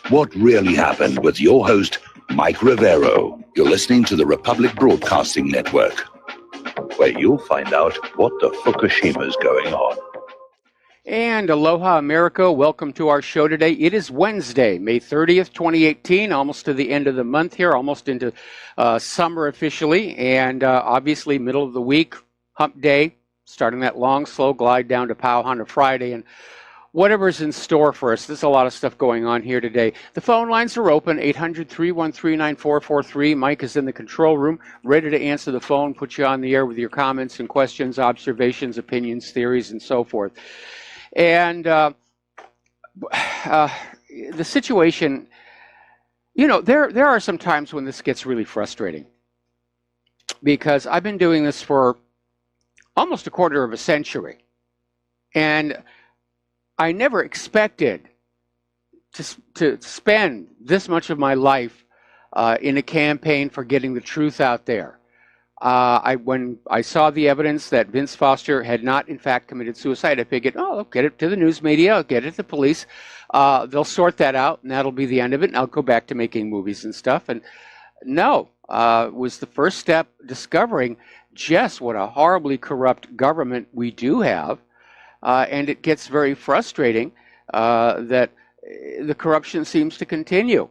What really happened with your host, Mike Rivero. You're listening to the Republic Broadcasting Network, where you'll find out what the Fukushima's going on. And aloha, America. Welcome to our show today. It is Wednesday, May 30th, 2018, almost to the end of the month here, almost into summer officially, and obviously middle of the week, hump day, starting that long, slow glide down to Pauhana Friday, and whatever's in store for us. There's a lot of stuff going on here today. The phone lines are open, 800-313-9443. Mike is in the control room, ready to answer the phone, put you on the air with your comments and questions, observations, opinions, theories, and so forth. And the situation, you know, there are some times when this gets really frustrating, because I've been doing this for almost a quarter of a century, and I never expected to spend this much of my life in a campaign for getting the truth out there. When I saw the evidence that Vince Foster had not, in fact, committed suicide, I figured, oh, I'll get it to the news media, I'll get it to the police, they'll sort that out, and that'll be the end of it, and I'll go back to making movies and stuff. And no, it was the first step discovering just what a horribly corrupt government we do have. And it gets very frustrating that the corruption seems to continue.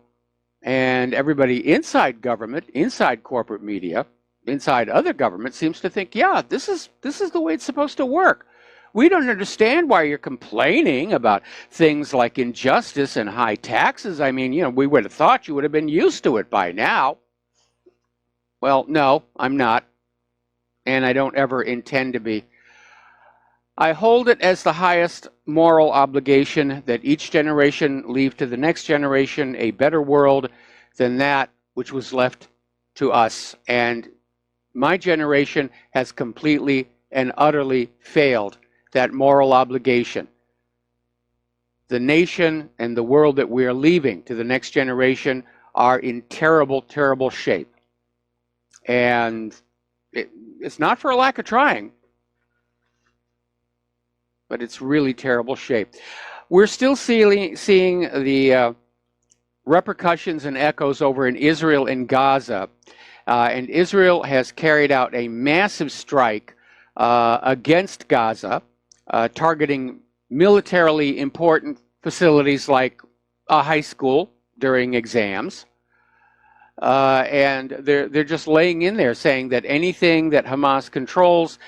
And everybody inside government, inside corporate media, inside other government seems to think, yeah, this is the way it's supposed to work. We don't understand why you're complaining about things like injustice and high taxes. I mean, you know, we would have thought you would have been used to it by now. Well, no, I'm not. And I don't ever intend to be. I hold it as the highest moral obligation that each generation leave to the next generation a better world than that which was left to us. And my generation has completely and utterly failed that moral obligation. The nation and the world that we are leaving to the next generation are in terrible, terrible shape. And it's not for a lack of trying, but it's really terrible shape. We're still seeing the repercussions and echoes over in Israel and Gaza. And Israel has carried out a massive strike against Gaza, targeting militarily important facilities like a high school during exams. And they're just laying in there saying that anything that Hamas controls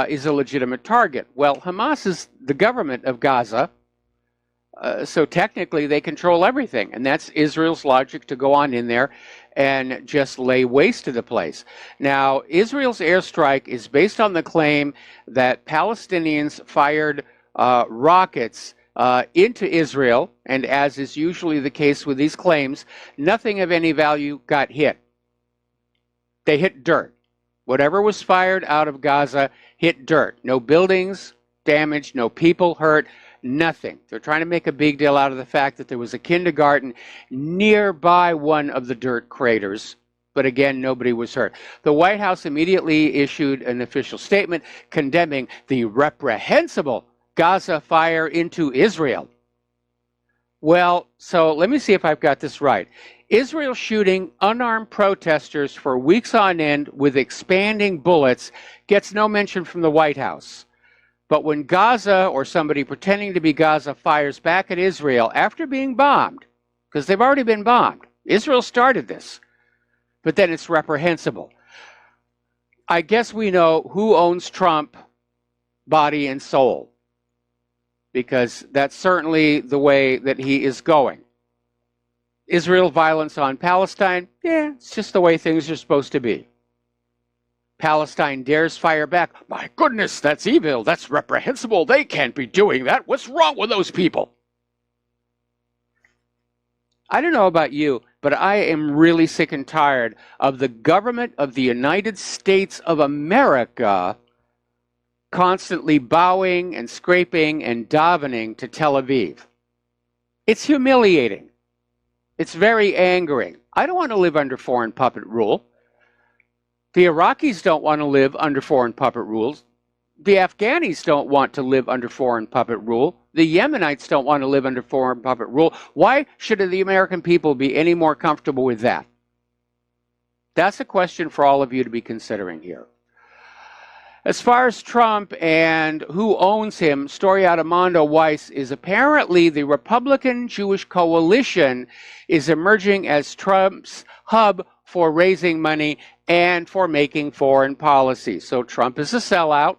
is a legitimate target. Well, Hamas is the government of Gaza, so technically they control everything. And that's Israel's logic to go on in there and just lay waste to the place. Now, Israel's airstrike is based on the claim that Palestinians fired rockets into Israel, and as is usually the case with these claims, nothing of any value got hit. They hit dirt. Whatever was fired out of Gaza hit dirt. No buildings damaged, no people hurt, nothing. They're trying to make a big deal out of the fact that there was a kindergarten nearby one of the dirt craters, but again, nobody was hurt. The White House immediately issued an official statement condemning the reprehensible Gaza fire into Israel. Well, so let me see if I've got this right. Israel shooting unarmed protesters for weeks on end with expanding bullets gets no mention from the White House. But when Gaza, or somebody pretending to be Gaza, fires back at Israel after being bombed, because they've already been bombed, Israel started this, but then it's reprehensible. I guess we know who owns Trump, body and soul, because that's certainly the way that he is going. Israel violence on Palestine, yeah, it's just the way things are supposed to be. Palestine dares fire back. My goodness, that's evil, that's reprehensible, they can't be doing that, what's wrong with those people? I don't know about you, but I am really sick and tired of the government of the United States of America constantly bowing and scraping and davening to Tel Aviv. It's humiliating. It's very angering. I don't want to live under foreign puppet rule. The Iraqis don't want to live under foreign puppet rules. The Afghanis don't want to live under foreign puppet rule. The Yemenites don't want to live under foreign puppet rule. Why should the American people be any more comfortable with that? That's a question for all of you to be considering here. As far as Trump and who owns him, story out of Mondo Weiss is apparently the Republican Jewish coalition is emerging as Trump's hub for raising money and for making foreign policy. So Trump is a sellout.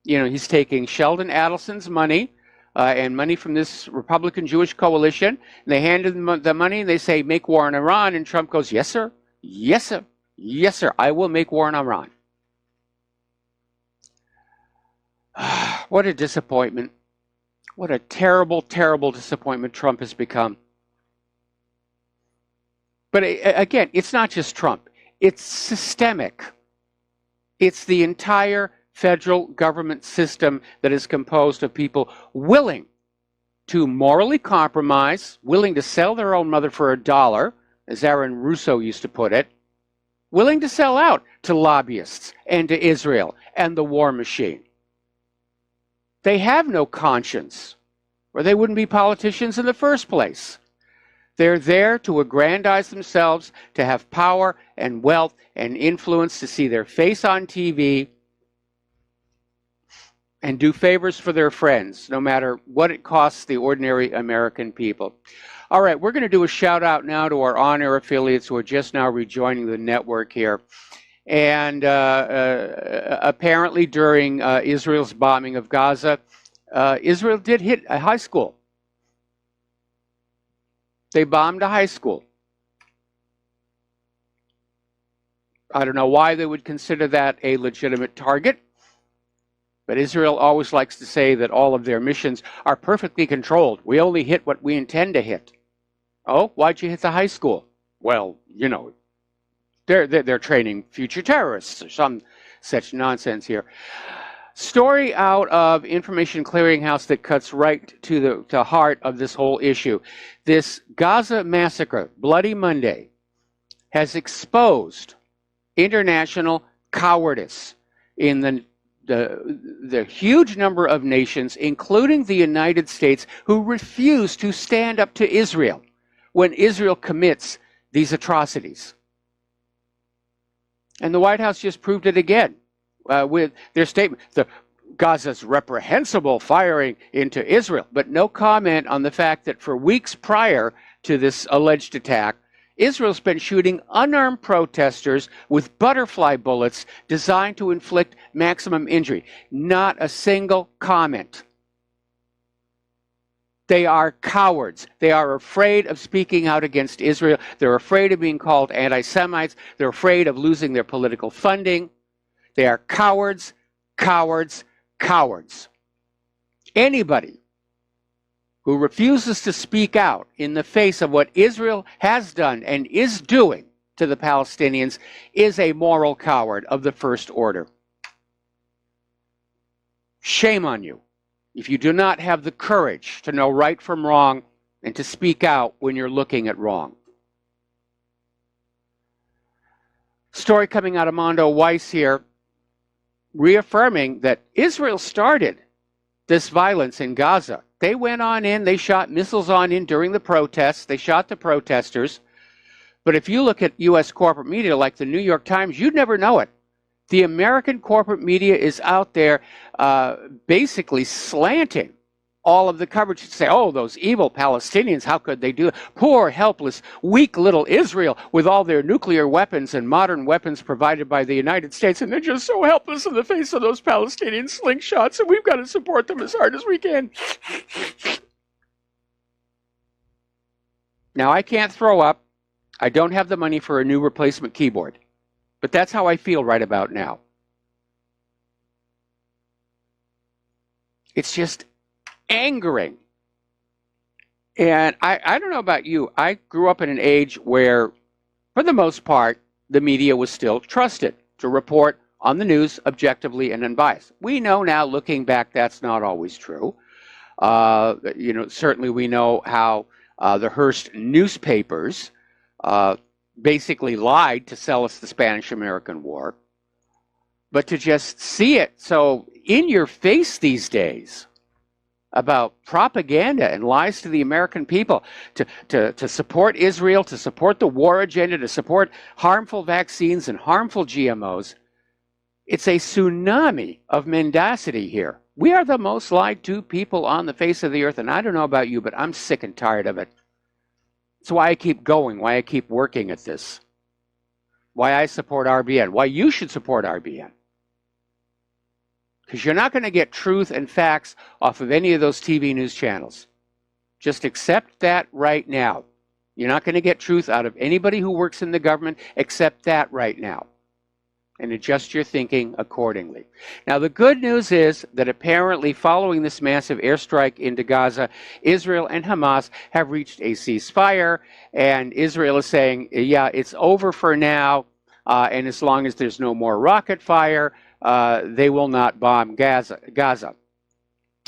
You know, he's taking Sheldon Adelson's money and money from this Republican Jewish coalition. And they hand him the money and they say, make war on Iran. And Trump goes, yes, sir. Yes, sir. Yes, sir. I will make war on Iran. What a disappointment. What a terrible, terrible disappointment Trump has become. But again, it's not just Trump. It's systemic. It's the entire federal government system that is composed of people willing to morally compromise, willing to sell their own mother for $1, as Aaron Russo used to put it, willing to sell out to lobbyists and to Israel and the war machine. They have no conscience, or they wouldn't be politicians in the first place. They're there to aggrandize themselves, to have power and wealth and influence, to see their face on TV, and do favors for their friends, no matter what it costs the ordinary American people. All right, we're going to do a shout out now to our on-air affiliates who are just now rejoining the network here. And apparently during Israel's bombing of Gaza, Israel did hit a high school. They bombed a high school. I don't know why they would consider that a legitimate target, but Israel always likes to say that all of their missions are perfectly controlled. We only hit what we intend to hit. Oh, why'd you hit the high school? Well, you know, they're training future terrorists or some such nonsense here. Story out of Information Clearinghouse that cuts right to the heart of this whole issue. This Gaza massacre, Bloody Monday, has exposed international cowardice in the huge number of nations, including the United States, who refuse to stand up to Israel when Israel commits these atrocities. And the White House just proved it again with their statement. Gaza's reprehensible firing into Israel, but no comment on the fact that for weeks prior to this alleged attack, Israel's been shooting unarmed protesters with butterfly bullets designed to inflict maximum injury. Not a single comment. They are cowards. They are afraid of speaking out against Israel. They're afraid of being called anti-Semites. They're afraid of losing their political funding. They are cowards, cowards, cowards. Anybody who refuses to speak out in the face of what Israel has done and is doing to the Palestinians is a moral coward of the first order. Shame on you if you do not have the courage to know right from wrong and to speak out when you're looking at wrong. Story coming out of Mondo Weiss here, reaffirming that Israel started this violence in Gaza. They went on in, they shot missiles on in during the protests, they shot the protesters. But if you look at U.S. corporate media like the New York Times, you'd never know it. The American corporate media is out there basically slanting all of the coverage to say, oh, those evil Palestinians, how could they do it? Poor, helpless, weak little Israel with all their nuclear weapons and modern weapons provided by the United States, and they're just so helpless in the face of those Palestinian slingshots, and we've got to support them as hard as we can. Now, I can't throw up. I don't have the money for a new replacement keyboard. But that's how I feel right about now. It's just angering. And I don't know about you. I grew up in an age where, for the most part, the media was still trusted to report on the news objectively and unbiased. We know now, looking back, that's not always true. Certainly we know how the Hearst newspapers basically lied to sell us the Spanish-American War. but to just see it so in your face these days about propaganda and lies to the American people, to support Israel, to support the war agenda, to support harmful vaccines and harmful GMOs. It's a tsunami of mendacity here. We are the most lied to people on the face of the earth, and I don't know about you, but I'm sick and tired of it. It's why I keep going, why I keep working at this, why I support RBN, why you should support RBN. Because you're not going to get truth and facts off of any of those TV news channels. Just accept that right now. You're not going to get truth out of anybody who works in the government. Accept that right now. And adjust your thinking accordingly. Now, the good news is that apparently following this massive airstrike into Gaza, Israel and Hamas have reached a ceasefire. And Israel is saying, yeah, it's over for now. And as long as there's no more rocket fire, they will not bomb Gaza.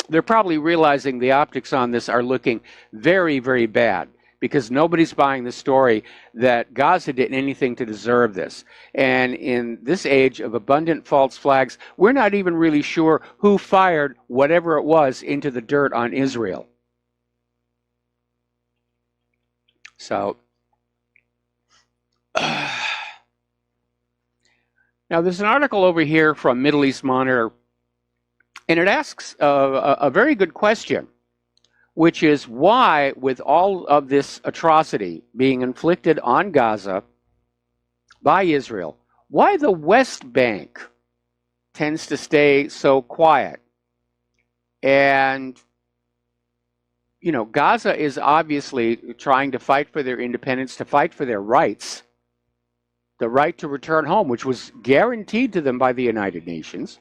They're probably realizing the optics on this are looking very, very bad because nobody's buying the story that Gaza did anything to deserve this. And in this age of abundant false flags, we're not even really sure who fired whatever it was into the dirt on Israel. So, now, there's an article over here from Middle East Monitor, and it asks a very good question, which is why, with all of this atrocity being inflicted on Gaza by Israel, why the West Bank tends to stay so quiet. And, you know, Gaza is obviously trying to fight for their independence, to fight for their rights. The right to return home, which was guaranteed to them by the United Nations,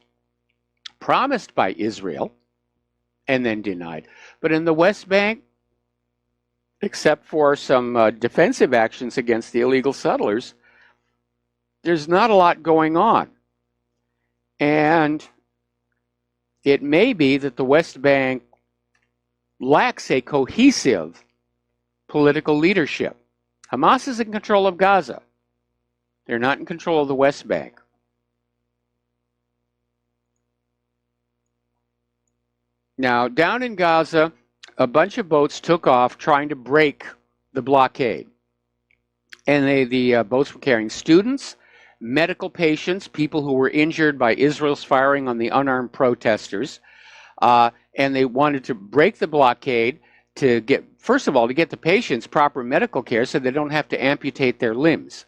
promised by Israel, and then denied. But in the West Bank, except for some defensive actions against the illegal settlers, there's not a lot going on. And it may be that the West Bank lacks a cohesive political leadership. Hamas is in control of Gaza. They're not in control of the West Bank. Now, down in Gaza, a bunch of boats took off trying to break the blockade. And the boats were carrying students, medical patients, people who were injured by Israel's firing on the unarmed protesters. And they wanted to break the blockade to get, first of all, to get the patients proper medical care so they don't have to amputate their limbs.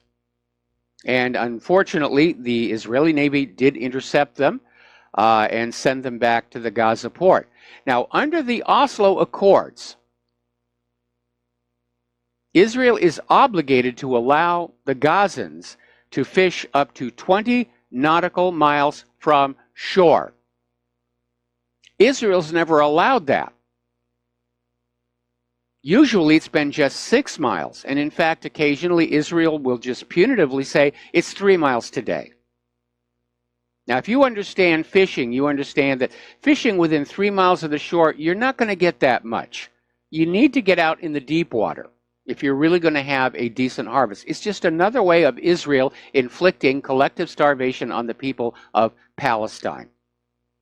And unfortunately, the Israeli Navy did intercept them and send them back to the Gaza port. Now, under the Oslo Accords, Israel is obligated to allow the Gazans to fish up to 20 nautical miles from shore. Israel's never allowed that. Usually it's been just 6 miles, and in fact, occasionally Israel will just punitively say it's 3 miles today. Now, if you understand fishing, you understand that fishing within 3 miles of the shore, you're not going to get that much. You need to get out in the deep water if you're really going to have a decent harvest. It's just another way of Israel inflicting collective starvation on the people of Palestine.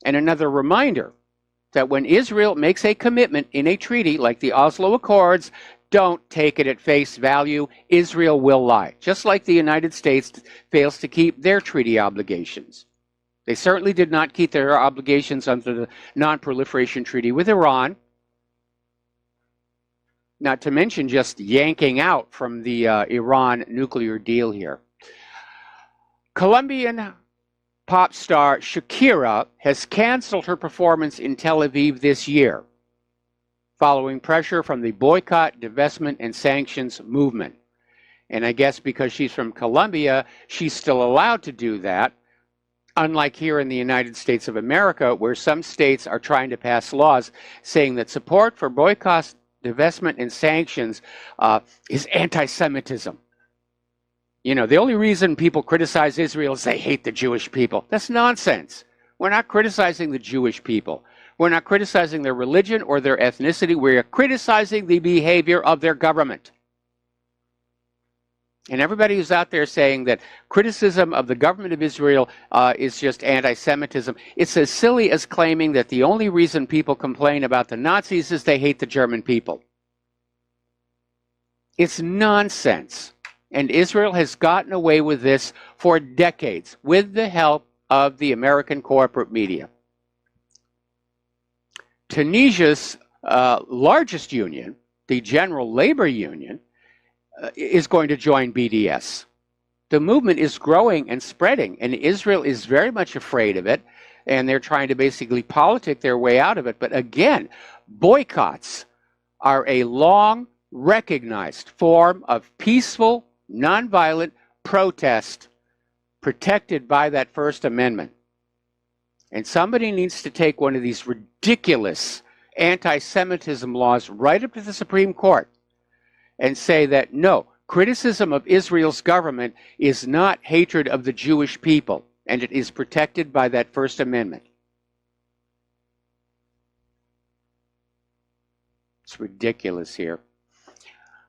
And another reminder that when Israel makes a commitment in a treaty like the Oslo Accords, don't take it at face value. Israel will lie, just like the United States fails to keep their treaty obligations. They certainly did not keep their obligations under the Non-Proliferation Treaty with Iran, not to mention just yanking out from the Iran nuclear deal here. Colombian pop star Shakira has canceled her performance in Tel Aviv this year, following pressure from the boycott, divestment, and sanctions movement. And I guess because she's from Colombia, she's still allowed to do that, unlike here in the United States of America, where some states are trying to pass laws saying that support for boycott, divestment, and sanctions is anti-Semitism. You know, the only reason people criticize Israel is they hate the Jewish people. That's nonsense. We're not criticizing the Jewish people. We're not criticizing their religion or their ethnicity. We're criticizing the behavior of their government. And everybody who's out there saying that criticism of the government of Israel is just anti-Semitism, it's as silly as claiming that the only reason people complain about the Nazis is they hate the German people. It's nonsense. And Israel has gotten away with this for decades with the help of the American corporate media. Tunisia's largest union, the General Labor Union, is going to join BDS. The movement is growing and spreading, and Israel is very much afraid of it, and they're trying to basically politic their way out of it. But again, boycotts are a long recognized form of peaceful, nonviolent protest protected by that First Amendment. And somebody needs to take one of these ridiculous anti-Semitism laws right up to the Supreme Court and say that, no, criticism of Israel's government is not hatred of the Jewish people, and it is protected by that First Amendment. It's ridiculous here.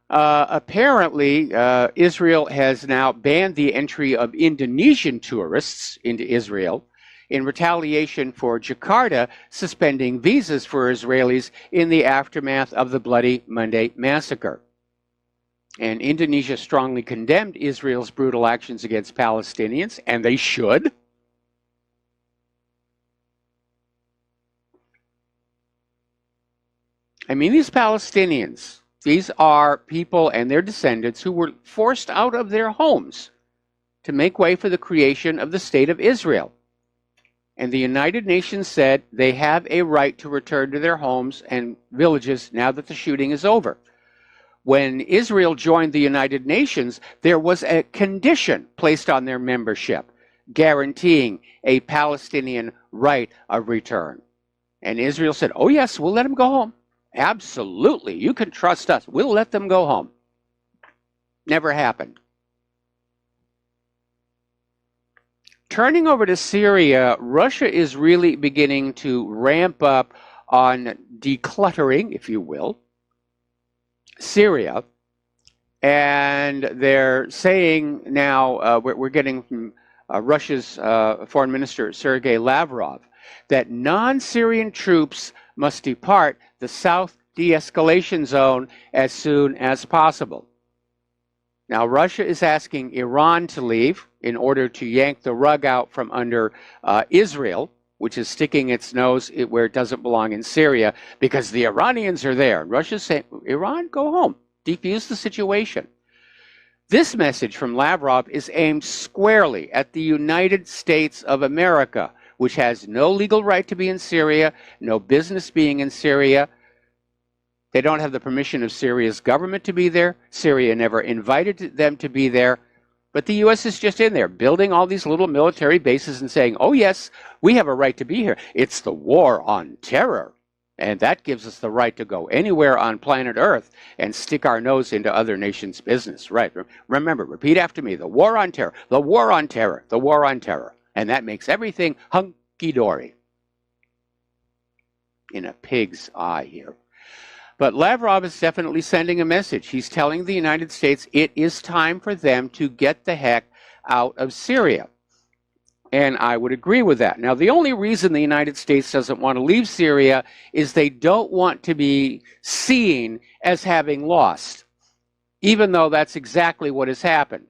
Apparently, Israel has now banned the entry of Indonesian tourists into Israel in retaliation for Jakarta suspending visas for Israelis in the aftermath of the Bloody Monday massacre. And Indonesia strongly condemned Israel's brutal actions against Palestinians, and they should. I mean, these Palestinians, these are people and their descendants who were forced out of their homes to make way for the creation of the State of Israel. And the United Nations said they have a right to return to their homes and villages now that the shooting is over. When Israel joined the United Nations, there was a condition placed on their membership, guaranteeing a Palestinian right of return. And Israel said, oh yes, we'll let them go home. Absolutely, you can trust us. We'll let them go home. Never happened. Turning over to Syria, Russia is really beginning to ramp up on decluttering, if you will, Syria, and they're saying now, we're getting from Russia's Foreign Minister Sergei Lavrov, that non-Syrian troops must depart the South de-escalation zone as soon as possible. Now, Russia is asking Iran to leave in order to yank the rug out from under Israel, which is sticking its nose where it doesn't belong in Syria, because the Iranians are there. Russia's saying, Iran, go home. Defuse the situation. This message from Lavrov is aimed squarely at the United States of America, which has no legal right to be in Syria, no business being in Syria. They don't have the permission of Syria's government to be there. Syria never invited them to be there. But the U.S. is just in there, building all these little military bases and saying, oh, yes, we have a right to be here. It's the war on terror. And that gives us the right to go anywhere on planet Earth and stick our nose into other nations' business. Right. Remember, repeat after me, the war on terror, the war on terror, the war on terror. And that makes everything hunky-dory. In a pig's eye here. But Lavrov is definitely sending a message. He's telling the United States it is time for them to get the heck out of Syria. And I would agree with that. Now, the only reason the United States doesn't want to leave Syria is they don't want to be seen as having lost, even though that's exactly what has happened.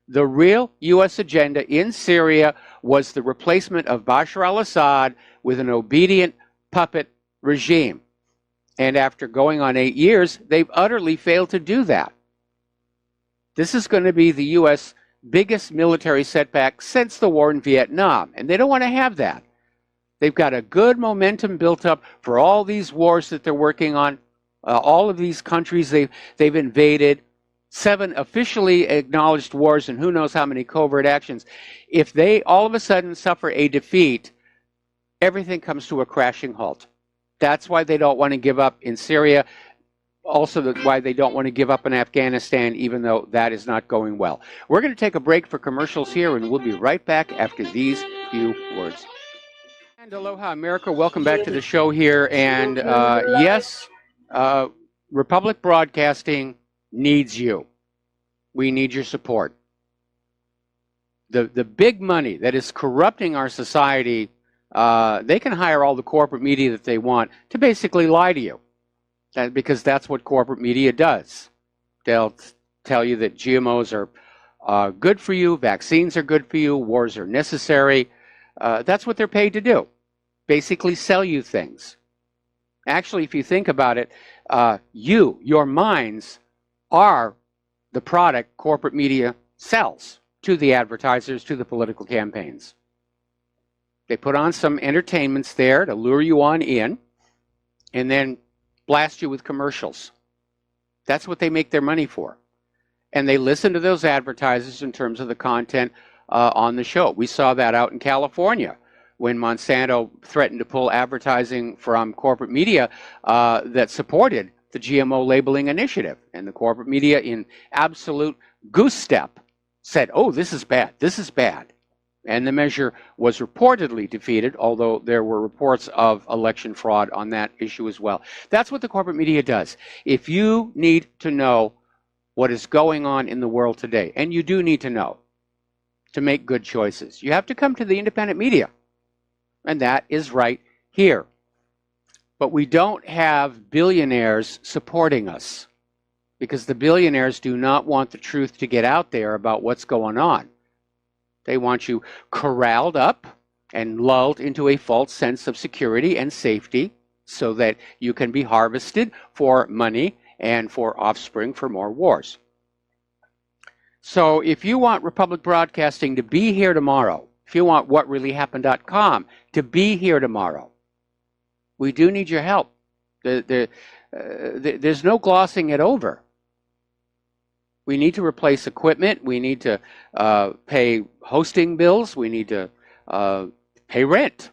The real U.S. agenda in Syria was the replacement of Bashar al-Assad with an obedient puppet regime. And after going on 8 years, they've utterly failed to do that. This is going to be the U.S. biggest military setback since the war in Vietnam, and they don't want to have that. They've got a good momentum built up for all these wars that they're working on, all of these countries they've invaded, 7 officially acknowledged wars, and who knows how many covert actions. If they all of a sudden suffer a defeat, everything comes to a crashing halt. That's why they don't want to give up in Syria. Also why they don't want to give up in Afghanistan, even though that is not going well. We're going to take a break for commercials here, and we'll be right back after these few words. And aloha, America. Welcome back to the show here. And yes, Republic Broadcasting needs you. We need your support. The big money that is corrupting our society, they can hire all the corporate media that they want to basically lie to you. Because that's what corporate media does. They'll tell you that GMOs are good for you, vaccines are good for you, wars are necessary. That's what they're paid to do. Basically sell you things. Actually, if you think about it, your minds are the product corporate media sells to the advertisers, to the political campaigns. They put on some entertainments there to lure you on in, and then blast you with commercials. That's what they make their money for. And they listen to those advertisers in terms of the content on the show. We saw that out in California when Monsanto threatened to pull advertising from corporate media that supported the GMO labeling initiative. And the corporate media, in absolute goose step, said, oh, this is bad, this is bad. And the measure was reportedly defeated, although there were reports of election fraud on that issue as well. That's what the corporate media does. If you need to know what is going on in the world today, and you do need to know to make good choices, you have to come to the independent media. And that is right here. But we don't have billionaires supporting us, because the billionaires do not want the truth to get out there about what's going on. They want you corralled up and lulled into a false sense of security and safety so that you can be harvested for money and for offspring for more wars. So if you want Republic Broadcasting to be here tomorrow, if you want whatreallyhappened.com to be here tomorrow, we do need your help. There's no glossing it over. We need to replace equipment. We need to pay hosting bills. We need to pay rent,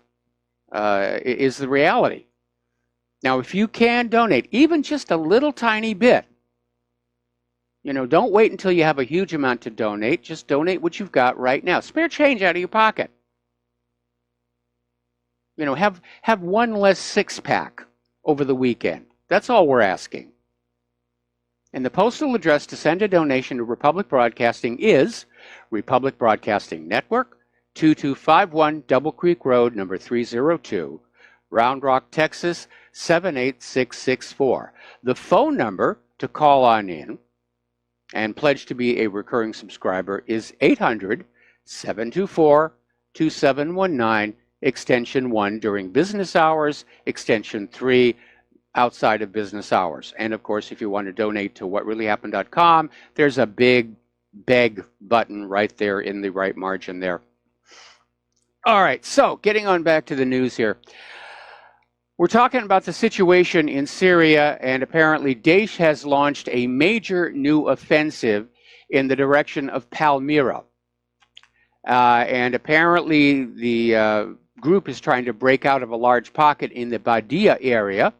is the reality. Now, if you can donate, even just a little tiny bit, don't wait until you have a huge amount to donate. Just donate what you've got right now. Spare change out of your pocket. Have one less six-pack over the weekend. That's all we're asking. And the postal address to send a donation to Republic Broadcasting is Republic Broadcasting Network, 2251 Double Creek Road, number 302, Round Rock, Texas, 78664. The phone number to call on in and pledge to be a recurring subscriber is 800-724-2719, extension 1 during business hours, extension 3 outside of business hours. And of course, if you want to donate to whatreallyhappened.com, there's a big beg button right there in the right margin there. All right, so getting on back to the news here. We're talking about the situation in Syria, and apparently Daesh has launched a major new offensive in the direction of Palmyra. And apparently the group is trying to break out of a large pocket in the Badia area,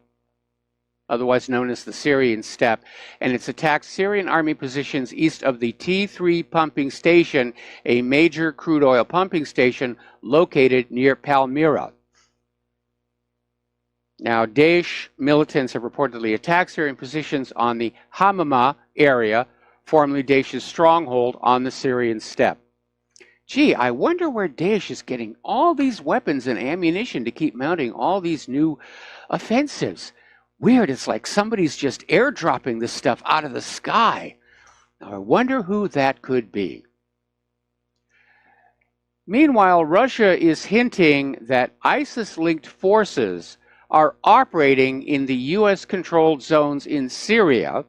otherwise known as the Syrian Steppe, and it's attacked Syrian army positions east of the T3 pumping station, a major crude oil pumping station located near Palmyra. Now, Daesh militants have reportedly attacked Syrian positions on the Hamama area, formerly Daesh's stronghold on the Syrian steppe. Gee, I wonder where Daesh is getting all these weapons and ammunition to keep mounting all these new offensives. Weird, it's like somebody's just airdropping this stuff out of the sky. Now, I wonder who that could be. Meanwhile, Russia is hinting that ISIS-linked forces are operating in the U.S.-controlled zones in Syria,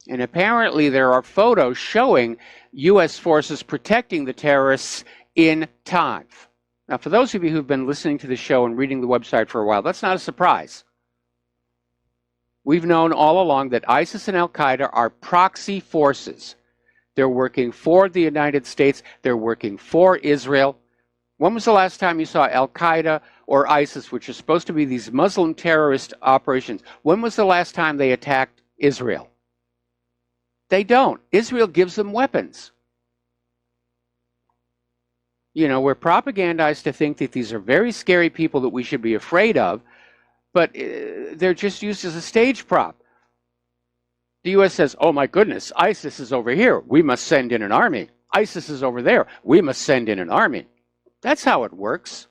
and apparently there are photos showing U.S. forces protecting the terrorists in Tav. Now, for those of you who've been listening to the show and reading the website for a while, that's not a surprise. We've known all along that ISIS and Al-Qaeda are proxy forces. They're working for the United States. They're working for Israel. When was the last time you saw Al-Qaeda or ISIS, which are supposed to be these Muslim terrorist operations, when was the last time they attacked Israel? They don't. Israel gives them weapons. We're propagandized to think that these are very scary people that we should be afraid of, but they're just used as a stage prop. The U.S. says, oh my goodness, ISIS is over here. We must send in an army. ISIS is over there. We must send in an army. That's how it works.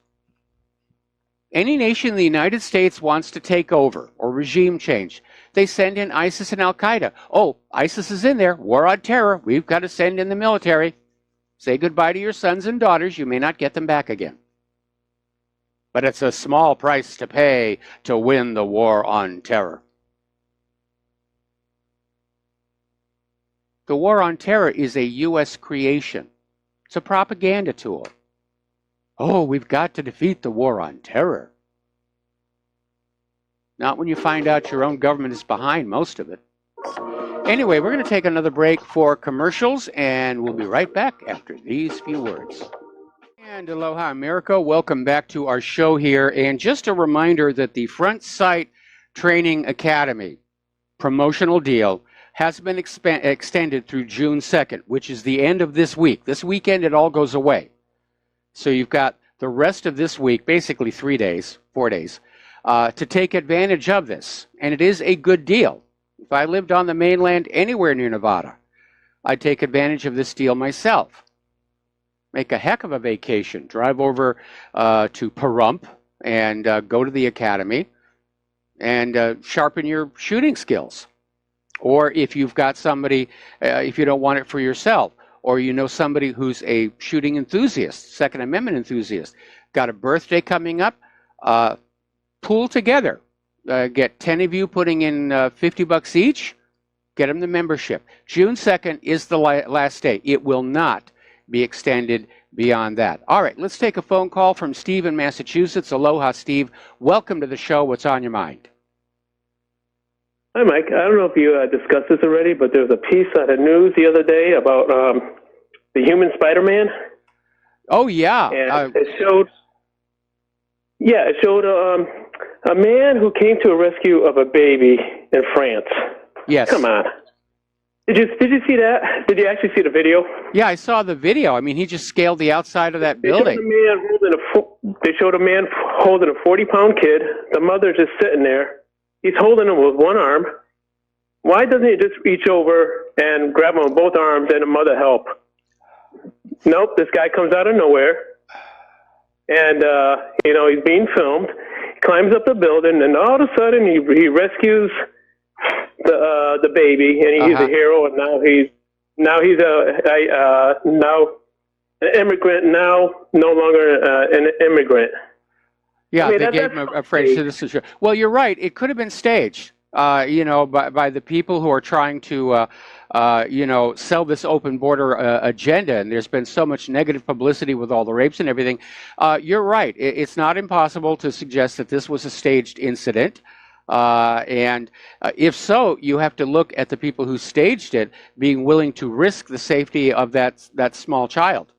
Any nation in the United States wants to take over or regime change, they send in ISIS and Al-Qaeda. Oh, ISIS is in there. War on terror. We've got to send in the military. Say goodbye to your sons and daughters. You may not get them back again. But it's a small price to pay to win the war on terror. The war on terror is a U.S. creation. It's a propaganda tool. Oh, we've got to defeat the war on terror. Not when you find out your own government is behind most of it. Anyway, we're going to take another break for commercials, and we'll be right back after these few words. And aloha, America. Welcome back to our show here. And just a reminder that the Front Sight Training Academy promotional deal has been extended through June 2nd, which is the end of this week. This weekend, it all goes away. So you've got the rest of this week, basically 4 days, to take advantage of this. And it is a good deal. If I lived on the mainland anywhere near Nevada, I'd take advantage of this deal myself. Make a heck of a vacation. Drive over to Pahrump and go to the academy and sharpen your shooting skills. Or if you've got somebody, if you don't want it for yourself, or you know somebody who's a shooting enthusiast, Second Amendment enthusiast, got a birthday coming up, pool together. Get 10 of you putting in $50 each, get them the membership. June 2nd is the last day. It will not be extended beyond that. All right, let's take a phone call from Steve in Massachusetts. Aloha, Steve. Welcome to the show. What's on your mind? Hi, Mike. I don't know if you discussed this already, but there was a piece on the news the other day about the human Spider-Man. Oh, yeah. And it showed a man who came to a rescue of a baby in France. Yes. Come on. Did you see that? Did you actually see the video? Yeah, I saw the video. I mean, he just scaled the outside of that building. They showed a man holding a 40-pound kid. The mother's just sitting there. He's holding him with one arm. Why doesn't he just reach over and grab him with both arms and the mother help? Nope, this guy comes out of nowhere. And, he's being filmed. He climbs up the building, and all of a sudden he rescues the baby, and he's a hero, and now he's an immigrant, now no longer an immigrant. Yeah, they gave him a French citizenship. Well, you're right. It could have been staged, by the people who are trying to, sell this open border agenda. And there's been so much negative publicity with all the rapes and everything. You're right. It's not impossible to suggest that this was a staged incident. And if so, you have to look at the people who staged it being willing to risk the safety of that small child.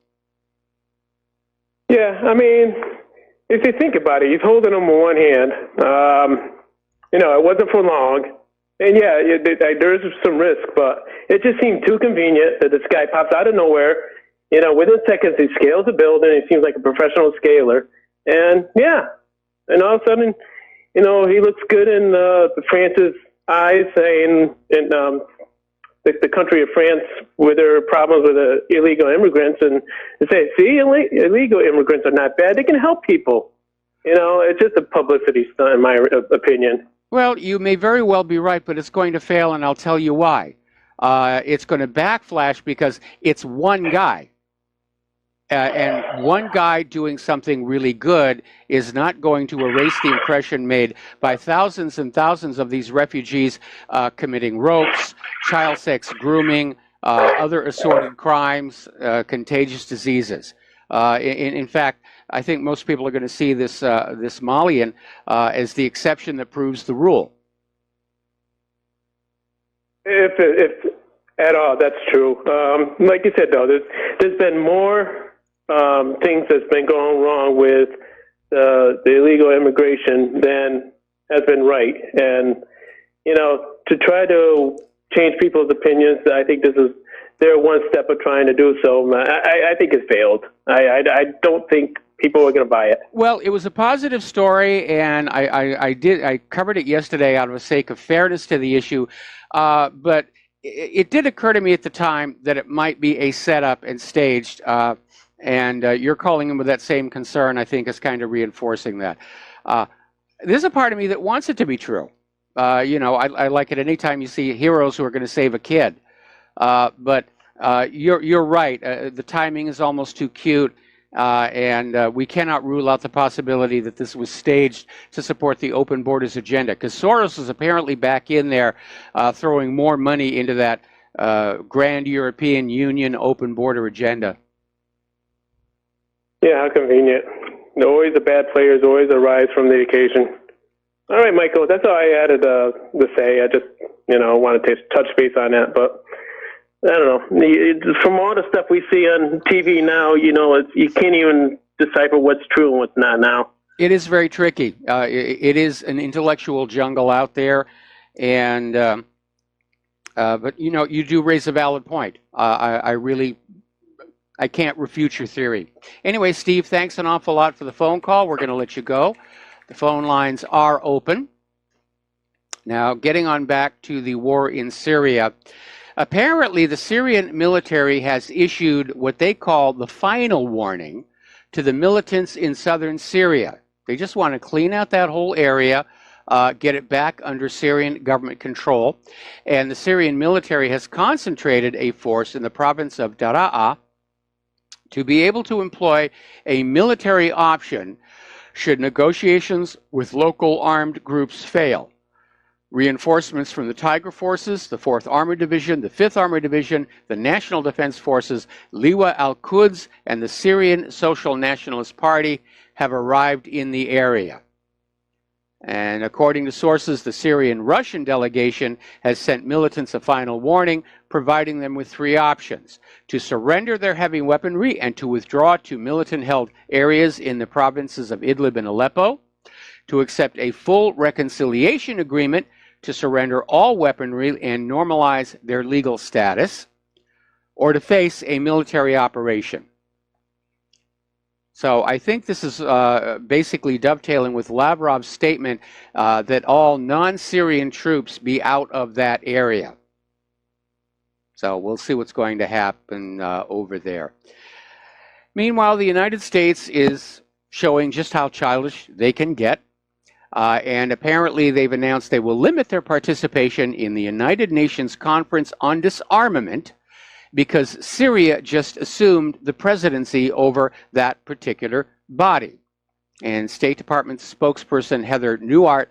Yeah, I mean, if you think about it, he's holding him with one hand. It wasn't for long. And yeah, there's some risk, but it just seemed too convenient that this guy pops out of nowhere. Within seconds, he scales the building. He seems like a professional scaler. And yeah, and all of a sudden, he looks good in France's eyes, saying in the country of France with their problems with illegal immigrants, and they say, see, illegal immigrants are not bad. They can help people. It's just a publicity stunt, in my opinion. Well, you may very well be right, but it's going to fail, and I'll tell you why. It's going to backflash because it's one guy. And one guy doing something really good is not going to erase the impression made by thousands and thousands of these refugees committing rapes, child sex grooming, other assorted crimes, contagious diseases. In fact, I think most people are going to see this Malian as the exception that proves the rule. If at all, that's true. Like you said, though, there's been more things that's been going wrong with the illegal immigration than has been right. And, to try to change people's opinions, I think they're one step of trying to do so. I think it's failed. I don't think people are going to buy it. Well, it was a positive story, and I covered it yesterday out of a sake of fairness to the issue, but it did occur to me at the time that it might be a setup and staged, and you're calling in with that same concern, I think, is kind of reinforcing that. There's a part of me that wants it to be true. You know, I like it anytime you see heroes who are going to save a kid, but you're right. The timing is almost too cute. And we cannot rule out the possibility that this was staged to support the open borders agenda, because Soros is apparently back in there throwing more money into that grand European Union open border agenda. Yeah, how convenient. Always the bad players always arise from the occasion. All right, Michael, that's all I added to say. I just, wanted to touch base on that, but I don't know. From all the stuff we see on TV now, you can't even decipher what's true and what's not now. It is very tricky. It is an intellectual jungle out there, and but you do raise a valid point. I can't refute your theory. Anyway, Steve, thanks an awful lot for the phone call. We're going to let you go. The phone lines are open. Now, getting on back to the war in Syria. Apparently, the Syrian military has issued what they call the final warning to the militants in southern Syria. They just want to clean out that whole area, get it back under Syrian government control. And the Syrian military has concentrated a force in the province of Daraa to be able to employ a military option should negotiations with local armed groups fail. Reinforcements from the Tiger Forces, the 4th Armored Division, the 5th Armored Division, the National Defense Forces, Liwa al-Quds, and the Syrian Social Nationalist Party have arrived in the area. And according to sources, the Syrian-Russian delegation has sent militants a final warning, providing them with 3 options: to surrender their heavy weaponry and to withdraw to militant-held areas in the provinces of Idlib and Aleppo, to accept a full reconciliation agreement to surrender all weaponry and normalize their legal status, or to face a military operation. So I think this is basically dovetailing with Lavrov's statement that all non-Syrian troops be out of that area. So we'll see what's going to happen over there. Meanwhile, the United States is showing just how childish they can get. And apparently they've announced they will limit their participation in the United Nations Conference on Disarmament because Syria just assumed the presidency over that particular body. And State Department spokesperson Heather Nauert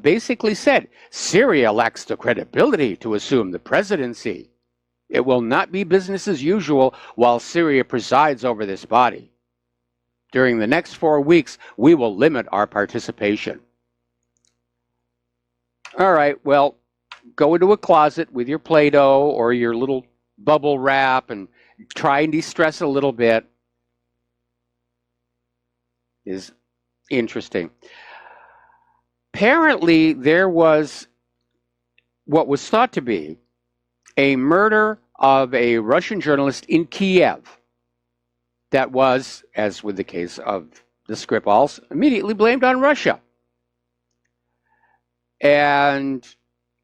basically said, Syria lacks the credibility to assume the presidency. It will not be business as usual while Syria presides over this body. During the next 4 weeks, we will limit our participation. All right, well, go into a closet with your Play-Doh or your little bubble wrap and try and de-stress a little bit. Is interesting. Apparently, there was what was thought to be a murder of a Russian journalist in Kiev that was, as with the case of the Skripals, immediately blamed on Russia. And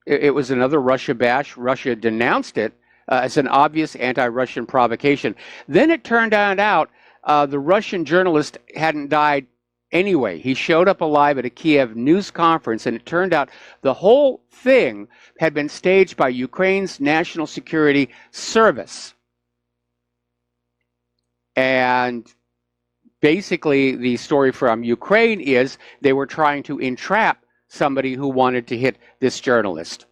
it was another Russia bash. Russia denounced it as an obvious anti-Russian provocation. Then it turned out the Russian journalist hadn't died anyway. He showed up alive at a Kiev news conference, and it turned out the whole thing had been staged by Ukraine's National Security Service. And basically, the story from Ukraine is they were trying to entrap somebody who wanted to hit this journalist.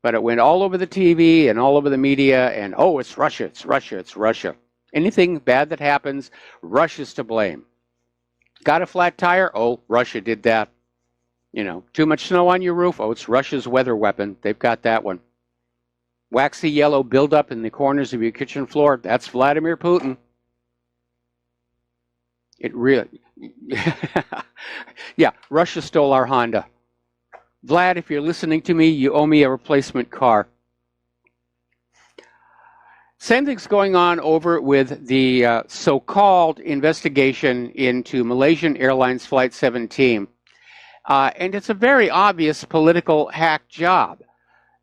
But it went all over the TV and all over the media, and oh, it's Russia, it's Russia, it's Russia. Anything bad that happens, Russia's to blame. Got a flat tire? Oh, Russia did that. Too much snow on your roof? Oh, it's Russia's weather weapon. They've got that one. Waxy yellow buildup in the corners of your kitchen floor? That's Vladimir Putin. It really... Yeah, Russia stole our Honda. Vlad, if you're listening to me, you owe me a replacement car. Same thing's going on over with the so-called investigation into Malaysian Airlines Flight 17. And it's a very obvious political hack job.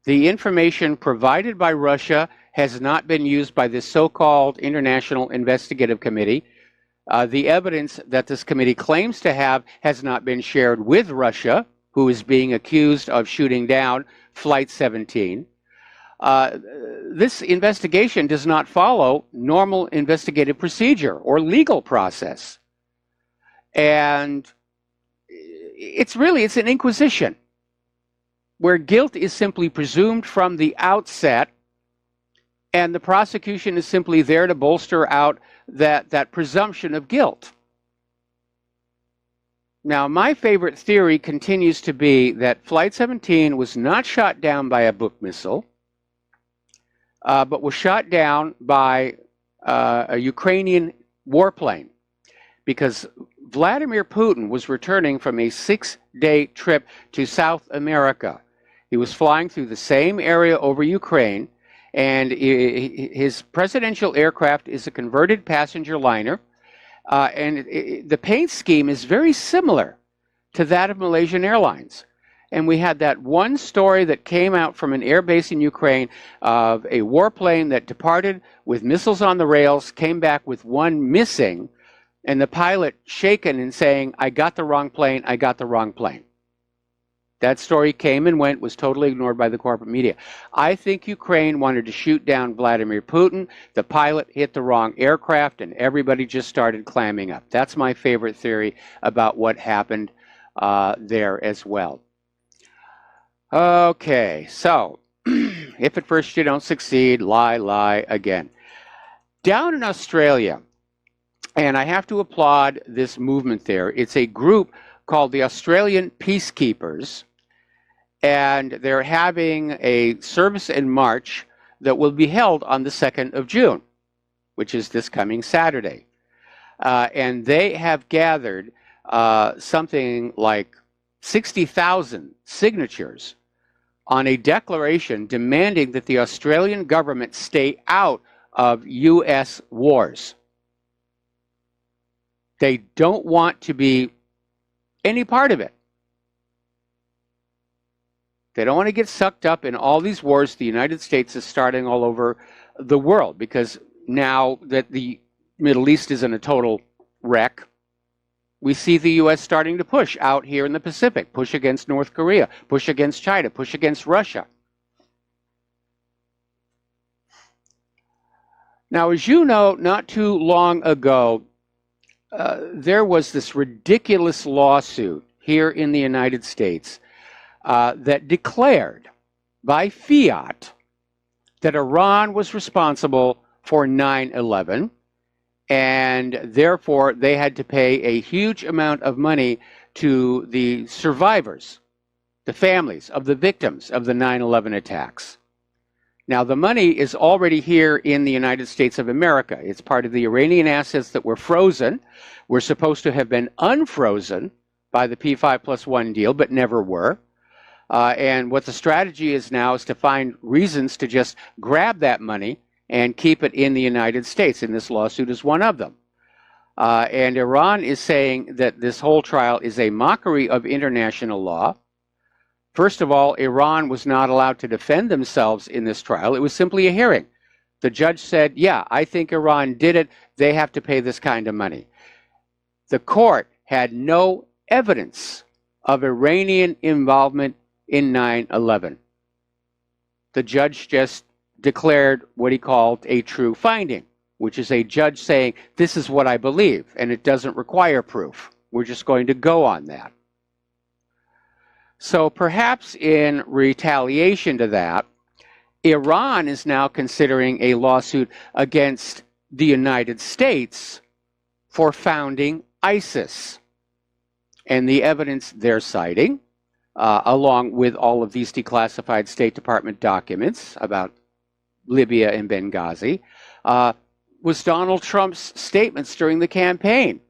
The information provided by Russia has not been used by this so-called International Investigative Committee. The evidence that this committee claims to have has not been shared with Russia, who is being accused of shooting down Flight 17. This investigation does not follow normal investigative procedure or legal process. And it's an inquisition where guilt is simply presumed from the outset, and the prosecution is simply there to bolster out that presumption of guilt. Now, my favorite theory continues to be that Flight 17 was not shot down by a book missile, but was shot down by a Ukrainian warplane, because Vladimir Putin was returning from a 6-day trip to South America. He was flying through the same area over Ukraine, and his presidential aircraft is a converted passenger liner, and the paint scheme is very similar to that of Malaysian Airlines. And we had that one story that came out from an air base in Ukraine of a warplane that departed with missiles on the rails, came back with one missing, and the pilot shaken and saying, "I got the wrong plane, I got the wrong plane." That story came and went, was totally ignored by the corporate media. I think Ukraine wanted to shoot down Vladimir Putin. The pilot hit the wrong aircraft, and everybody just started clamming up. That's my favorite theory about what happened there as well. Okay, so if at first you don't succeed, lie again. Down in Australia, and I have to applaud this movement there. It's a group called the Australian Peacekeepers, and they're having a service and march that will be held on the 2nd of June, which is this coming Saturday. And they have gathered something like 60,000 signatures on a declaration demanding that the Australian government stay out of U.S. wars. They don't want to be any part of it. They don't want to get sucked up in all these wars the United States is starting all over the world, because now that the Middle East is in a total wreck, we see the U.S. starting to push out here in the Pacific, push against North Korea, push against China, push against Russia. Now, as you know, not too long ago, there was this ridiculous lawsuit here in the United States that declared by fiat that Iran was responsible for 9/11, and therefore they had to pay a huge amount of money to the survivors, the families of the victims of the 9/11 attacks. Now, the money is already here in the United States of America. It's part of the Iranian assets that were frozen. Were supposed to have been unfrozen by the P5+1 deal, but never were. And what the strategy is now is to find reasons to just grab that money and keep it in the United States, and this lawsuit is one of them. And Iran is saying that this whole trial is a mockery of international law. First of all, Iran was not allowed to defend themselves in this trial. It was simply a hearing. The judge said, yeah, I think Iran did it. They have to pay this kind of money. The court had no evidence of Iranian involvement in 9/11. The judge just declared what he called a true finding, which is a judge saying, this is what I believe, and it doesn't require proof. We're just going to go on that. So perhaps in retaliation to that, Iran is now considering a lawsuit against the United States for founding ISIS. And the evidence they're citing, along with all of these declassified State Department documents about Libya and Benghazi, was Donald Trump's statements during the campaign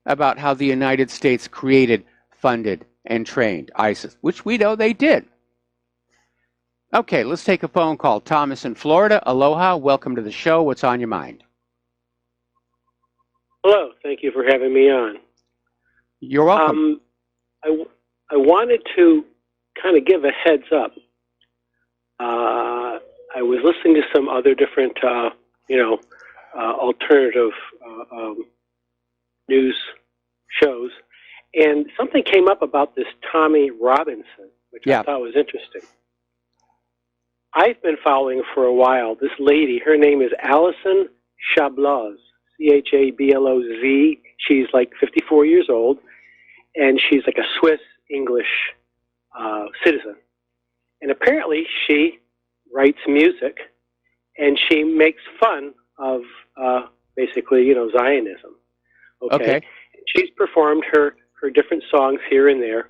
about how the United States created, funded, and trained ISIS, which we know they did. Okay, let's take a phone call. Thomas in Florida. Aloha. Welcome to the show. What's on your mind? Hello. Thank you for having me on. You're welcome. I wanted to kind of give a heads up. I was listening to some other different, alternative news shows, and something came up about this Tommy Robinson, which I thought was interesting. I've been following for a while this lady. Her name is Alison Chabloz, Chabloz. She's like 54 years old, and she's like a Swiss-English citizen. And apparently she writes music, and she makes fun of basically, Zionism. Okay. She's performed her different songs here and there.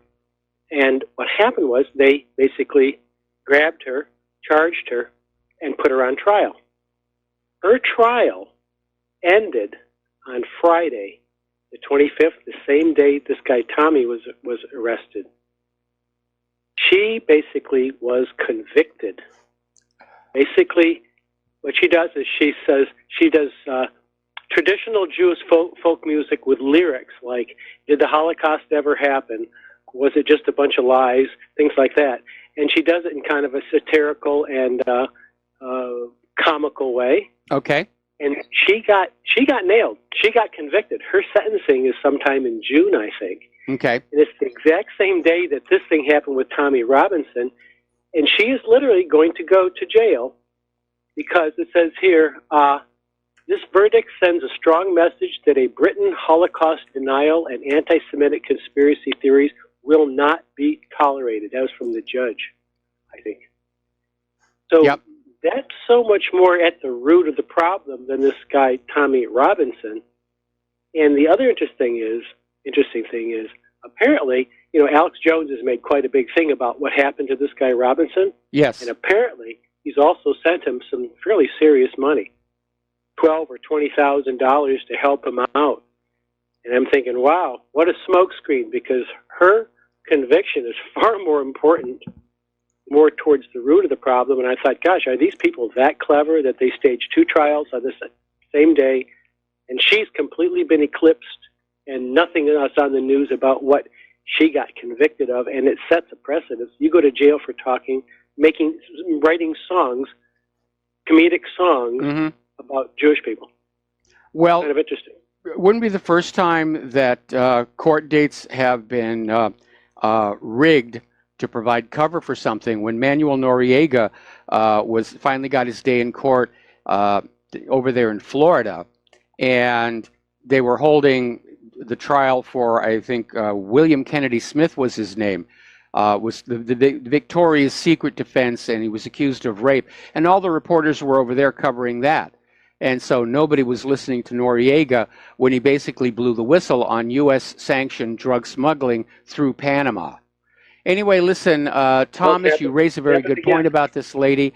And what happened was they basically grabbed her, charged her, and put her on trial. Her trial ended on Friday, the 25th, the same day this guy Tommy was arrested. She basically was convicted. Basically, what she does is she says she does traditional Jewish folk music with lyrics like, did the Holocaust ever happen? Was it just a bunch of lies? Things like that. And she does it in kind of a satirical and comical way. Okay. And she got nailed. She got convicted. Her sentencing is sometime in June, I think. Okay. And it's the exact same day that this thing happened with Tommy Robinson. And she is literally going to go to jail because it says here, this verdict sends a strong message that a Britain Holocaust denial and anti-Semitic conspiracy theories will not be tolerated. That was from the judge, I think. So that's so much more at the root of the problem than this guy, Tommy Robinson. And the other interesting thing is, apparently, Alex Jones has made quite a big thing about what happened to this guy Robinson. Yes. And apparently, he's also sent him some fairly serious money, $12,000 or $20,000 to help him out. And I'm thinking, wow, what a smokescreen, because her conviction is far more important, more towards the root of the problem. And I thought, gosh, are these people that clever that they staged two trials on this same day? And she's completely been eclipsed, and nothing else on the news about what she got convicted of. And it sets a precedent. You go to jail for writing songs, comedic songs about Jewish people. Well, kind of interesting. It wouldn't be the first time that court dates have been rigged to provide cover for something. When Manuel Noriega finally got his day in court over there in Florida, and they were holding the trial for, I think, William Kennedy Smith was his name, was the Victoria's Secret defense, and he was accused of rape. And all the reporters were over there covering that. And so nobody was listening to Noriega when he basically blew the whistle on U.S.-sanctioned drug smuggling through Panama. Anyway, listen, Thomas, you raise a very good point about this lady.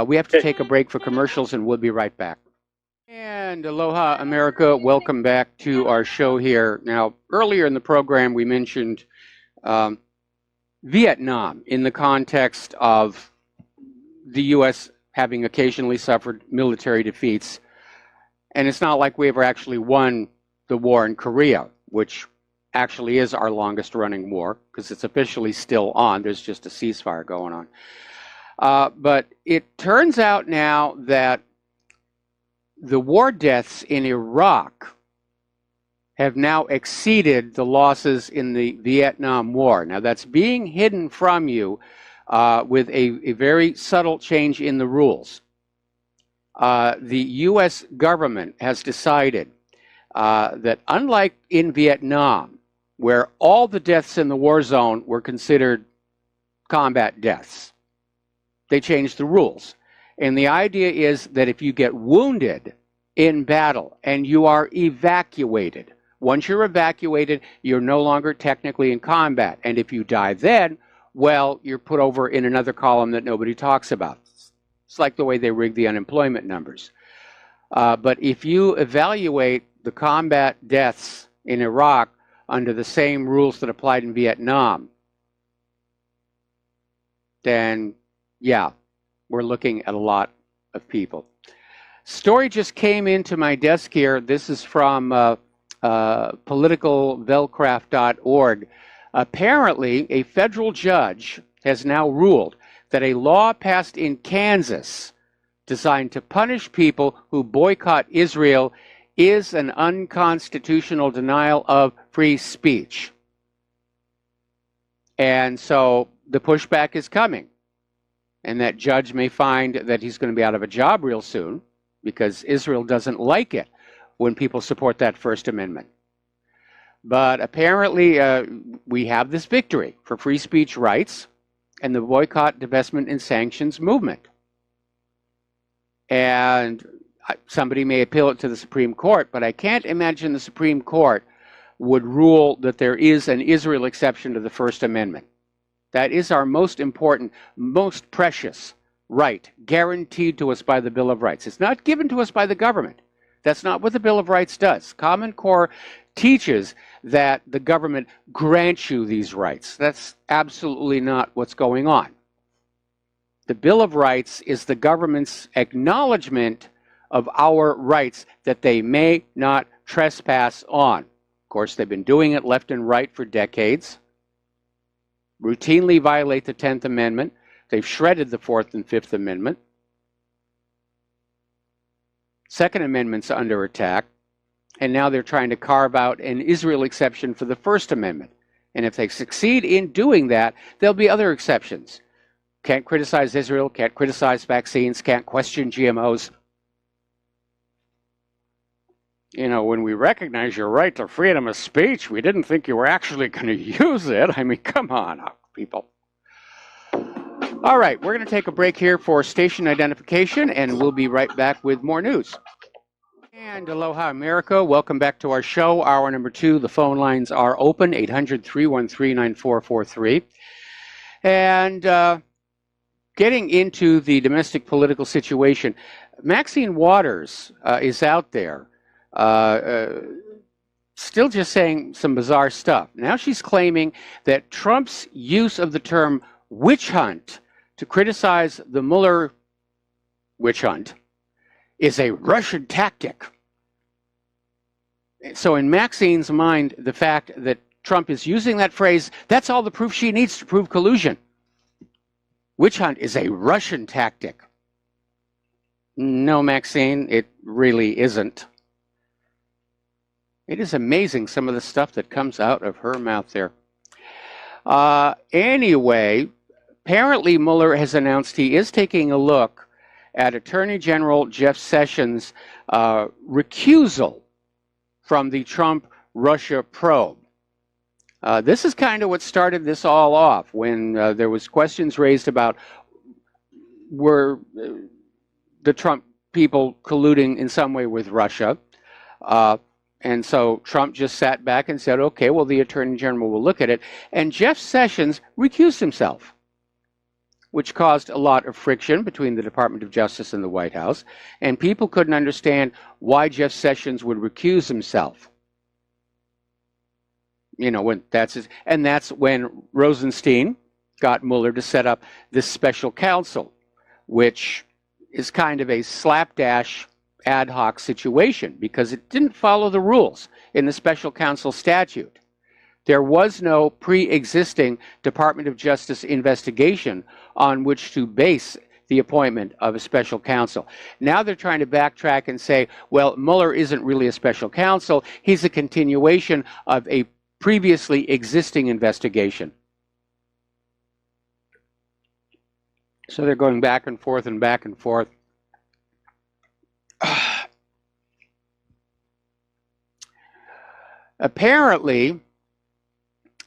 We have to take a break for commercials, and we'll be right back. And aloha, America. Welcome back to our show here. Now, earlier in the program, we mentioned Vietnam in the context of the U.S. having occasionally suffered military defeats. And it's not like we ever actually won the war in Korea, which actually is our longest running war, because it's officially still on. There's just a ceasefire going on. But it turns out now that the war deaths in Iraq have now exceeded the losses in the Vietnam War. Now, that's being hidden from you with a very subtle change in the rules. The U.S. government has decided that unlike in Vietnam, where all the deaths in the war zone were considered combat deaths, they changed the rules. And the idea is that if you get wounded in battle and you are evacuated, once you're evacuated, you're no longer technically in combat. And if you die then, well, you're put over in another column that nobody talks about. It's like the way they rig the unemployment numbers. But if you evaluate the combat deaths in Iraq under the same rules that applied in Vietnam, then, yeah, we're looking at a lot of people. Story just came into my desk here. This is from politicalvelcraft.org. Apparently, a federal judge has now ruled that a law passed in Kansas designed to punish people who boycott Israel is an unconstitutional denial of free speech. And so the pushback is coming. And that judge may find that he's going to be out of a job real soon because Israel doesn't like it when people support that First Amendment. But apparently we have this victory for free speech rights and the boycott, divestment, and sanctions movement. And somebody may appeal it to the Supreme Court, but I can't imagine the Supreme Court would rule that there is an Israel exception to the First Amendment. That is our most important, most precious right, guaranteed to us by the Bill of Rights. It's not given to us by the government. That's not what the Bill of Rights does. Common Core teaches that the government grants you these rights. That's absolutely not what's going on. The Bill of Rights is the government's acknowledgement of our rights that they may not trespass on. Of course, they've been doing it left and right for decades. Routinely violate the 10th Amendment. They've shredded the 4th and 5th Amendment. Second Amendment's under attack. And now they're trying to carve out an Israel exception for the First Amendment. And if they succeed in doing that, there'll be other exceptions. Can't criticize Israel, can't criticize vaccines, can't question GMOs. You know, when we recognize your right to freedom of speech, we didn't think you were actually going to use it. I mean, come on, people. All right, we're going to take a break here for station identification, and we'll be right back with more news. And aloha, America. Welcome back to our show. Hour number 2. The phone lines are open, 800-313-9443. And getting into the domestic political situation, Maxine Waters is out there. Still just saying some bizarre stuff. Now she's claiming that Trump's use of the term witch hunt to criticize the Mueller witch hunt is a Russian tactic. So in Maxine's mind, the fact that Trump is using that phrase, that's all the proof she needs to prove collusion. Witch hunt is a Russian tactic. No, Maxine, it really isn't. It is amazing some of the stuff that comes out of her mouth there. Anyway, apparently Mueller has announced he is taking a look at Attorney General Jeff Sessions' recusal from the Trump-Russia probe. This is kind of what started this all off when there was questions raised about were the Trump people colluding in some way with Russia. And so Trump just sat back and said, okay, well, the Attorney General will look at it. And Jeff Sessions recused himself, which caused a lot of friction between the Department of Justice and the White House. And people couldn't understand why Jeff Sessions would recuse himself. You know, when that's his, and that's when Rosenstein got Mueller to set up this special counsel, which is kind of a slapdash ad hoc situation because it didn't follow the rules in the special counsel statute. There was no pre-existing Department of Justice investigation on which to base the appointment of a special counsel. Now they're trying to backtrack and say, well, Mueller isn't really a special counsel. He's a continuation of a previously existing investigation. So they're going back and forth and back and forth. Apparently,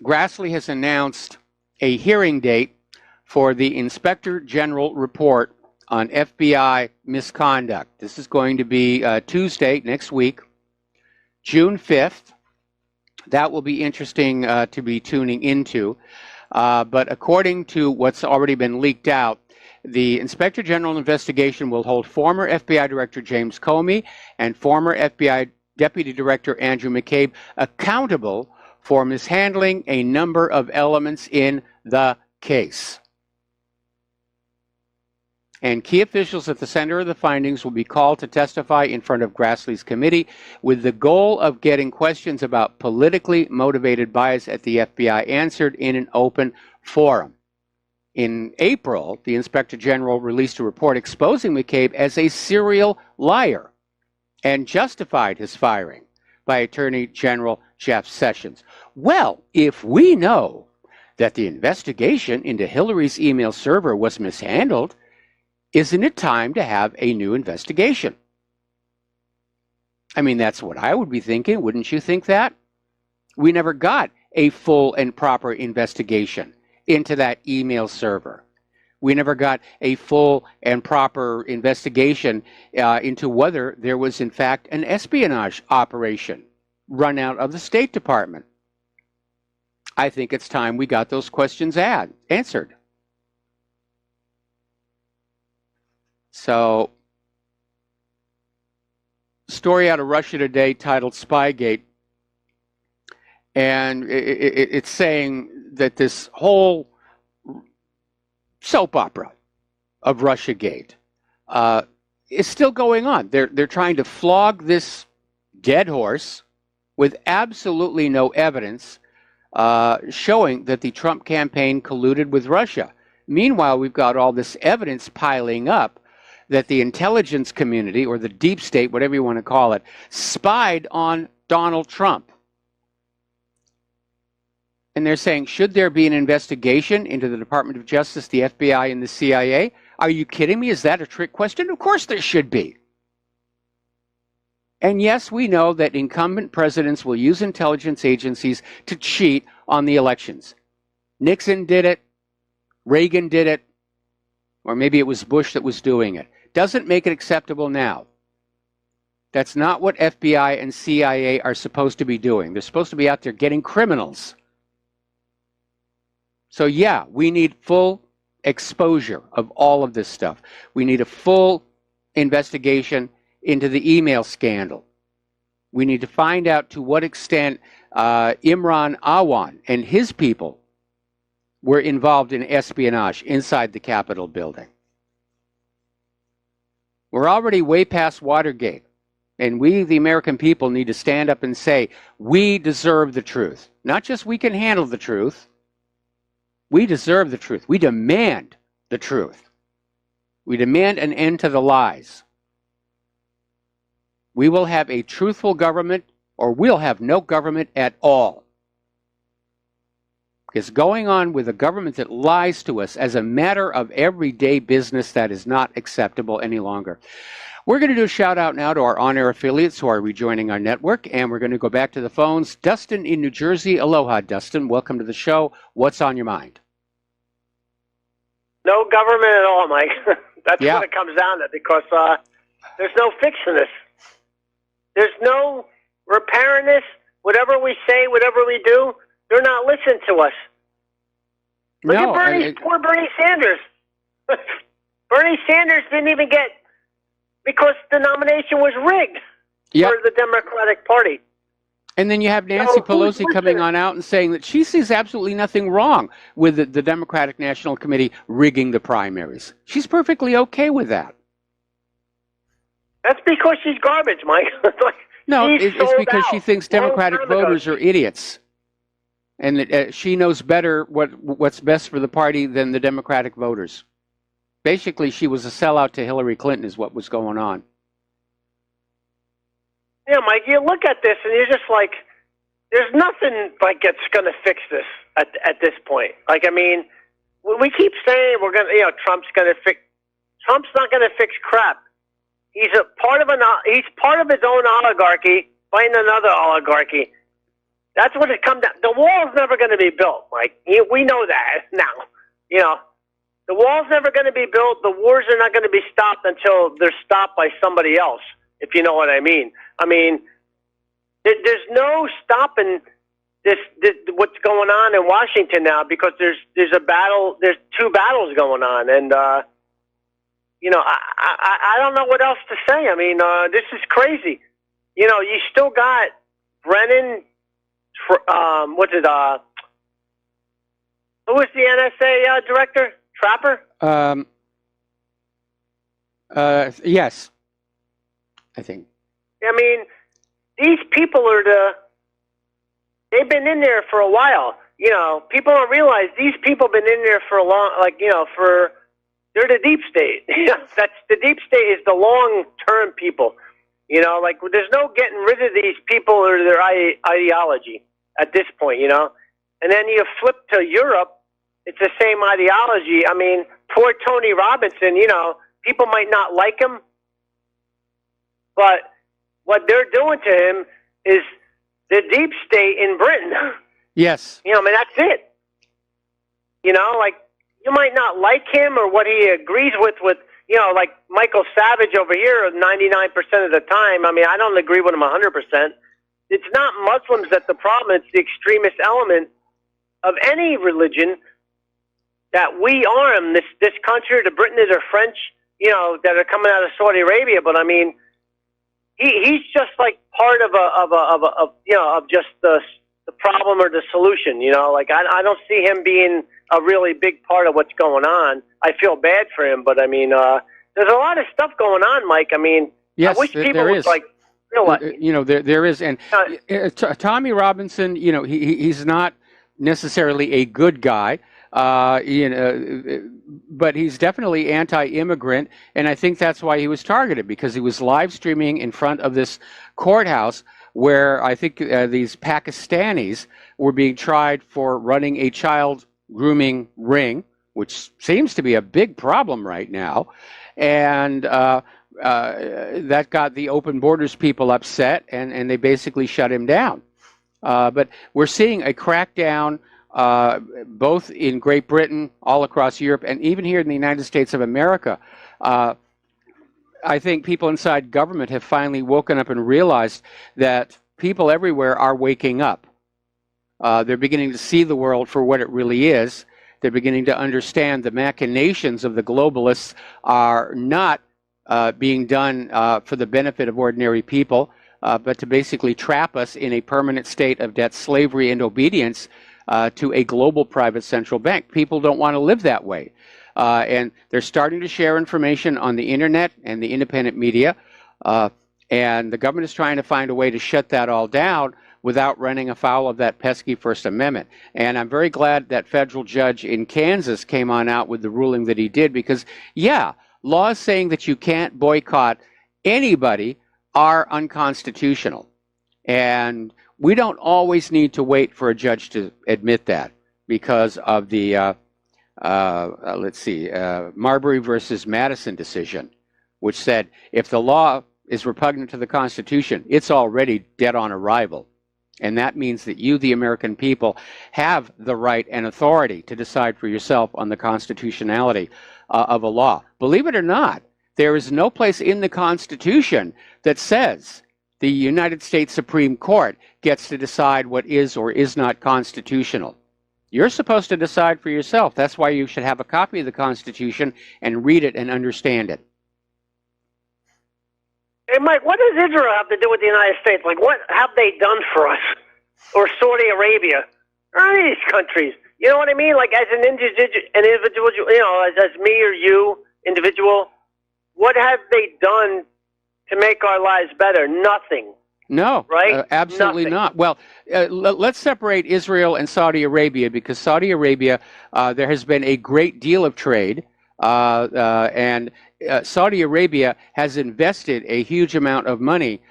Grassley has announced a hearing date for the Inspector General report on FBI misconduct. This is going to be Tuesday next week, June 5th. That will be interesting to be tuning into. But according to what's already been leaked out, the Inspector General investigation will hold former FBI Director James Comey and former FBI Deputy Director Andrew McCabe accountable for mishandling a number of elements in the case. And key officials at the center of the findings will be called to testify in front of Grassley's committee with the goal of getting questions about politically motivated bias at the FBI answered in an open forum. In April, the Inspector General released a report exposing McCabe as a serial liar and justified his firing by Attorney General Jeff Sessions. Well, if we know that the investigation into Hillary's email server was mishandled, isn't it time to have a new investigation? I mean, that's what I would be thinking. Wouldn't you think that? We never got a full and proper investigation into that email server. We never got a full and proper investigation into whether there was, in fact, an espionage operation run out of the State Department. I think it's time we got those questions answered. So, story out of Russia today titled Spygate, and it's saying that this whole soap opera of Russiagate is still going on. They're trying to flog this dead horse with absolutely no evidence showing that the Trump campaign colluded with Russia. Meanwhile, we've got all this evidence piling up that the intelligence community, or the deep state, whatever you want to call it, spied on Donald Trump. And they're saying, should there be an investigation into the Department of Justice, the FBI, and the CIA? Are you kidding me? Is that a trick question? Of course there should be. And yes, we know that incumbent presidents will use intelligence agencies to cheat on the elections. Nixon did it. Reagan did it. Or maybe it was Bush that was doing it. Doesn't make it acceptable now. That's not what FBI and CIA are supposed to be doing. They're supposed to be out there getting criminals. So yeah, we need full exposure of all of this stuff. We need a full investigation into the email scandal. We need to find out to what extent Imran Awan and his people were involved in espionage inside the Capitol building. We're already way past Watergate, and we, the American people, need to stand up and say, we deserve the truth. Not just we can handle the truth. We deserve the truth. We demand the truth. We demand an end to the lies. We will have a truthful government, or we'll have no government at all. Because going on with a government that lies to us as a matter of everyday business, that is not acceptable any longer. We're going to do a shout out now to our on-air affiliates who are rejoining our network, and we're going to go back to the phones. Dustin in New Jersey. Aloha, Dustin. Welcome to the show. What's on your mind? No government at all, Mike. That's what it comes down to, because there's no fixing this. There's no repairing this. Whatever we say, whatever we do, they're not listening to us. Look at poor Bernie Sanders. Bernie Sanders didn't even get, because the nomination was rigged for the Democratic Party. And then you have Nancy Pelosi coming on out and saying that she sees absolutely nothing wrong with the Democratic National Committee rigging the primaries. She's perfectly okay with that. That's because she's garbage, Mike. No, it's because she thinks Democratic voters are idiots. And that she knows better what's best for the party than the Democratic voters. Basically, she was a sellout to Hillary Clinton is what was going on. Yeah, Mike, you look at this and you're just like, there's nothing like that's going to fix this at this point. Like, I mean, we keep saying we're going to, Trump's going to fix. Trump's not going to fix crap. He's part of his own oligarchy fighting another oligarchy. That's what it comes down. The wall's never going to be built, Mike. We know that now. The wall's never going to be built. The wars are not going to be stopped until they're stopped by somebody else, if you know what I mean. I mean, there's no stopping this what's going on in Washington now, because there's a battle. There's two battles going on, and I don't know what else to say. I mean, this is crazy. You still got Brennan. Who was the NSA director? Trapper? Yes, I think. I mean, these people they've been in there for a while. You know, people don't realize these people have been in there for a long, they're the deep state. That's the deep state is the long-term people. You know, like there's no getting rid of these people or their ideology at this point, you know. And then you flip to Europe, it's the same ideology. I mean, poor Tony Robinson, you know, people might not like him, but what they're doing to him is the deep state in Britain. Yes. You know, I mean, that's it. You know, like, you might not like him or what he agrees with, you know, like Michael Savage over here 99% of the time. I mean, I don't agree with him 100%. It's not Muslims that's the problem. It's the extremist element of any religion that we arm this country, the Britons or French, you know, that are coming out of Saudi Arabia. But I mean, he's just like part of just the problem or the solution. You know, like I don't see him being a really big part of what's going on. I feel bad for him, but I mean, there's a lot of stuff going on, Mike. I mean, yes, I wish people there would is. like. You know, there is, and Tommy Robinson, you know, he's not necessarily a good guy, you know, but he's definitely anti-immigrant, and I think that's why he was targeted, because he was live streaming in front of this courthouse where I think these Pakistanis were being tried for running a child grooming ring, which seems to be a big problem right now, and that got the open borders people upset, and they basically shut him down. But we're seeing a crackdown both in Great Britain, all across Europe, and even here in the United States of America. I think people inside government have finally woken up and realized that people everywhere are waking up. They're beginning to see the world for what it really is. They're beginning to understand the machinations of the globalists are not being done for the benefit of ordinary people, but to basically trap us in a permanent state of debt, slavery, and obedience to a global private central bank. People don't want to live that way. And they're starting to share information on the internet and the independent media, and the government is trying to find a way to shut that all down without running afoul of that pesky First Amendment. And I'm very glad that federal judge in Kansas came on out with the ruling that he did, because, yeah, laws saying that you can't boycott anybody are unconstitutional. And we don't always need to wait for a judge to admit that, because of the, Marbury versus Madison decision, which said if the law is repugnant to the Constitution, it's already dead on arrival. And that means that you, the American people, have the right and authority to decide for yourself on the constitutionality of a law. Believe it or not, there is no place in the Constitution that says the United States Supreme Court gets to decide what is or is not constitutional. You're supposed to decide for yourself. That's why you should have a copy of the Constitution and read it and understand it. Hey, Mike, what does Israel have to do with the United States? Like, what have they done for us? Or Saudi Arabia? Or any of these countries? You know what I mean? Like, as an individual, you know, as me or you, individual, what have they done to make our lives better? Nothing. No, right? Absolutely Nothing. not. Well, let's separate Israel and Saudi Arabia, because Saudi Arabia, there has been a great deal of trade, and Saudi Arabia has invested a huge amount of money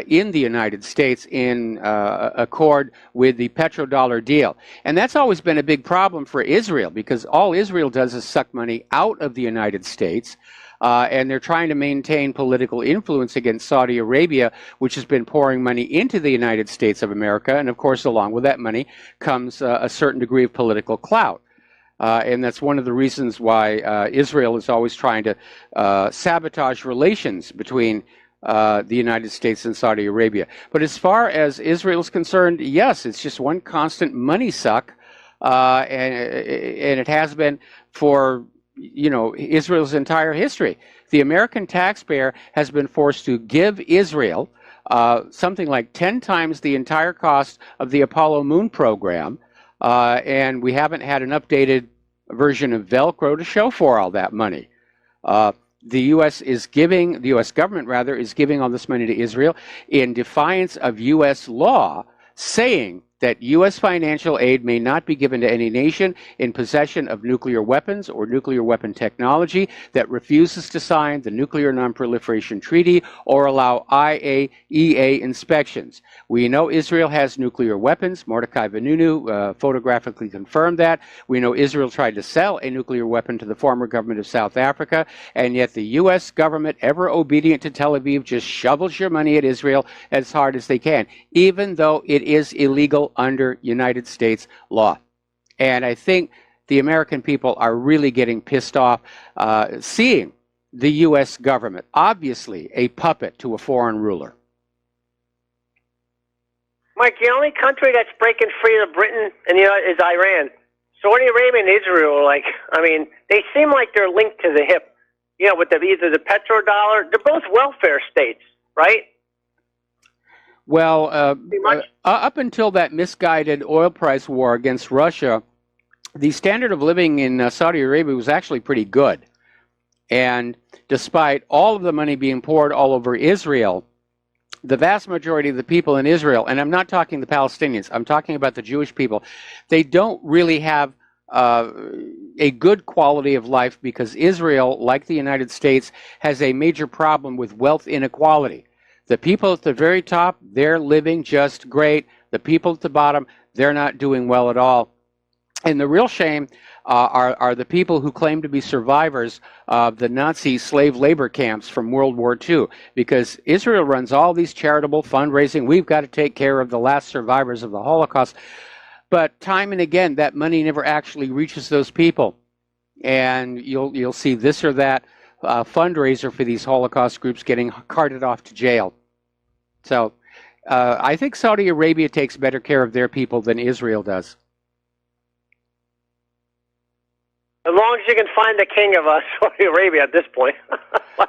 in the United States in accord with the petrodollar deal. And that's always been a big problem for Israel, because all Israel does is suck money out of the United States. And they're trying to maintain political influence against Saudi Arabia, which has been pouring money into the United States of America. And of course, along with that money comes a certain degree of political clout. And that's one of the reasons why Israel is always trying to sabotage relations between the United States and Saudi Arabia. But as far as Israel is concerned, yes, it's just one constant money suck. And it has been for, you know, Israel's entire history. The American taxpayer has been forced to give Israel something like 10 times the entire cost of the Apollo moon program, and we haven't had an updated version of Velcro to show for all that money. the U.S. is giving, the U.S. government rather, is giving all this money to Israel in defiance of U.S. law, saying that U.S. financial aid may not be given to any nation in possession of nuclear weapons or nuclear weapon technology that refuses to sign the Nuclear Non-Proliferation Treaty or allow IAEA inspections. We know Israel has nuclear weapons. Mordecai Vanunu photographically confirmed that. We know Israel tried to sell a nuclear weapon to the former government of South Africa, and yet the U.S. government, ever obedient to Tel Aviv, just shovels your money at Israel as hard as they can, even though it is illegal under United States law. And I think the American people are really getting pissed off seeing the U.S. government, obviously a puppet to a foreign ruler. Mike, the only country that's breaking free of Britain and is Iran. Saudi Arabia and Israel, they seem like they're linked to the hip. With either the petrodollar, they're both welfare states, right? Well, up until that misguided oil price war against Russia, the standard of living in Saudi Arabia was actually pretty good. And despite all of the money being poured all over Israel, the vast majority of the people in Israel, and I'm not talking the Palestinians, I'm talking about the Jewish people, they don't really have a good quality of life because Israel, like the United States, has a major problem with wealth inequality. The people at the very top, they're living just great. The people at the bottom, they're not doing well at all. And the real shame are the people who claim to be survivors of the Nazi slave labor camps from World War II, because Israel runs all these charitable fundraising. We've got to take care of the last survivors of the Holocaust. But time and again, that money never actually reaches those people. And you'll see this or that fundraiser for these Holocaust groups getting carted off to jail. So I think Saudi Arabia takes better care of their people than Israel does. As long as you can find the king of Saudi Arabia at this point.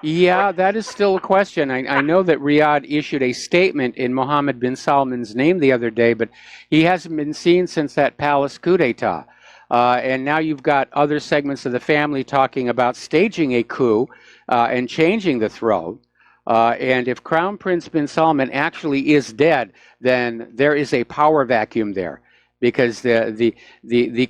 Yeah, that is still a question. I know that Riyadh issued a statement in Mohammed bin Salman's name the other day, but he hasn't been seen since that palace coup d'etat. And now you've got other segments of the family talking about staging a coup and changing the throne. And if Crown Prince bin Salman actually is dead, then there is a power vacuum there, because the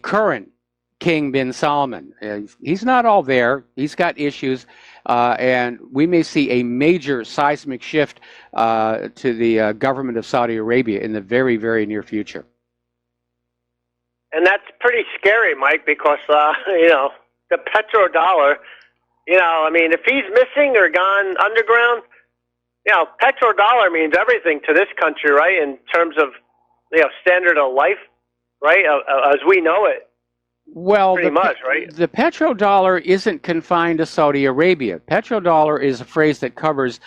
current King bin Salman, he's not all there. He's got issues, and we may see a major seismic shift to the government of Saudi Arabia in the very, very near future. And that's pretty scary, Mike, because, the petrodollar, if he's missing or gone underground, petrodollar means everything to this country, right, in terms of, standard of life, right, as we know it. Well, pretty much, right? The petrodollar isn't confined to Saudi Arabia. Petrodollar is a phrase that covers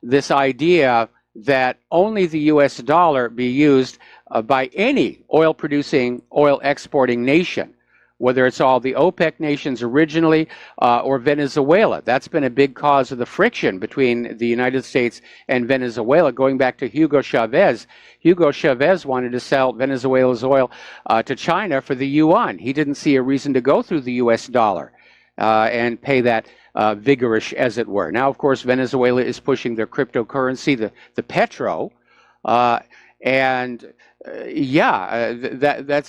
this idea that only the U.S. dollar be used by any oil-producing, oil-exporting nation, whether it's all the OPEC nations originally or Venezuela. That's been a big cause of the friction between the United States and Venezuela, going back to Hugo Chavez. Hugo Chavez wanted to sell Venezuela's oil to China for the yuan. He didn't see a reason to go through the U.S. dollar and pay that vigorish, as it were. Now, of course, Venezuela is pushing their cryptocurrency, the petro, that's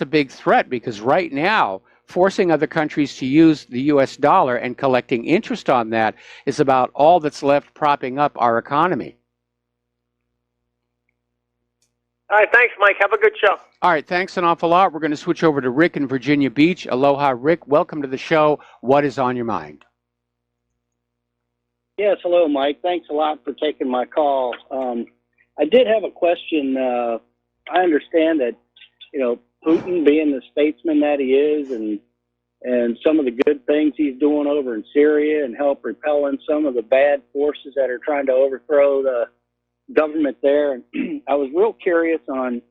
a big threat, because right now, forcing other countries to use the U.S. dollar and collecting interest on that is about all that's left propping up our economy. All right, thanks, Mike. Have a good show. All right, thanks an awful lot. We're going to switch over to Rick in Virginia Beach. Aloha, Rick. Welcome to the show. What is on your mind? Yes, hello, Mike. Thanks a lot for taking my call. I did have a question. I understand that, Putin, being the statesman that he is, and some of the good things he's doing over in Syria and help repelling some of the bad forces that are trying to overthrow the government there. And I was real curious on,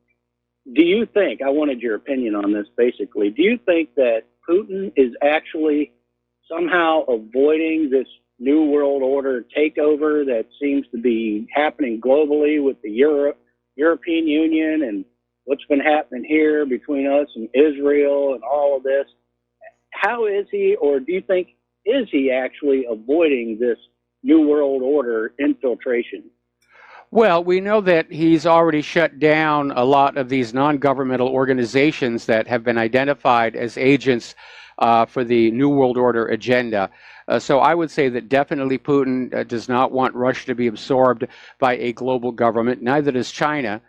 I wanted your opinion on this basically, do you think that Putin is actually somehow avoiding this New World Order takeover that seems to be happening globally with the European Union and what's been happening here between us and Israel and all of this? How is he, or do you think is he actually avoiding this New World Order infiltration? Well, we know that he's already shut down a lot of these non-governmental organizations that have been identified as agents for the New World Order agenda. So I would say that definitely Putin does not want Russia to be absorbed by a global government. Neither does China.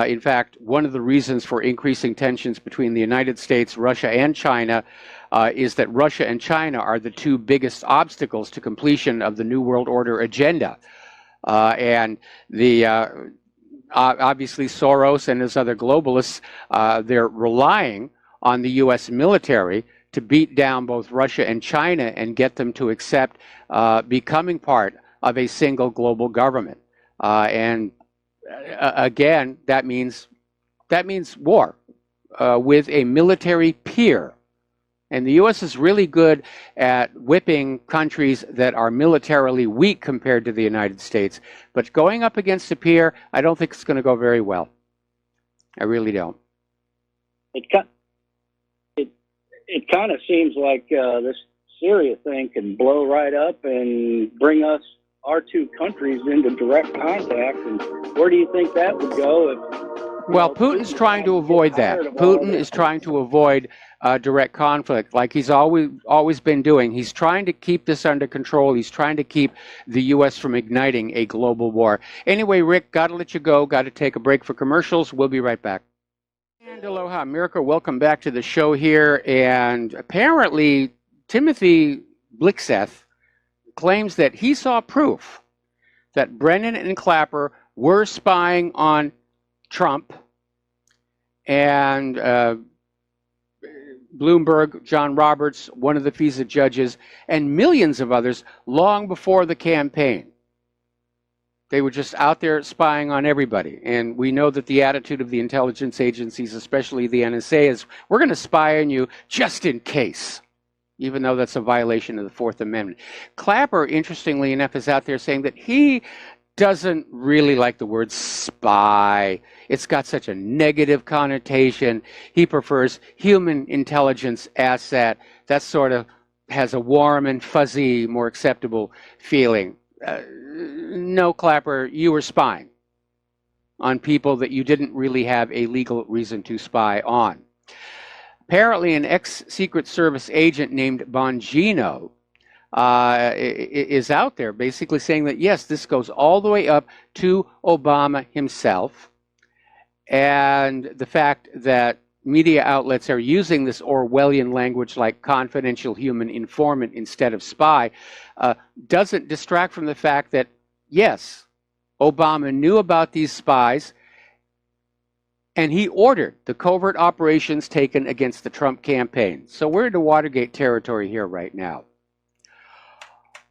In fact, one of the reasons for increasing tensions between the United States, Russia, and China is that Russia and China are the two biggest obstacles to completion of the New World Order agenda. And the obviously Soros and his other globalists, they're relying on the U.S. military to beat down both Russia and China and get them to accept becoming part of a single global government. And again, that means war with a military peer. And the U.S. is really good at whipping countries that are militarily weak compared to the United States. But going up against a peer, I don't think it's going to go very well. I really don't. It kind of seems like this Syria thing can blow right up and bring our two countries into direct contact. And where do you think that would go if... Well, Putin's trying to avoid that. Putin is trying to avoid direct conflict, like he's always been doing. He's trying to keep this under control. He's trying to keep the U.S. from igniting a global war. Anyway, Rick, got to let you go. Got to take a break for commercials. We'll be right back. And aloha, Mirko. Welcome back to the show here. And apparently, Timothy Blixeth claims that he saw proof that Brennan and Clapper were spying on Trump, and Bloomberg, John Roberts, one of the FISA judges, and millions of others long before the campaign. They were just out there spying on everybody. And we know that the attitude of the intelligence agencies, especially the NSA, is we're going to spy on you just in case, even though that's a violation of the Fourth Amendment. Clapper, interestingly enough, is out there saying that he doesn't really like the word spy. It's got such a negative connotation. He prefers human intelligence asset. That sort of has a warm and fuzzy, more acceptable feeling. No, Clapper, you were spying on people that you didn't really have a legal reason to spy on. Apparently, an ex-Secret Service agent named Bongino is out there basically saying that, yes, this goes all the way up to Obama himself. And the fact that media outlets are using this Orwellian language like confidential human informant instead of spy doesn't distract from the fact that, yes, Obama knew about these spies and he ordered the covert operations taken against the Trump campaign. So we're into Watergate territory here right now.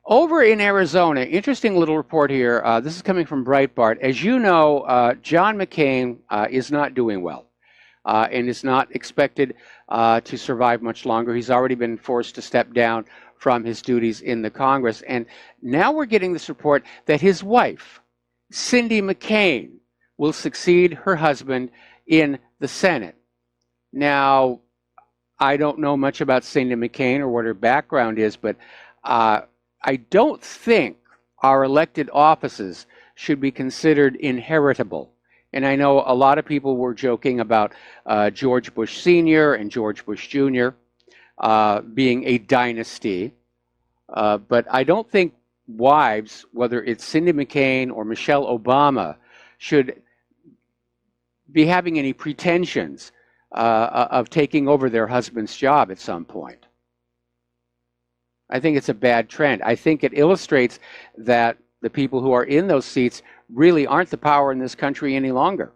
Over in Arizona, interesting little report here. This is coming from Breitbart. As you know, John McCain is not doing well and is not expected to survive much longer. He's already been forced to step down from his duties in the Congress. And now we're getting this report that his wife, Cindy McCain, will succeed her husband in the Senate. Now, I don't know much about Cindy McCain or what her background is, but I don't think our elected offices should be considered inheritable. And I know a lot of people were joking about George Bush Sr. and George Bush Jr. Being a dynasty. But I don't think wives, whether it's Cindy McCain or Michelle Obama, should be having any pretensions of taking over their husband's job at some point. I think it's a bad trend. I think it illustrates that the people who are in those seats really aren't the power in this country any longer.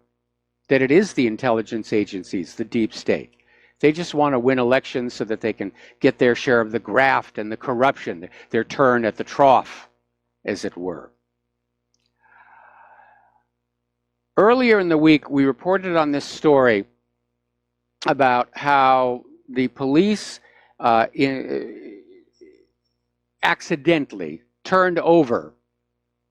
That it is the intelligence agencies, the deep state. They just want to win elections so that they can get their share of the graft and the corruption, their turn at the trough, as it were. Earlier in the week, we reported on this story about how the police accidentally turned over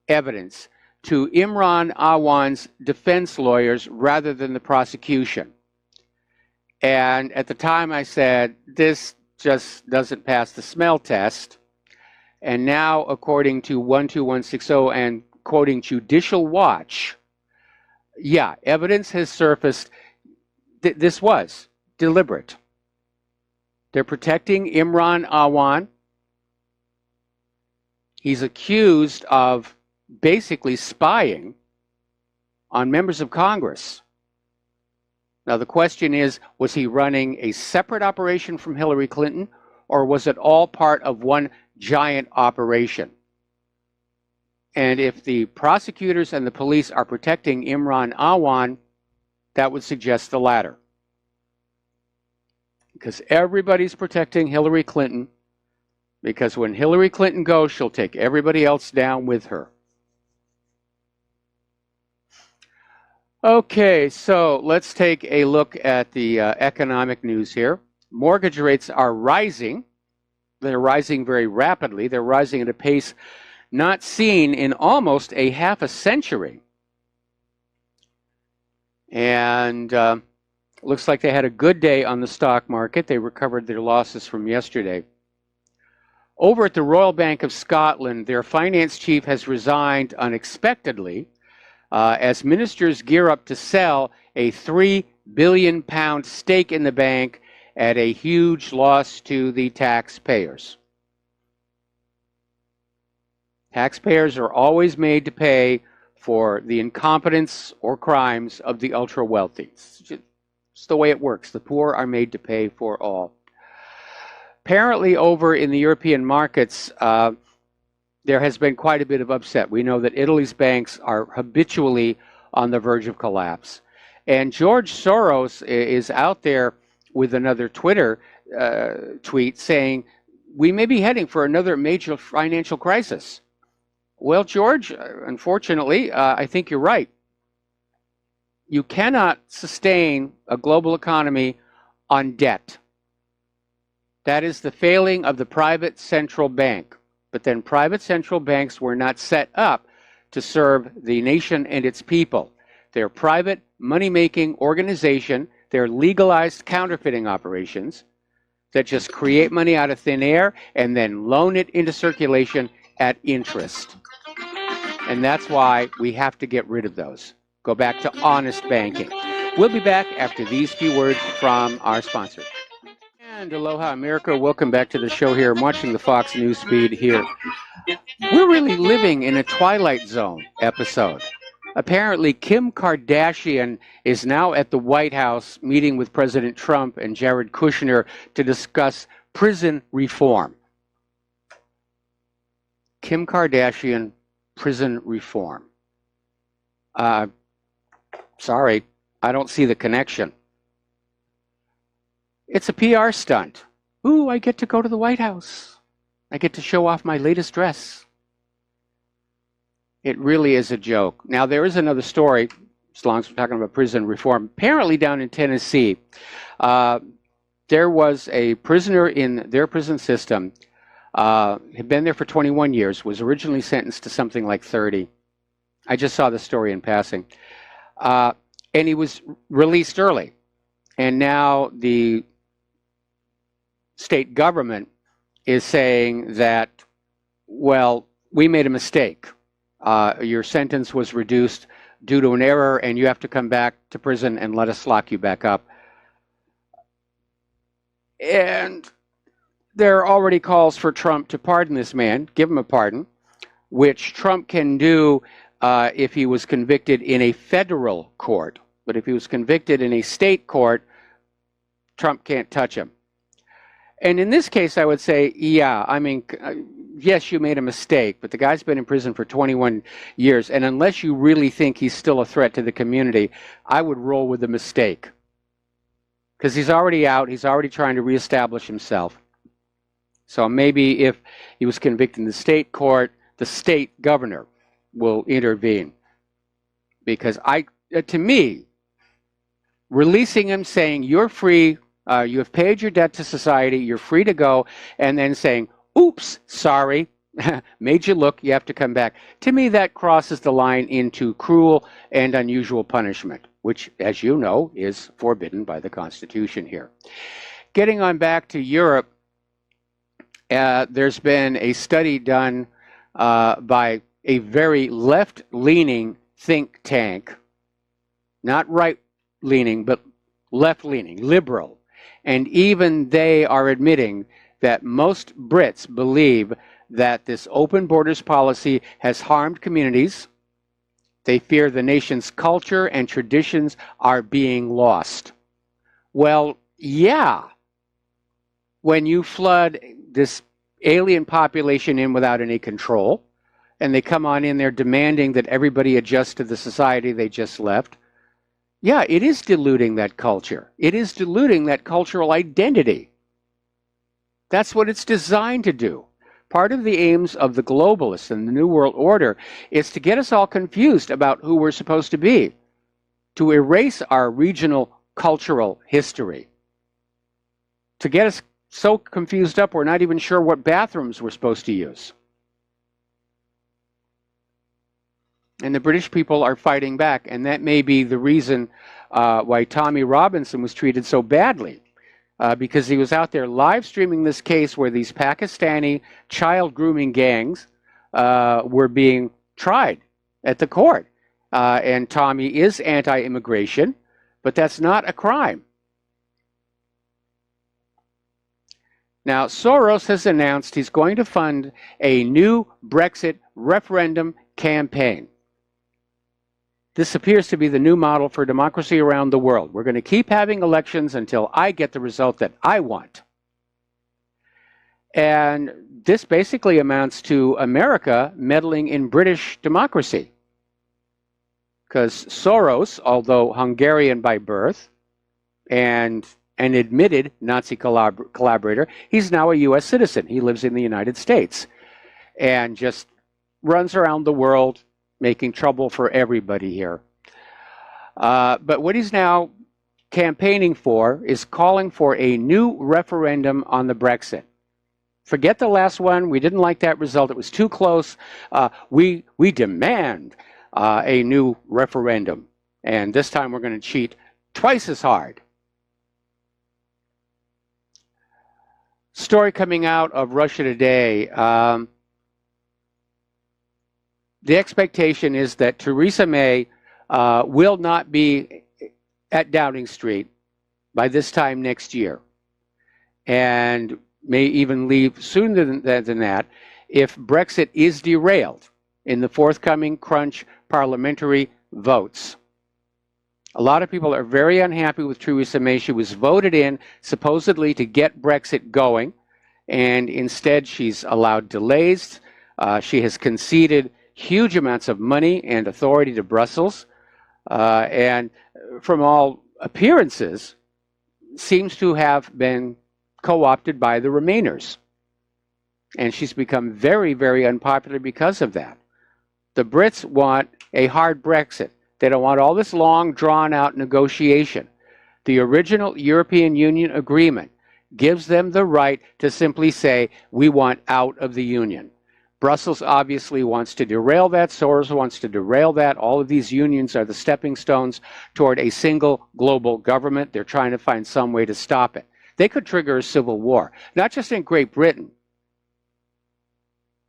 evidence to Imran Awan's defense lawyers rather than the prosecution. And at the time I said, this just doesn't pass the smell test. And now, according to 12160 and quoting Judicial Watch, yeah, evidence has surfaced. This was deliberate. They're protecting Imran Awan. He's accused of basically spying on members of Congress. Now, the question is, was he running a separate operation from Hillary Clinton, or was it all part of one giant operation? And if the prosecutors and the police are protecting Imran Awan, that would suggest the latter. Because everybody's protecting Hillary Clinton, because when Hillary Clinton goes, she'll take everybody else down with her. Okay, so let's take a look at the economic news here. Mortgage rates are rising. They're rising very rapidly. They're rising at a pace not seen in almost a half a century. And looks like they had a good day on the stock market. They recovered their losses from yesterday. Over at the Royal Bank of Scotland, their finance chief has resigned unexpectedly as ministers gear up to sell a £3 billion stake in the bank at a huge loss to the taxpayers. Taxpayers are always made to pay for the incompetence or crimes of the ultra-wealthy. It's the way it works. The poor are made to pay for all. Apparently, over in the European markets, there has been quite a bit of upset. We know that Italy's banks are habitually on the verge of collapse. And George Soros is out there with another Twitter tweet saying, we may be heading for another major financial crisis. Well, George, unfortunately, I think you're right. You cannot sustain a global economy on debt. That is the failing of the private central bank. But then private central banks were not set up to serve the nation and its people. They're private money-making organization. They're legalized counterfeiting operations that just create money out of thin air and then loan it into circulation at interest. And that's why we have to get rid of those. Go back to honest banking. We'll be back after these few words from our sponsor. And aloha, America. Welcome back to the show here. I'm watching the Fox News feed here. We're really living in a Twilight Zone episode. Apparently, Kim Kardashian is now at the White House meeting with President Trump and Jared Kushner to discuss prison reform. Kim Kardashian, prison reform. Sorry, I don't see the connection. It's a PR stunt. Ooh, I get to go to the White House. I get to show off my latest dress. It really is a joke. Now, there is another story, as long as we're talking about prison reform. Apparently down in Tennessee, there was a prisoner in their prison system, had been there for 21 years, was originally sentenced to something like 30. I just saw the story in passing. And he was released early. And now the state government is saying that, well, we made a mistake. Your sentence was reduced due to an error, and you have to come back to prison and let us lock you back up. And there are already calls for Trump to pardon this man, give him a pardon, which Trump can do if he was convicted in a federal court. But if he was convicted in a state court, Trump can't touch him. And in this case, I would say, yeah, I mean, yes, you made a mistake, but the guy's been in prison for 21 years. And unless you really think he's still a threat to the community, I would roll with the mistake. Because he's already out. He's already trying to reestablish himself. So maybe if he was convicted in the state court, the state governor will intervene. Because to me, releasing him, saying, you're free, you have paid your debt to society, you're free to go, and then saying, oops, sorry, made you look, you have to come back. To me, that crosses the line into cruel and unusual punishment, which, as you know, is forbidden by the Constitution here. Getting on back to Europe, there's been a study done by a very left-leaning think tank, not right-leaning, but left-leaning, liberal. And even they are admitting that most Brits believe that this open borders policy has harmed communities. They fear the nation's culture and traditions are being lost. Well, yeah. When you flood this alien population in without any control, and they come on in there demanding that everybody adjust to the society they just left, yeah, it is diluting that culture. It is diluting that cultural identity. That's what it's designed to do. Part of the aims of the globalists and the New World Order is to get us all confused about who we're supposed to be, to erase our regional cultural history, to get us so confused up we're not even sure what bathrooms we're supposed to use. And the British people are fighting back, and that may be the reason why Tommy Robinson was treated so badly, because he was out there live streaming this case where these Pakistani child grooming gangs were being tried at the court. And Tommy is anti-immigration, but that's not a crime. Now, Soros has announced he's going to fund a new Brexit referendum campaign. This appears to be the new model for democracy around the world. We're going to keep having elections until I get the result that I want. And this basically amounts to America meddling in British democracy. Because Soros, although Hungarian by birth and an admitted Nazi collaborator, he's now a U.S. citizen. He lives in the United States and just runs around the world making trouble for everybody here. But what he's now campaigning for is calling for a new referendum on the Brexit. Forget the last one. We didn't like that result. It was too close. We demand a new referendum. And this time we're going to cheat twice as hard. Story coming out of Russia today. The expectation is that Theresa May will not be at Downing Street by this time next year, and may even leave sooner than that if Brexit is derailed in the forthcoming crunch parliamentary votes. A lot of people are very unhappy with Theresa May. She was voted in supposedly to get Brexit going, and instead she's allowed delays. She has conceded huge amounts of money and authority to Brussels, and from all appearances, seems to have been co-opted by the Remainers. And she's become very, very unpopular because of that. The Brits want a hard Brexit. They don't want all this long, drawn-out negotiation. The original European Union agreement gives them the right to simply say, we want out of the Union. Brussels obviously wants to derail that. Soros wants to derail that. All of these unions are the stepping stones toward a single global government. They're trying to find some way to stop it. They could trigger a civil war, not just in Great Britain,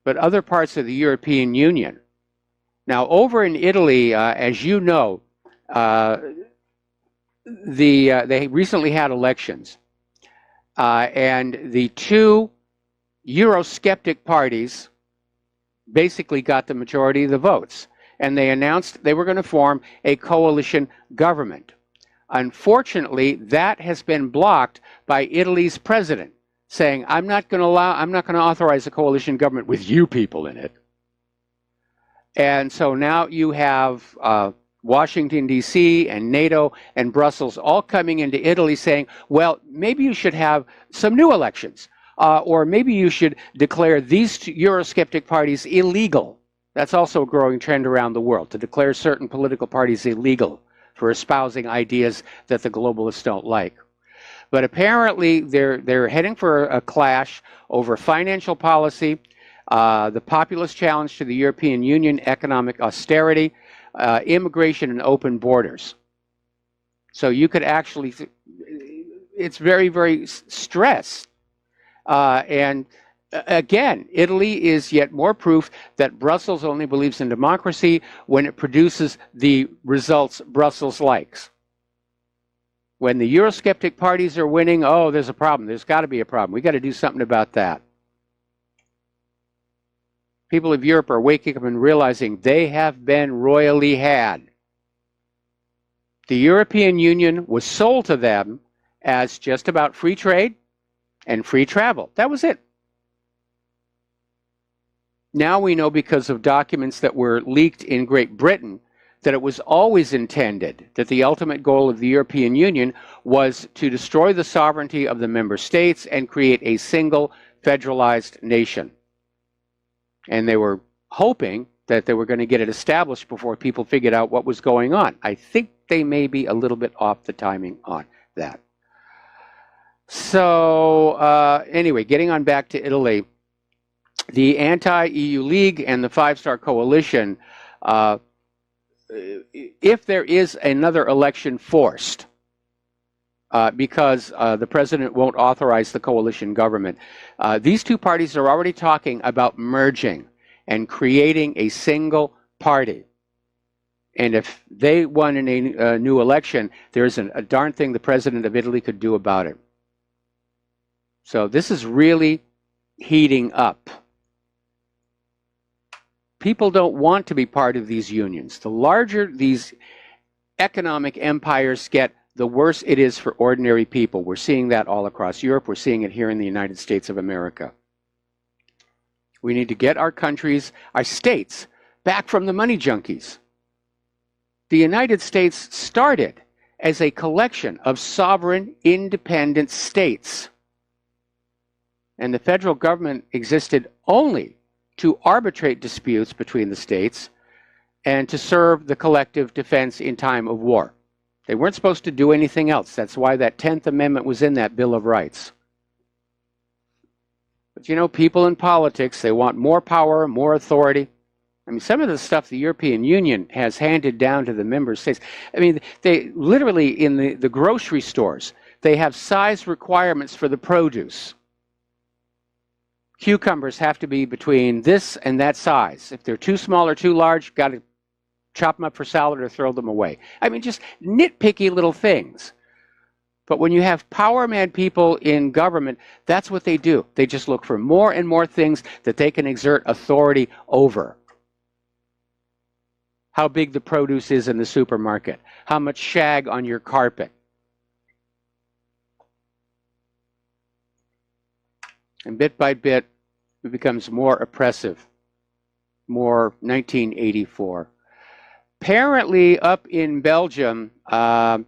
but other parts of the European Union. Now, over in Italy, as you know, they recently had elections, and the two Eurosceptic parties basically got the majority of the votes, and they announced they were going to form a coalition government. Unfortunately, that has been blocked by Italy's president, saying, I'm not going to authorize a coalition government with you people in it. And so now you have Washington, D.C., and NATO and Brussels all coming into Italy saying, well, maybe you should have some new elections. Or maybe you should declare these two Eurosceptic parties illegal. That's also a growing trend around the world, to declare certain political parties illegal for espousing ideas that the globalists don't like. But apparently they're heading for a clash over financial policy, the populist challenge to the European Union, economic austerity, immigration, and open borders. So you could actually, it's very, very stressed. And again, Italy is yet more proof that Brussels only believes in democracy when it produces the results Brussels likes. When the Eurosceptic parties are winning, oh, there's a problem. There's got to be a problem. We've got to do something about that. People of Europe are waking up and realizing they have been royally had. The European Union was sold to them as just about free trade and free travel. That was it. Now we know, because of documents that were leaked in Great Britain, that it was always intended that the ultimate goal of the European Union was to destroy the sovereignty of the member states and create a single federalized nation. And they were hoping that they were going to get it established before people figured out what was going on. I think they may be a little bit off the timing on that. So anyway, getting on back to Italy, the anti-EU League and the Five-Star Coalition, if there is another election forced, because the president won't authorize the coalition government, these two parties are already talking about merging and creating a single party. And if they won in a new election, there's a darn thing the president of Italy could do about it. So this is really heating up. People don't want to be part of these unions. The larger these economic empires get, the worse it is for ordinary people. We're seeing that all across Europe. We're seeing it here in the United States of America. We need to get our countries, our states, back from the money junkies. The United States started as a collection of sovereign, independent states. And the federal government existed only to arbitrate disputes between the states and to serve the collective defense in time of war. They weren't supposed to do anything else. That's why that 10th Amendment was in that Bill of Rights. But you know, people in politics, they want more power, more authority. I mean, some of the stuff the European Union has handed down to the member states, I mean, they literally, in the grocery stores, they have size requirements for the produce. Cucumbers have to be between this and that size. If they're too small or too large, got to chop them up for salad or throw them away. I mean, just nitpicky little things. But when you have power-mad people in government, that's what they do. They just look for more and more things that they can exert authority over. How big the produce is in the supermarket. How much shag on your carpet. And bit by bit, it becomes more oppressive. More 1984. Apparently, up in Belgium, there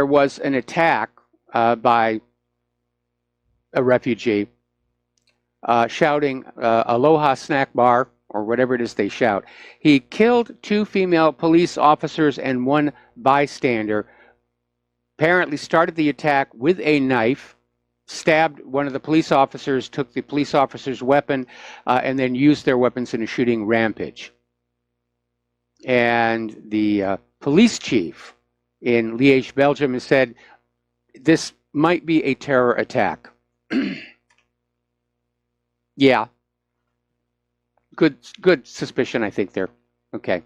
was an attack by a refugee shouting "Aloha snack bar," or whatever it is they shout. He killed 2 female police officers and 1 bystander. Apparently started the attack with a knife, stabbed one of the police officers, took the police officer's weapon, and then used their weapons in a shooting rampage. And the police chief in Liège, Belgium, has said this might be a terror attack. Yeah. Good suspicion, I think, there. Okay.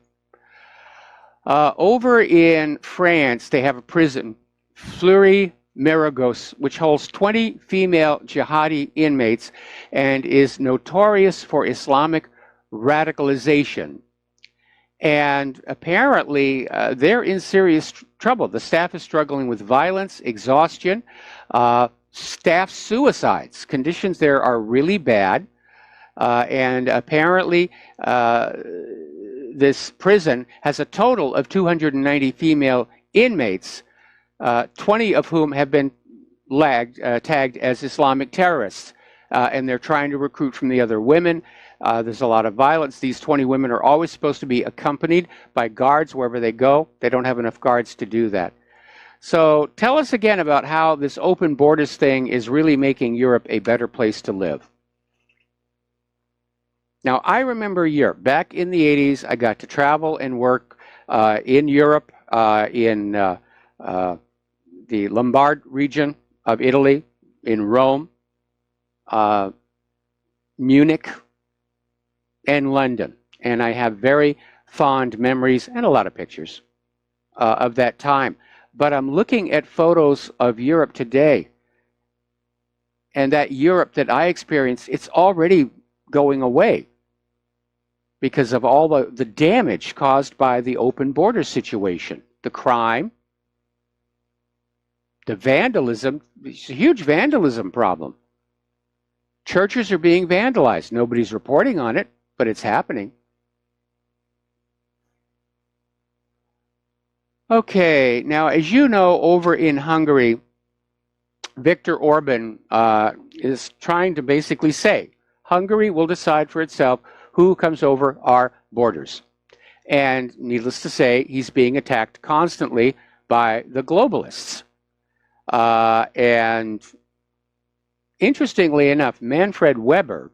Over in France, they have a prison, Fleury-Mérogis, which holds 20 female jihadi inmates and is notorious for Islamic radicalization. And apparently, they're in serious trouble. The staff is struggling with violence, exhaustion, staff suicides. Conditions there are really bad. And apparently, this prison has a total of 290 female inmates, 20 of whom have been tagged as Islamic terrorists. And they're trying to recruit from the other women. There's a lot of violence. These 20 women are always supposed to be accompanied by guards wherever they go. They don't have enough guards to do that. So tell us again about how this open borders thing is really making Europe a better place to live. Now, I remember Europe. Back in the 80s, I got to travel and work in Europe, in the Lombard region of Italy, in Rome. Munich, and London. And I have very fond memories and a lot of pictures of that time. But I'm looking at photos of Europe today. And that Europe that I experienced, it's already going away because of all the damage caused by the open border situation. The crime, the vandalism, it's a huge vandalism problem. Churches are being vandalized. Nobody's reporting on it, but it's happening. Okay, now as you know, over in Hungary, Viktor Orban is trying to basically say, Hungary will decide for itself who comes over our borders. And needless to say, he's being attacked constantly by the globalists. And interestingly enough, Manfred Weber,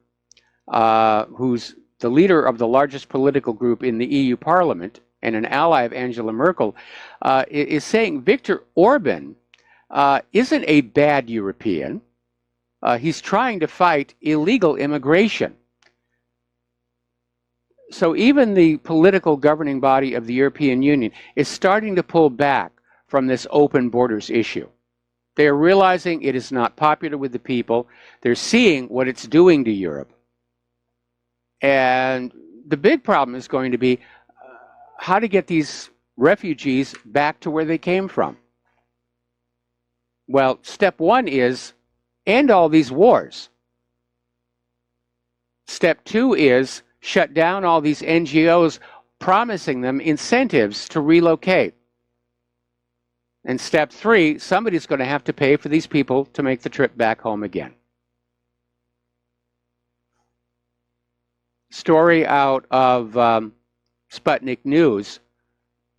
who's the leader of the largest political group in the EU Parliament and an ally of Angela Merkel, is saying Viktor Orban isn't a bad European. He's trying to fight illegal immigration. So even the political governing body of the European Union is starting to pull back from this open borders issue. They are realizing it is not popular with the people. They're seeing what it's doing to Europe. And the big problem is going to be how to get these refugees back to where they came from. Well, step one is end all these wars. Step two is shut down all these NGOs promising them incentives to relocate. And step three, somebody's going to have to pay for these people to make the trip back home again. Story out of Sputnik News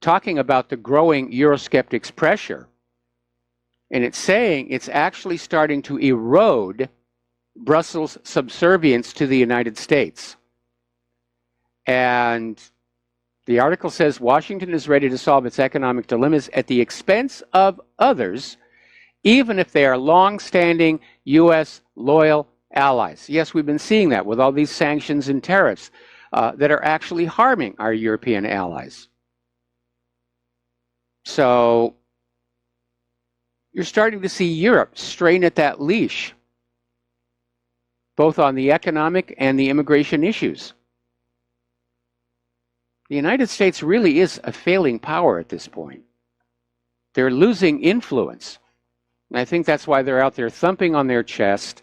talking about the growing Eurosceptics pressure. And it's saying it's actually starting to erode Brussels' subservience to the United States. And the article says Washington is ready to solve its economic dilemmas at the expense of others, even if they are long-standing U.S. loyal allies. Yes, we've been seeing that with all these sanctions and tariffs that are actually harming our European allies. So you're starting to see Europe strain at that leash, both on the economic and the immigration issues. The United States really is a failing power at this point. They're losing influence. And I think that's why they're out there thumping on their chest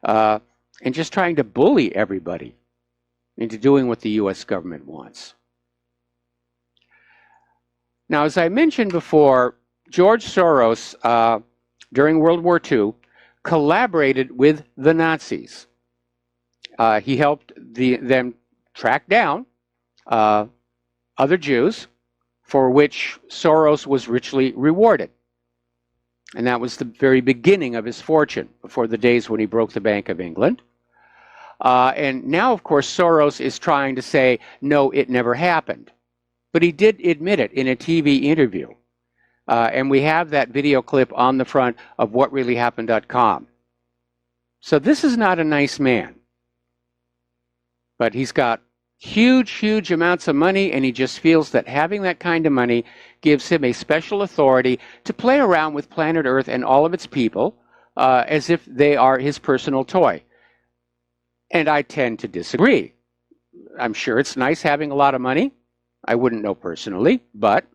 and just trying to bully everybody into doing what the U.S. government wants. Now, as I mentioned before, George Soros, during World War II, collaborated with the Nazis. He helped them track down other Jews, for which Soros was richly rewarded. And that was the very beginning of his fortune, before the days when he broke the Bank of England. And now, of course, Soros is trying to say, no, it never happened. But he did admit it in a TV interview. And we have that video clip on the front of whatreallyhappened.com. So this is not a nice man. But he's got huge amounts of money, and he just feels that having that kind of money gives him a special authority to play around with planet Earth and all of its people as if they are his personal toy. And I tend to disagree. I'm sure it's nice having a lot of money. I wouldn't know personally, but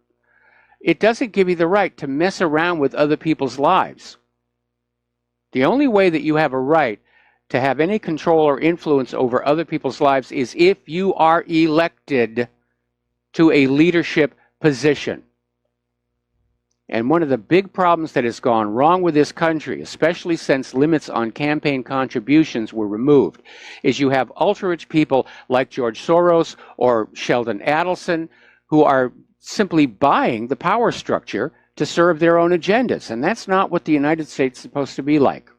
it doesn't give you the right to mess around with other people's lives. The only way that you have a right to have any control or influence over other people's lives is if you are elected to a leadership position. And one of the big problems that has gone wrong with this country, especially since limits on campaign contributions were removed, is you have ultra-rich people like George Soros or Sheldon Adelson who are simply buying the power structure to serve their own agendas. And that's not what the United States is supposed to be like.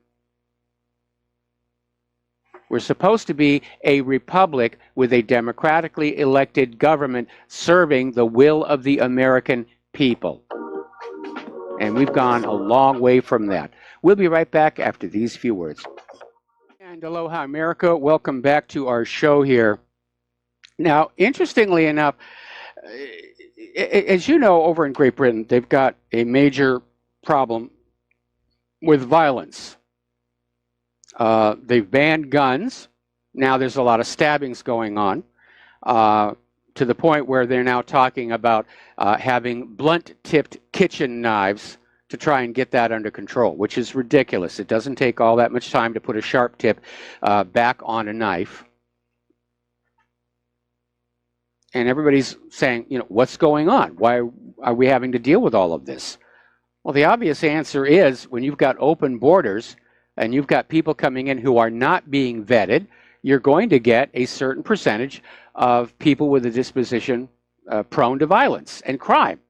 We're supposed to be a republic with a democratically elected government serving the will of the American people. And we've gone a long way from that. We'll be right back after these few words. And aloha, America. Welcome back to our show here. Now, interestingly enough, as you know, over in Great Britain, they've got a major problem with violence. They've banned guns. Now there's a lot of stabbings going on, to the point where they're now talking about having blunt-tipped kitchen knives to try and get that under control, which is ridiculous. It doesn't take all that much time to put a sharp tip back on a knife. And everybody's saying, you know, what's going on? Why are we having to deal with all of this? Well, the obvious answer is when you've got open borders and you've got people coming in who are not being vetted, you're going to get a certain percentage of people with a disposition prone to violence and crime.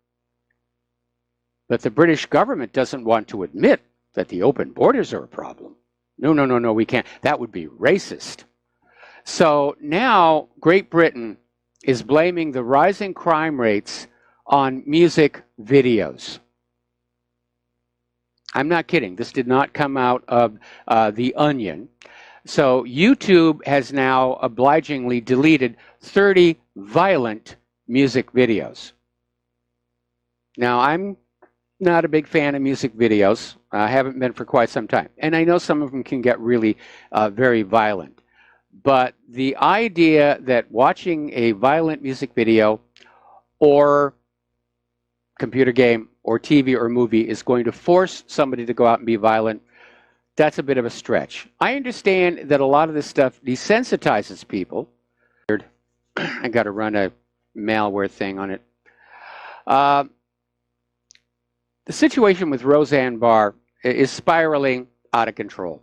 But the British government doesn't want to admit that the open borders are a problem. No, no, no, no, we can't. That would be racist. So now Great Britain is blaming the rising crime rates on music videos. I'm not kidding. This did not come out of The Onion. So YouTube has now obligingly deleted 30 violent music videos. Now, I'm not a big fan of music videos. I haven't been for quite some time. And I know some of them can get really very violent. But the idea that watching a violent music video or computer game or TV or movie is going to force somebody to go out and be violent, that's a bit of a stretch. I understand that a lot of this stuff desensitizes people. I got to run a malware thing on it. The situation with Roseanne Barr is spiraling out of control.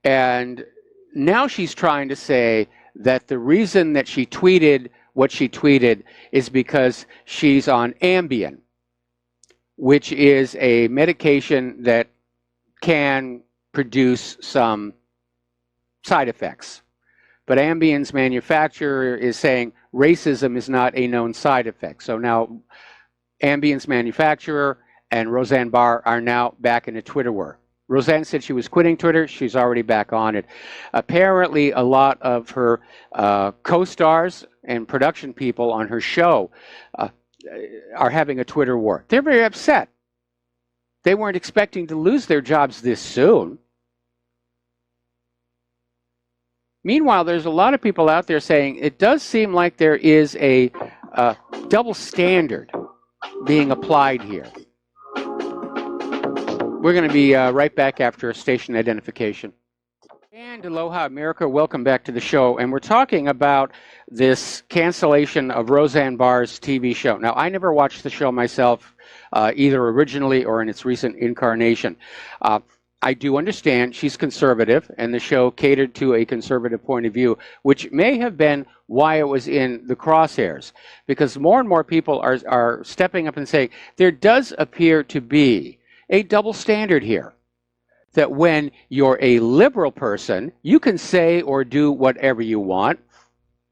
And now she's trying to say that the reason that she tweeted what she tweeted is because she's on Ambien, which is a medication that can produce some side effects. But Ambien's manufacturer is saying racism is not a known side effect. So now Ambien's manufacturer and Roseanne Barr are now back in a Twitter war. Roseanne said she was quitting Twitter. She's already back on it. Apparently, a lot of her co-stars and production people on her show are having a Twitter war. They're very upset. They weren't expecting to lose their jobs this soon. Meanwhile, there's a lot of people out there saying it does seem like there is a double standard being applied here. We're going to be right back after a station identification. And aloha, America. Welcome back to the show. And we're talking about this cancellation of Roseanne Barr's TV show. Now, I never watched the show myself, either originally or in its recent incarnation. I do understand she's conservative, and the show catered to a conservative point of view, which may have been why it was in the crosshairs. Because more and more people are stepping up and saying, there does appear to be a double standard here. That when you're a liberal person, you can say or do whatever you want,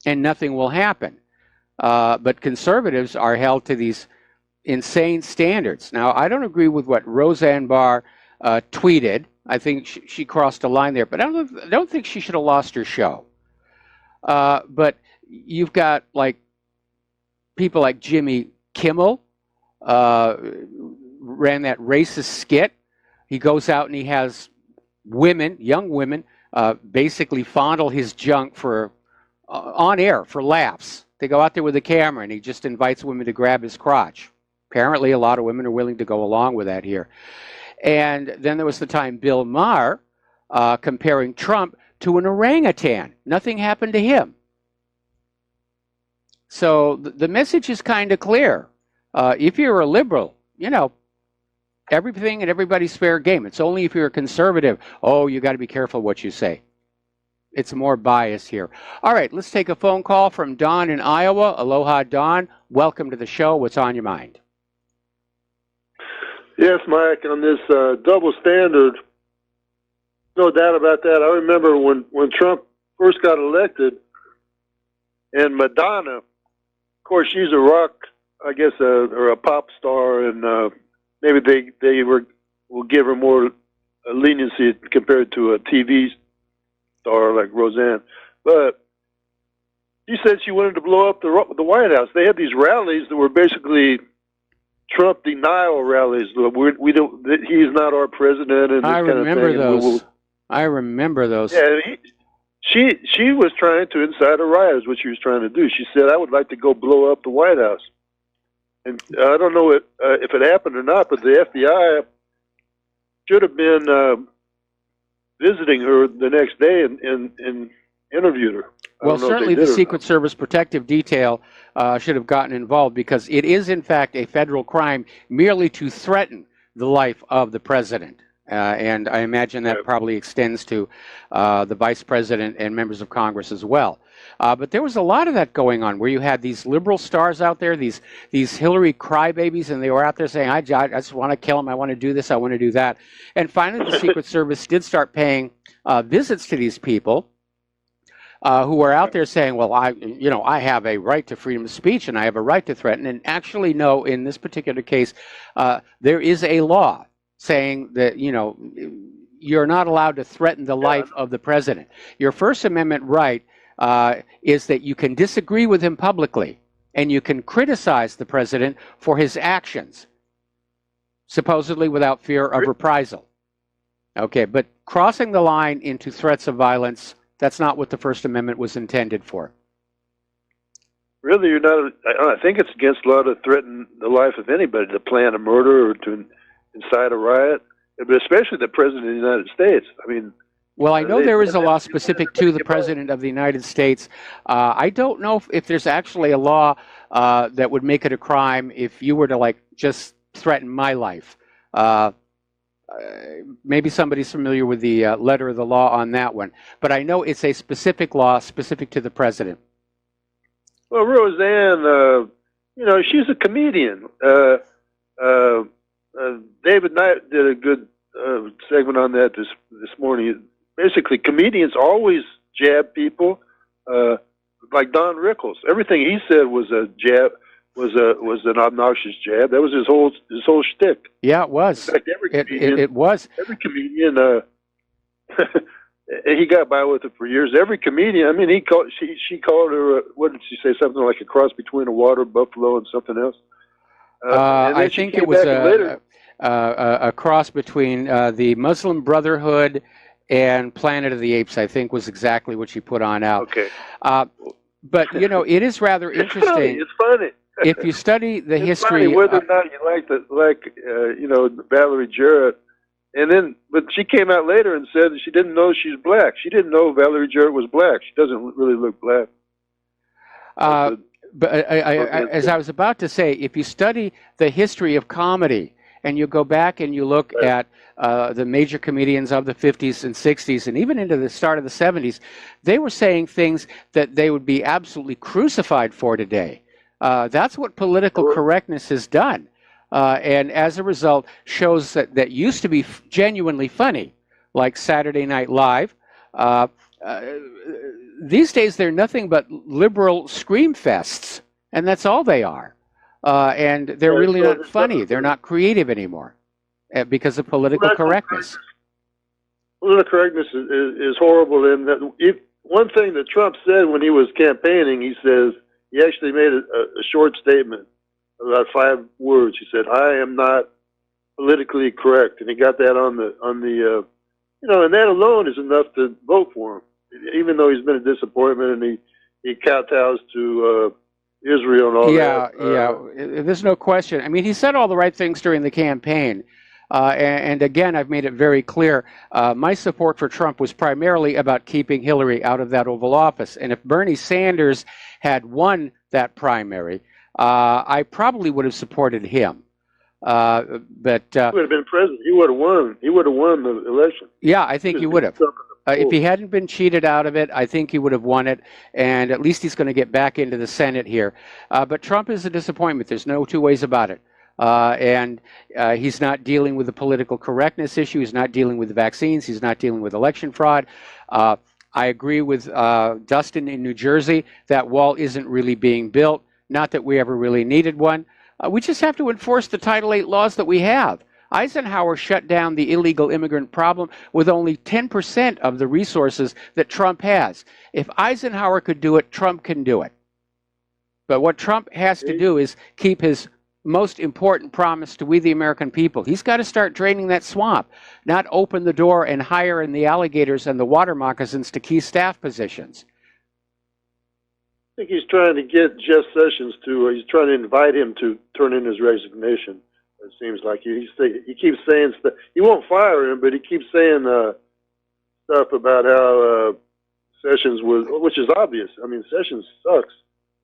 and nothing will happen. But conservatives are held to these insane standards. Now, I don't agree with what Roseanne Barr tweeted. I think she crossed a line there, but I don't think she should have lost her show. But you've got like people like Jimmy Kimmel ran that racist skit. He goes out and he has women, young women, basically fondle his junk for on air for laughs. They go out there with a camera and he just invites women to grab his crotch. Apparently, a lot of women are willing to go along with that here. And then there was the time Bill Maher comparing Trump to an orangutan. Nothing happened to him. So the message is kind of clear. If you're a liberal, you know, everything and everybody's fair game. It's only if you're a conservative, oh, you got to be careful what you say. It's more bias here. All right, let's take a phone call from Don in Iowa. Aloha, Don. Welcome to the show. What's on your mind? Yes, Mike, on this double standard, no doubt about that. I remember when Trump first got elected, and Madonna, of course, she's a rock, I guess, or a pop star, and maybe they will give her more leniency compared to a TV star like Roseanne. But she said she wanted to blow up the White House. They had these rallies that were basically Trump denial rallies. We don't. He's not our president, and this I remember kind of thing. those. I remember those. Yeah, she was trying to incite a riot. Is what she was trying to do. She said, "I would like to go blow up the White House." And I don't know if it happened or not, but the FBI should have been visiting her the next day and interviewed her. Well, certainly the Secret Service protective detail should have gotten involved, because it is, in fact, a federal crime merely to threaten the life of the president. And I imagine that probably extends to the vice president and members of Congress as well. But there was a lot of that going on, where you had these liberal stars out there, these Hillary crybabies, and they were out there saying, I just want to kill him, I want to do this, I want to do that. And finally, the Secret Service did start paying visits to these people, who were out there saying, well, I have a right to freedom of speech, and I have a right to threaten. And actually, no, in this particular case, there is a law saying that, you're not allowed to threaten the life of the president. Your First Amendment right is that you can disagree with him publicly, and you can criticize the president for his actions, supposedly without fear of reprisal. Okay, but crossing the line into threats of violence, that's not what the First Amendment was intended for. Really, you're not. I think it's against law to threaten the life of anybody, to plan a murder or to incite a riot, but especially the President of the United States. I mean, well, I know there is a law specific to the President of the United States. I don't know if there's actually a law that would make it a crime if you were to, just threaten my life. Maybe somebody's familiar with the letter of the law on that one. But I know it's a specific law specific to the president. Well, Roseanne, she's a comedian. David Knight did a good segment on that this morning. Basically, comedians always jab people, like Don Rickles. Everything he said was a jab. Was an obnoxious jab. That was his whole shtick. Yeah, it was. In fact, every comedian, it was. Every comedian, he got by with it for years. Every comedian. I mean, she called her. What did she say? Something like a cross between a water buffalo and something else. I think it was a cross between the Muslim Brotherhood and Planet of the Apes. I think was exactly what she put on out. Okay. But it is rather interesting. It's funny. If you study the history, funny whether or not you like Valerie Jarrett, but she came out later and said that she didn't know she's black. She didn't know Valerie Jarrett was black. She doesn't really look black. But as I was about to say, if you study the history of comedy, and you go back and you look at the major comedians of the 50s and 60s, and even into the start of the 70s, they were saying things that they would be absolutely crucified for today. That's what political correctness has done. And as a result, shows that used to be genuinely funny, like Saturday Night Live, these days they're nothing but liberal scream fests, and that's all they are. And they're really not funny. They're not creative anymore because of political correctness. Political correctness is horrible. And one thing that Trump said when he was campaigning, he says, he actually made a short statement, about 5 words. He said, "I am not politically correct," and he got that on the and that alone is enough to vote for him. Even though he's been a disappointment and he kowtows to Israel and all that. Yeah. There's no question. I mean, he said all the right things during the campaign. And again, I've made it very clear, my support for Trump was primarily about keeping Hillary out of that Oval Office. And if Bernie Sanders had won that primary, I probably would have supported him. But he would have been president. He would have won. He would have won the election. Yeah, I think he would have. If he hadn't been cheated out of it, I think he would have won it, and at least he's going to get back into the Senate here. But Trump is a disappointment. There's no two ways about it. And he's not dealing with the political correctness issue. He's not dealing with the vaccines. He's not dealing with election fraud. I agree with Dustin in New Jersey. That wall isn't really being built. Not that we ever really needed one. We just have to enforce the Title VIII laws that we have. Eisenhower shut down the illegal immigrant problem with only 10% of the resources that Trump has. If Eisenhower could do it, Trump can do it. But what Trump has to do is keep his most important promise to we the American people. He's got to start draining that swamp, not open the door and hire in the alligators and the water moccasins to key staff positions. I think he's trying to get Jeff Sessions he's trying to invite him to turn in his resignation. It seems like he keeps saying stuff. He won't fire him, but he keeps saying stuff about how Sessions which is obvious. I mean, Sessions sucks,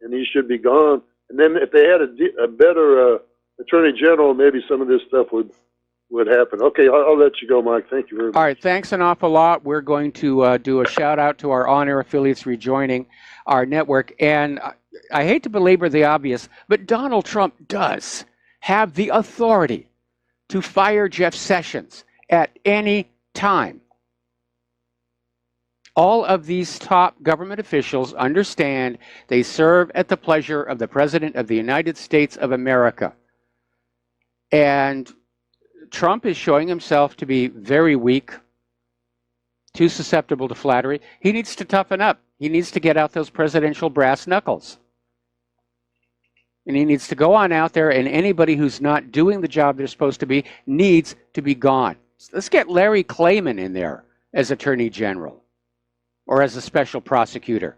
and he should be gone. And then if they had a better attorney general, maybe some of this stuff would happen. Okay, I'll let you go, Mike. Thank you very much. All right, thanks an awful lot. We're going to do a shout out to our on-air affiliates rejoining our network. And I hate to belabor the obvious, but Donald Trump does have the authority to fire Jeff Sessions at any time. All of these top government officials understand they serve at the pleasure of the President of the United States of America. And Trump is showing himself to be very weak, too susceptible to flattery. He needs to toughen up. He needs to get out those presidential brass knuckles. And he needs to go on out there, and anybody who's not doing the job they're supposed to be needs to be gone. So let's get Larry Klayman in there as Attorney General or as a special prosecutor.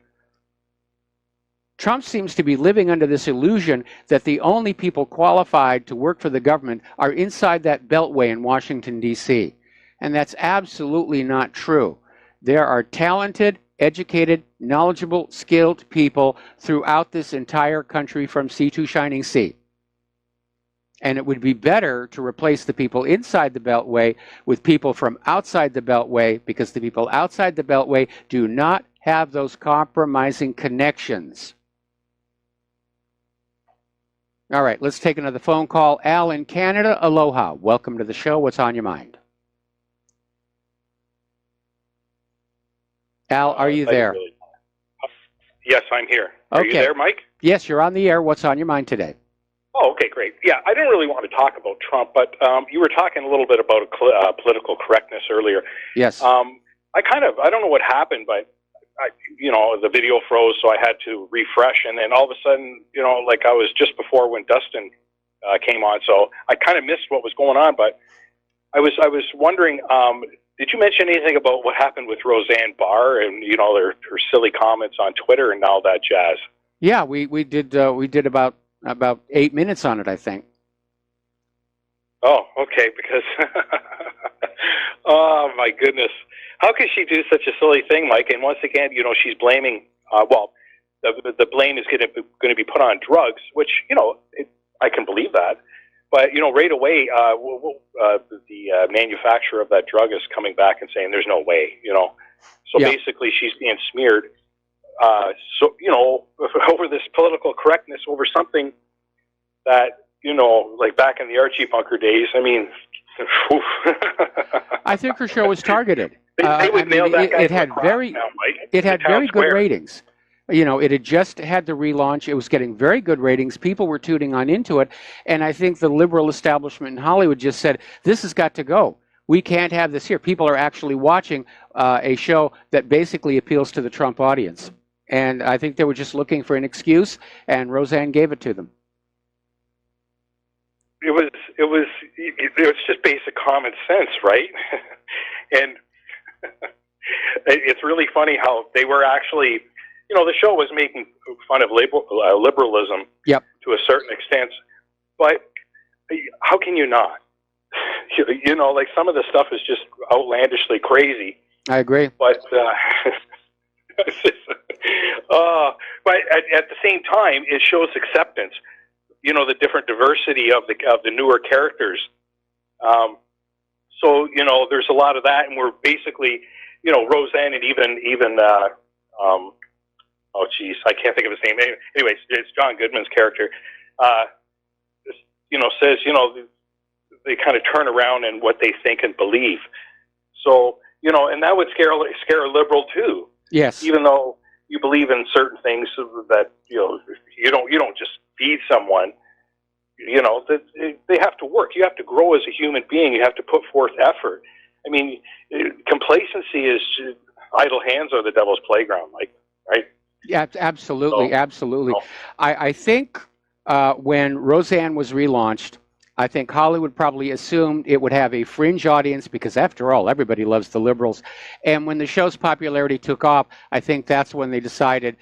Trump seems to be living under this illusion that the only people qualified to work for the government are inside that beltway in Washington, D.C. And that's absolutely not true. There are talented, educated, knowledgeable, skilled people throughout this entire country from sea to shining sea. And it would be better to replace the people inside the beltway with people from outside the beltway, because the people outside the beltway do not have those compromising connections. All right, let's take another phone call. Al in Canada, aloha. Welcome to the show. What's on your mind? Al, are you there? Yes, I'm here. Are you there, Mike? Yes, you're on the air. What's on your mind today? Oh, okay, great. Yeah, I didn't really want to talk about Trump, but you were talking a little bit about political correctness earlier. Yes. I don't know what happened, but the video froze, so I had to refresh, and then all of a sudden, like I was just before when Dustin came on, so I kind of missed what was going on. But I was wondering, did you mention anything about what happened with Roseanne Barr and her silly comments on Twitter and all that jazz? Yeah, we did about 8 minutes on it, I think. Oh, okay, because oh my goodness, how could she do such a silly thing, Mike? And once again, she's blaming. The blame is going to be put on drugs, which I can believe that. But right away, the manufacturer of that drug is coming back and saying there's no way. So basically, she's being smeared. Over this political correctness over something that like back in the Archie Bunker days. I mean, I think her show was targeted. They would nail that guy it had very good ratings. It had just had the relaunch. It was getting very good ratings. People were tuning on into it. And I think the liberal establishment in Hollywood just said, this has got to go. We can't have this here. People are actually watching a show that basically appeals to the Trump audience. And I think they were just looking for an excuse, and Roseanne gave it to them. It was just basic common sense, right? And it's really funny how they were actually, the show was making fun of liberalism to a certain extent, but how can you not? Like some of the stuff is just outlandishly crazy. I agree. But but at the same time, it shows acceptance. The different diversity of the newer characters. So there's a lot of that, and we're basically, Roseanne and even oh geez, I can't think of his name. Anyways, it's John Goodman's character. Says they kind of turn around in what they think and believe. So and that would scare a liberal too. Yes. Even though you believe in certain things that you don't just feed someone. you know, that they have to work. You have to grow as a human being. You have to put forth effort. I mean, complacency is idle hands are the devil's playground, like, right? Yeah, absolutely, So, absolutely. no. I think when Roseanne was relaunched, I think Hollywood probably assumed it would have a fringe audience because, after all, everybody loves the liberals. And when the show's popularity took off, I think that's when they decided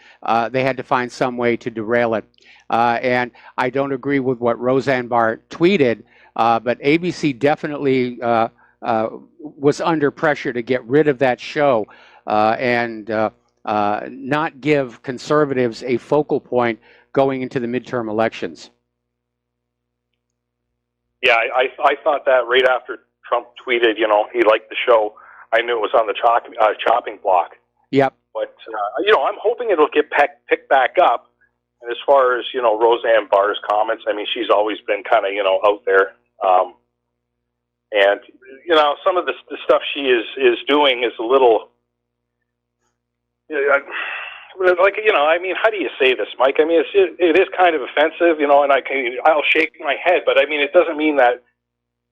they had to find some way to derail it. And I don't agree with what Roseanne Barr tweeted, but ABC definitely was under pressure to get rid of that show and not give conservatives a focal point going into the midterm elections. Yeah, I thought that right after Trump tweeted, you know, he liked the show. I knew it was on the chopping block. Yep. But, you know, I'm hoping it'll get picked back up. And as far as, you know, Roseanne Barr's comments, I mean, she's always been kind of, you know, out there. And, you know, some of the stuff she is doing is a little, like, you know, I mean, how do you say this, Mike? I mean, it is kind of offensive, you know, and I'll shake my head, but I mean, it doesn't mean that,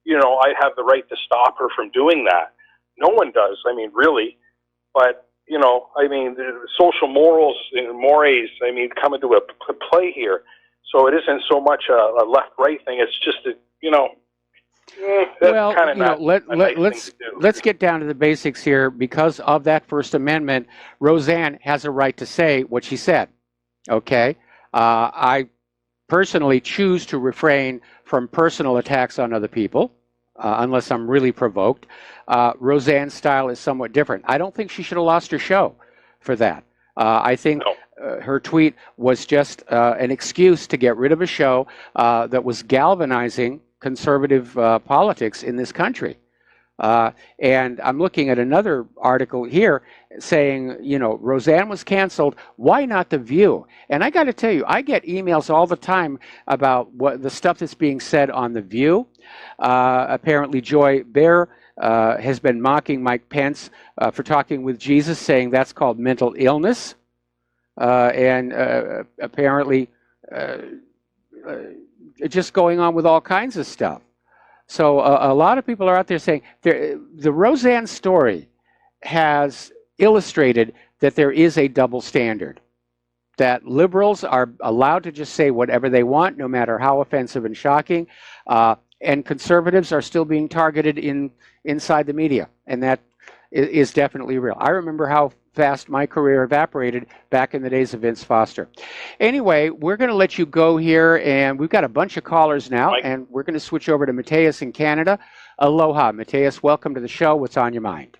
you know, I have the right to stop her from doing that. No one does. I mean, really. But, you know, I mean, the social morals and mores, I mean, come into a play here. So it isn't so much a left-right thing. It's just, you know, that's well, kind of you know, let's get down to the basics here. Because of that First Amendment, Roseanne has a right to say what she said. Okay, I personally choose to refrain from personal attacks on other people unless I'm really provoked. Roseanne's style is somewhat different. I don't think she should have lost her show for that. I think her tweet was just an excuse to get rid of a show that was galvanizing conservative politics in this country. And I'm looking at another article here saying, you know, Roseanne was canceled. Why not The View? And I got to tell you, I get emails all the time about what the stuff that's being said on The View. Apparently, Joy Behar has been mocking Mike Pence for talking with Jesus, saying that's called mental illness. And apparently, just going on with all kinds of stuff. So a lot of people are out there saying the Roseanne story has illustrated that there is a double standard, that liberals are allowed to just say whatever they want, no matter how offensive and shocking, and conservatives are still being targeted inside the media, and that is definitely real. I remember how fast my career evaporated back in the days of Vince Foster. Anyway, we're going to let you go here, and we've got a bunch of callers now, Mike. And we're going to switch over to Mateus in Canada. Aloha, Mateus. Welcome to the show. What's on your mind?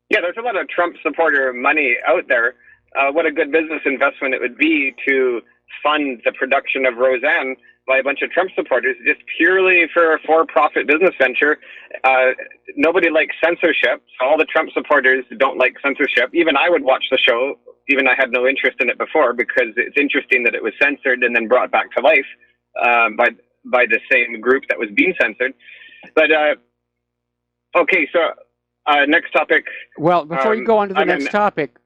Yeah, there's a lot of Trump supporter money out there. What a good business investment it would be to fund the production of Roseanne by a bunch of Trump supporters, just purely for a for-profit business venture. Nobody likes censorship, so all the Trump supporters don't like censorship. Even I would watch the show, even I had no interest in it before, because it's interesting that it was censored and then brought back to life by the same group that was being censored. But, okay, so next topic. Well, before you go on to the next topic,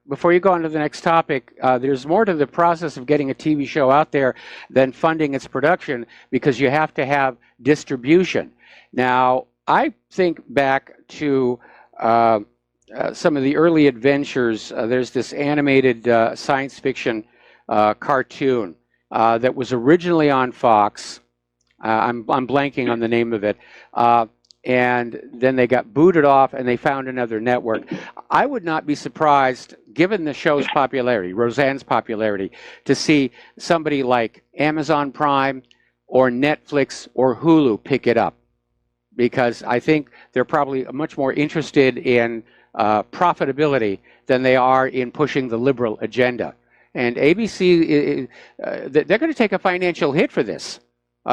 there's more to the process of getting a TV show out there than funding its production, because you have to have distribution. Now, I think back to some of the early adventures. There's this animated science fiction cartoon that was originally on Fox. I'm blanking on the name of it. And then they got booted off and they found another network. I would not be surprised, given the show's popularity, Roseanne's popularity, to see somebody like Amazon Prime or Netflix or Hulu pick it up, because I think they're probably much more interested in profitability than they are in pushing the liberal agenda. And ABC, they're going to take a financial hit for this.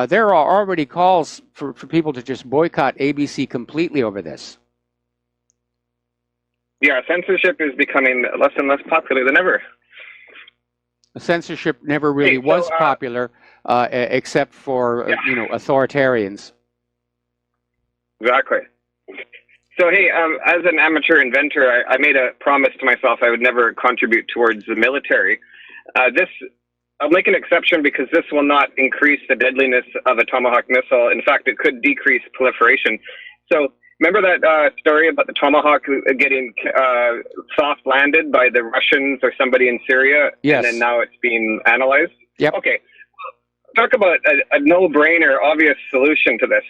There are already calls for people to just boycott ABC completely over this. Yeah, censorship is becoming less and less popular than ever. Censorship never really was popular, except for authoritarians. Exactly. So hey, as an amateur inventor, I made a promise to myself I would never contribute towards the military. This I'll make an exception because this will not increase the deadliness of a Tomahawk missile. In fact, it could decrease proliferation. So remember that story about the Tomahawk getting soft landed by the Russians or somebody in Syria? Yes. And then now it's being analyzed? Yep. Okay. Talk about a no-brainer, obvious solution to this.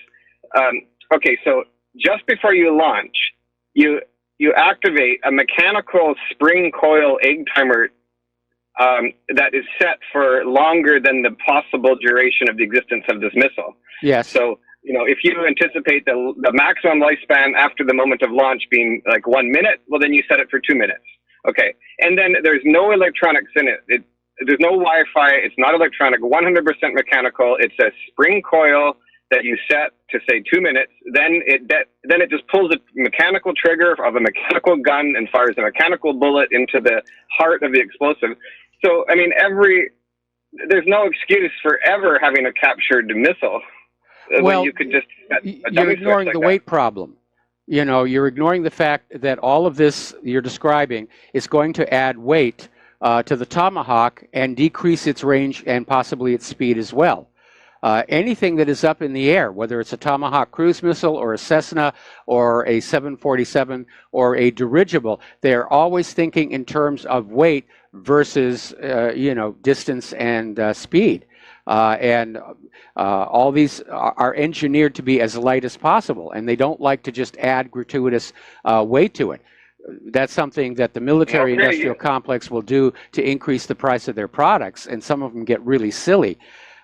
Okay, so just before you launch, you activate a mechanical spring coil egg timer that is set for longer than the possible duration of the existence of this missile. Yes. So, if you anticipate the maximum lifespan after the moment of launch being like 1 minute, well, then you set it for 2 minutes. Okay. And then there's no electronics in it. There's no Wi-Fi. It's not electronic, 100% mechanical. It's a spring coil that you set to say 2 minutes. Then it just pulls a mechanical trigger of a mechanical gun and fires a mechanical bullet into the heart of the explosive. So, I mean, there's no excuse for ever having a captured missile. Well, you could just you're ignoring the weight problem. You're ignoring the fact that all of this you're describing is going to add weight to the Tomahawk and decrease its range and possibly its speed as well. Anything that is up in the air, whether it's a Tomahawk cruise missile or a Cessna or a 747 or a dirigible, they're always thinking in terms of weight versus, distance and speed. And all these are engineered to be as light as possible, and they don't like to just add gratuitous weight to it. That's something that the military-industrial complex will do to increase the price of their products, and some of them get really silly.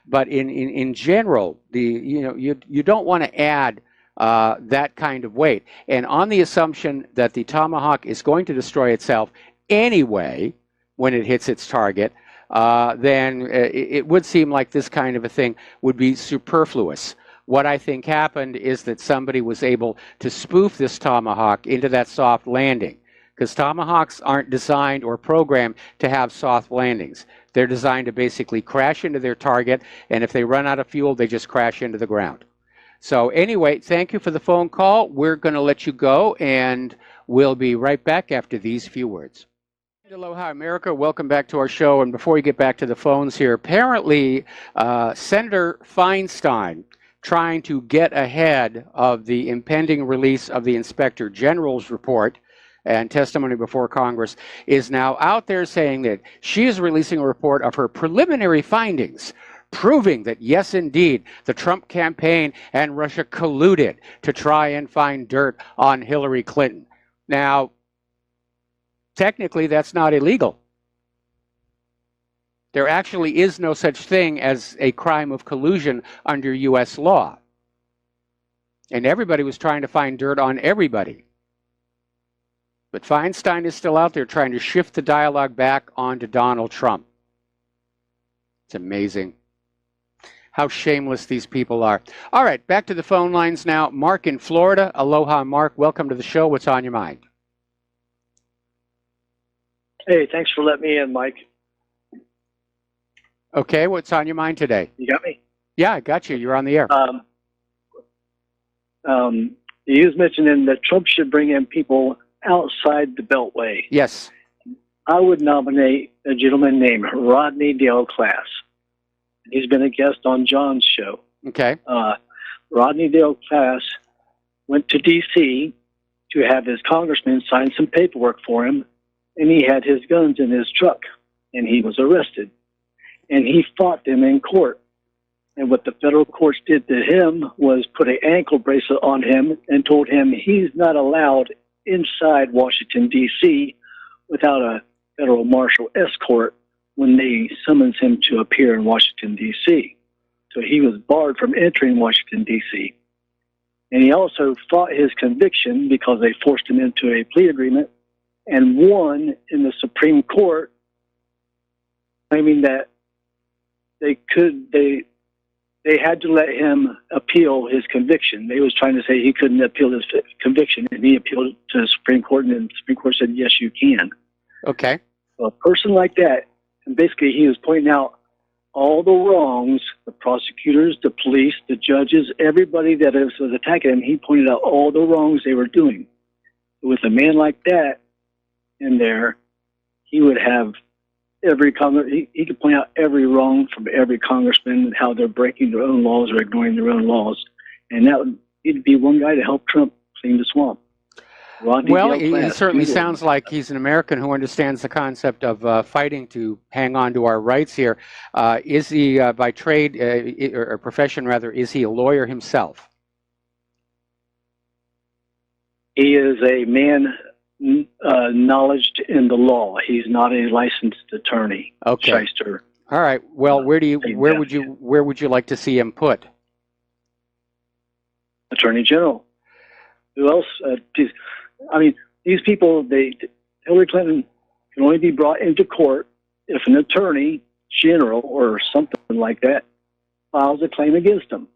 But in general, you don't want to add that kind of weight. And on the assumption that the Tomahawk is going to destroy itself anyway when it hits its target, then it would seem like this kind of a thing would be superfluous. What I think happened is that somebody was able to spoof this Tomahawk into that soft landing, because Tomahawks aren't designed or programmed to have soft landings. They're designed to basically crash into their target, and if they run out of fuel, they just crash into the ground. So anyway, thank you for the phone call. We're going to let you go, and we'll be right back after these few words. Aloha, America. Welcome back to our show. And before we get back to the phones here, apparently Senator Feinstein, trying to get ahead of the impending release of the Inspector General's report and testimony before Congress, is now out there saying that she is releasing a report of her preliminary findings, proving that, yes, indeed, the Trump campaign and Russia colluded to try and find dirt on Hillary Clinton. Now, technically, that's not illegal. There actually is no such thing as a crime of collusion under U.S. law. And everybody was trying to find dirt on everybody. But Feinstein is still out there trying to shift the dialogue back onto Donald Trump. It's amazing how shameless these people are. All right, back to the phone lines now. Mark in Florida. Aloha, Mark. Welcome to the show. What's on your mind? Hey, thanks for letting me in, Mike. Okay, what's on your mind today? You got me? Yeah, I got you. You're on the air. He was mentioning that Trump should bring in people outside the Beltway. Yes. I would nominate a gentleman named Rodney Dale Class. He's been a guest on John's show. Okay. Rodney Dale Class went to D.C. to have his congressman sign some paperwork for him, and he had his guns in his truck, and he was arrested. And he fought them in court. And what the federal courts did to him was put an ankle bracelet on him and told him he's not allowed inside Washington, D.C. without a federal marshal escort when they summons him to appear in Washington, D.C. So he was barred from entering Washington, D.C. And he also fought his conviction because they forced him into a plea agreement and won in the Supreme Court, claiming that they had to let him appeal his conviction. They was trying to say he couldn't appeal his conviction, and he appealed to the Supreme Court, and the Supreme Court said, yes, you can. Okay. So a person like that, and basically he was pointing out all the wrongs, the prosecutors, the police, the judges, everybody that was attacking him, he pointed out all the wrongs they were doing. With a man like that in there, he would have every he could point out every wrong from every congressman and how they're breaking their own laws or ignoring their own laws, and he'd be one guy to help Trump clean the swamp. Well, he certainly sounds like he's an American who understands the concept of fighting to hang on to our rights here. Is he, by trade or profession rather, is he a lawyer himself? He is a man knowledged in the law. He's not a licensed attorney. Okay. Shyster. All right. Well, where would you like to see him put? Attorney General. Who else? These people, Hillary Clinton can only be brought into court if an attorney general or something like that files a claim against them.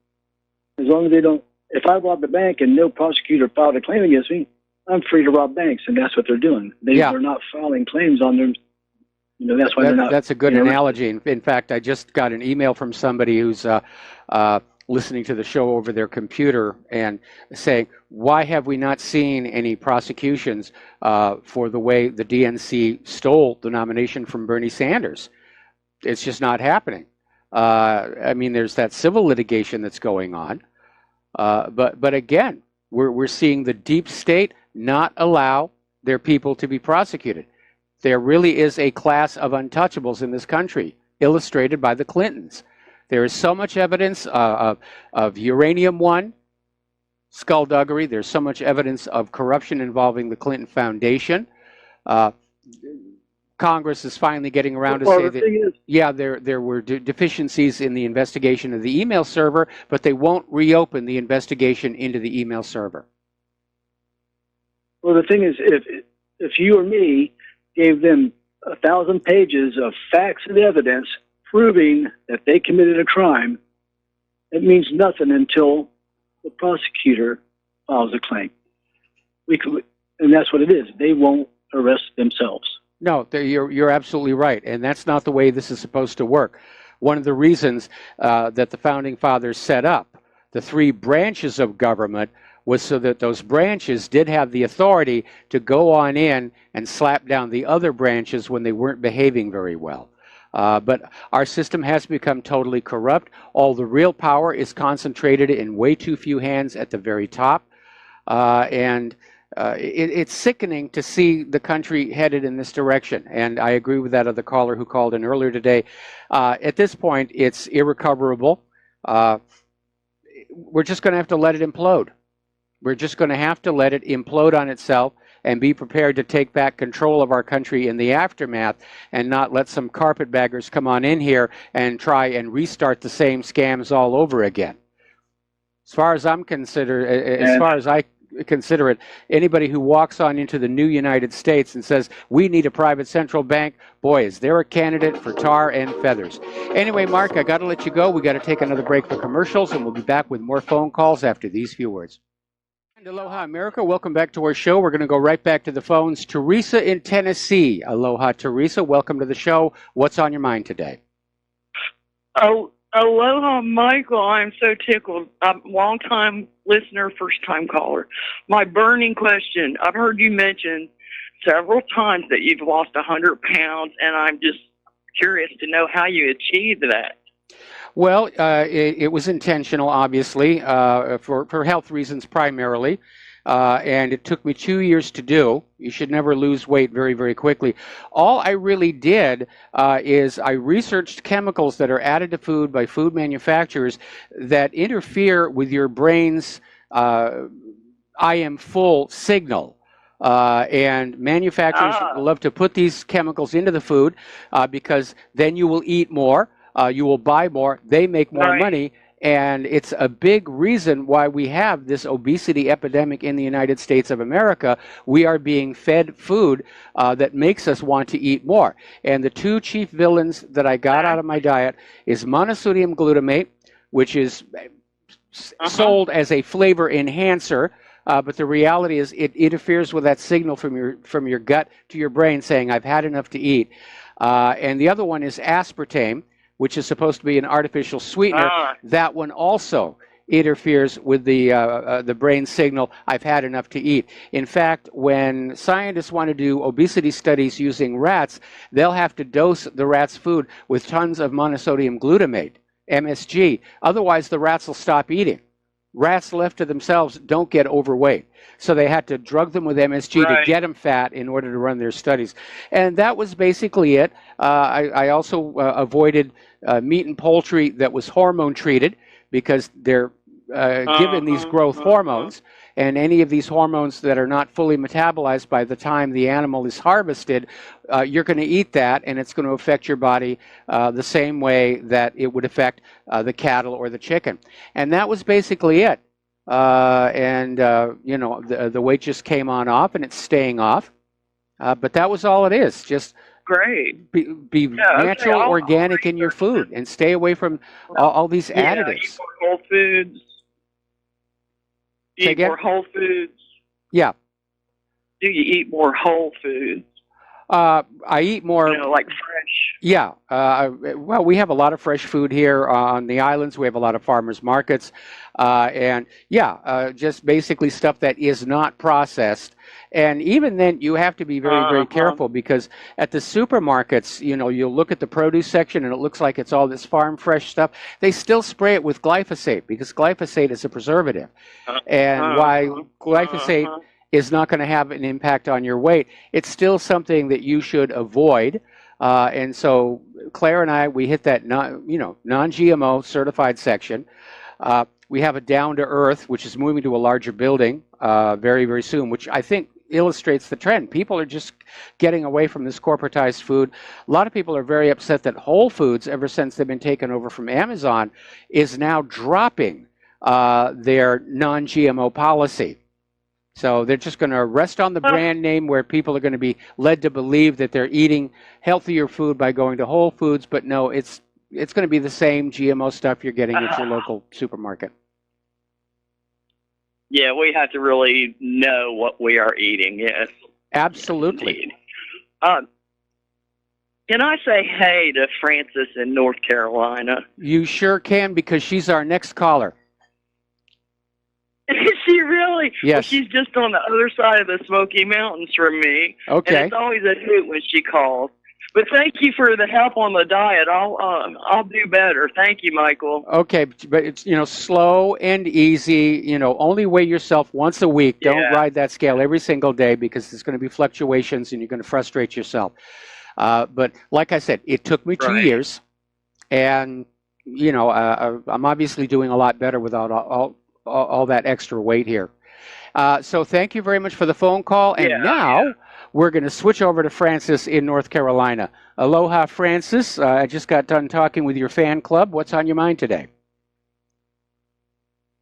As long as they don't, if I robbed a bank and no prosecutor filed a claim against me, I'm free to rob banks, and that's what they're doing. They're not filing claims on them. That's why they're not. That's a good analogy. In fact, I just got an email from somebody who's listening to the show over their computer and saying, why have we not seen any prosecutions for the way the DNC stole the nomination from Bernie Sanders? It's just not happening. There's that civil litigation that's going on. But again, we're seeing the deep state not allow their people to be prosecuted. There really is a class of untouchables in this country, illustrated by the Clintons. There is so much evidence of Uranium One, skullduggery. There's so much evidence of corruption involving the Clinton Foundation. Congress is finally getting around to say that, there were deficiencies in the investigation of the email server, but they won't reopen the investigation into the email server. Well, the thing is, if you or me gave them 1,000 pages of facts and evidence proving that they committed a crime, it means nothing until the prosecutor files a claim. And that's what it is. They won't arrest themselves. No, you're absolutely right, and that's not the way this is supposed to work. One of the reasons that the Founding Fathers set up the 3 branches of government was so that those branches did have the authority to go on in and slap down the other branches when they weren't behaving very well. But our system has become totally corrupt. All the real power is concentrated in way too few hands at the very top. It's sickening to see the country headed in this direction. And I agree with that other caller who called in earlier today. At this point, it's irrecoverable. We're just going to have to let it implode. We're just going to have to let it implode on itself and be prepared to take back control of our country in the aftermath and not let some carpetbaggers come on in here and try and restart the same scams all over again. As far as I consider it, anybody who walks on into the new United States and says, we need a private central bank, boy, is there a candidate for tar and feathers. Anyway, Mark, I got to let you go. We got to take another break for commercials, and we'll be back with more phone calls after these few words. And aloha, America. Welcome back to our show. We're going to go right back to the phones. Teresa in Tennessee. Aloha, Teresa. Welcome to the show. What's on your mind today? Oh, aloha, Michael. I'm so tickled. I'm a long-time listener, first-time caller. My burning question, I've heard you mention several times that you've lost 100 pounds, and I'm just curious to know how you achieved that. Well, it was intentional, obviously, for health reasons primarily, and it took me 2 years to do. You should never lose weight very, very quickly. All I really did is I researched chemicals that are added to food by food manufacturers that interfere with your brain's I am full signal. And manufacturers love to put these chemicals into the food because then you will eat more. You will buy more, they make more money, and it's a big reason why we have this obesity epidemic in the United States of America. We are being fed food that makes us want to eat more. And the 2 chief villains that I got out of my diet is monosodium glutamate, which is sold as a flavor enhancer, but the reality is it interferes with that signal from your gut to your brain saying, I've had enough to eat. And the other one is aspartame, which is supposed to be an artificial sweetener. That one also interferes with the brain signal, I've had enough to eat. In fact, when scientists want to do obesity studies using rats, they'll have to dose the rats' food with tons of monosodium glutamate, MSG. Otherwise, the rats will stop eating. Rats left to themselves don't get overweight. So they had to drug them with MSG to get them fat in order to run their studies. And that was basically it. I also avoided meat and poultry that was hormone treated because they're given these growth hormones. And any of these hormones that are not fully metabolized by the time the animal is harvested, you're going to eat that, and it's going to affect your body the same way that it would affect the cattle or the chicken. And that was basically it. You know, the weight just came on off, and it's staying off. But that was all it is. Just great. Be natural, organic in your food, and stay away from all these additives. Eat more whole foods. Eat more whole foods. Yeah. Do you eat more whole foods? I eat more. You know, like fresh. Yeah. Well, we have a lot of fresh food here on the islands. We have a lot of farmers markets. And yeah, just basically stuff that is not processed. And even then, you have to be very, very careful because at the supermarkets, you know, you'll look at the produce section and it looks like it's all this farm fresh stuff. They still spray it with glyphosate because glyphosate is a preservative. And while glyphosate is not going to have an impact on your weight, it's still something that you should avoid. And so Claire and I, we hit that non-GMO certified section. We have a Down to Earth, which is moving to a larger building very, very soon, which I think illustrates the trend. People are just getting away from this corporatized food. A lot of people are very upset that Whole Foods, ever since they've been taken over from Amazon, is now dropping their non-GMO policy. So they're just going to rest on the brand name where people are going to be led to believe that they're eating healthier food by going to Whole Foods, but no, it's going to be the same GMO stuff you're getting at your local supermarket. Yeah, we have to really know what we are eating, yes. Absolutely. Can I say hey to Frances in North Carolina? You sure can, because she's our next caller. Is she really? Yes. Well, she's just on the other side of the Smoky Mountains from me. Okay. And it's always a hoot when she calls. But thank you for the help on the diet. I'll do better. Thank you, Michael. Okay, but it's, you know, slow and easy. You know, only weigh yourself once a week. Don't ride that scale every single day because there's going to be fluctuations and you're going to frustrate yourself. But like I said, it took me 2 years, and you know, I'm obviously doing a lot better without all that extra weight here. So thank you very much for the phone call. And now we're going to switch over to Francis in North Carolina. Aloha, Francis. I just got done talking with your fan club. What's on your mind today?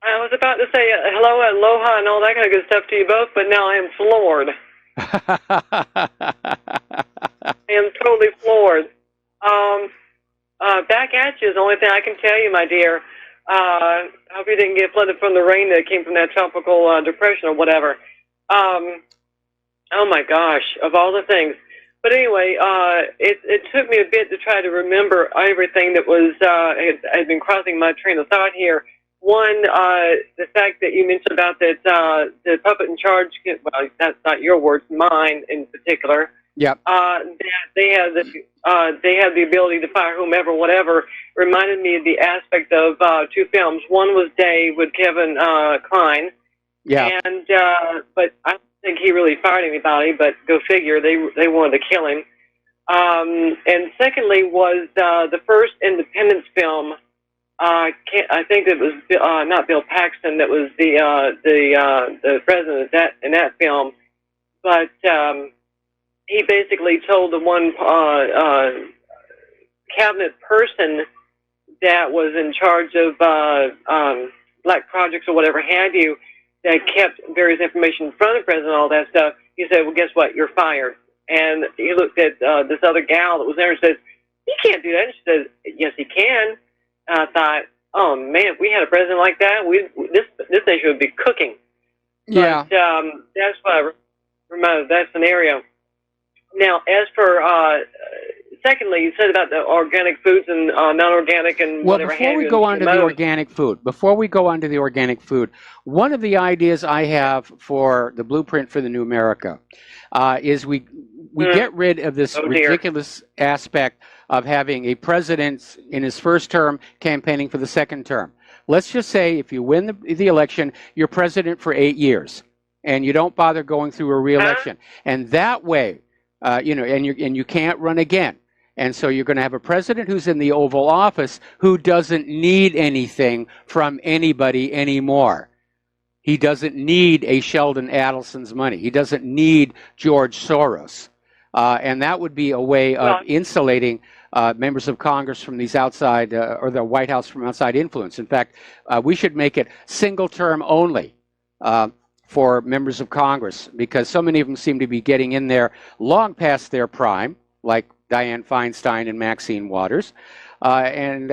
I was about to say hello, aloha, and all that kind of good stuff to you both, but now I am floored. I am totally floored. Back at you is the only thing I can tell you, my dear. I hope you didn't get flooded from the rain that came from that tropical depression or whatever. Oh my gosh, of all the things. But anyway, it took me a bit to try to remember everything that was had been crossing my train of thought here. One, the fact that you mentioned about that the puppet in charge. Well, that's not your words, mine in particular. Yep. That they have the ability to fire whomever, whatever. Reminded me of the aspect of two films. One was Day with Kevin Kline. Yeah. And but I don't think he really fired anybody. But go figure, they wanted to kill him. And secondly was the first independence film. I think it was not Bill Paxton that was the president in that film, but he basically told the one cabinet person that was in charge of black projects or whatever have you, that kept various information in front of the president, all that stuff. He said, "Well, guess what? You're fired." And he looked at this other gal that was there and said, "He can't do that." And she said, "Yes, he can." I thought, oh man, if we had a president like that, this nation would be cooking. Yeah. But that's what I remember that scenario. Now, as for secondly, you said about the organic foods and non-organic and Well, whatever. before we go on to the organic food, one of the ideas I have for the blueprint for the new America is we get rid of this ridiculous aspect of having a president in his first term campaigning for the second term. Let's just say if you win the election, you're president for 8 years, and you don't bother going through a re-election, and that way, and you can't run again. And so you're going to have a president who's in the Oval Office who doesn't need anything from anybody anymore. He doesn't need a Sheldon Adelson's money. He doesn't need George Soros. And that would be a way of insulating members of Congress from these outside, or the White House from outside influence. In fact, we should make it single term only for members of Congress, because so many of them seem to be getting in there long past their prime, like Dianne Feinstein and Maxine Waters. When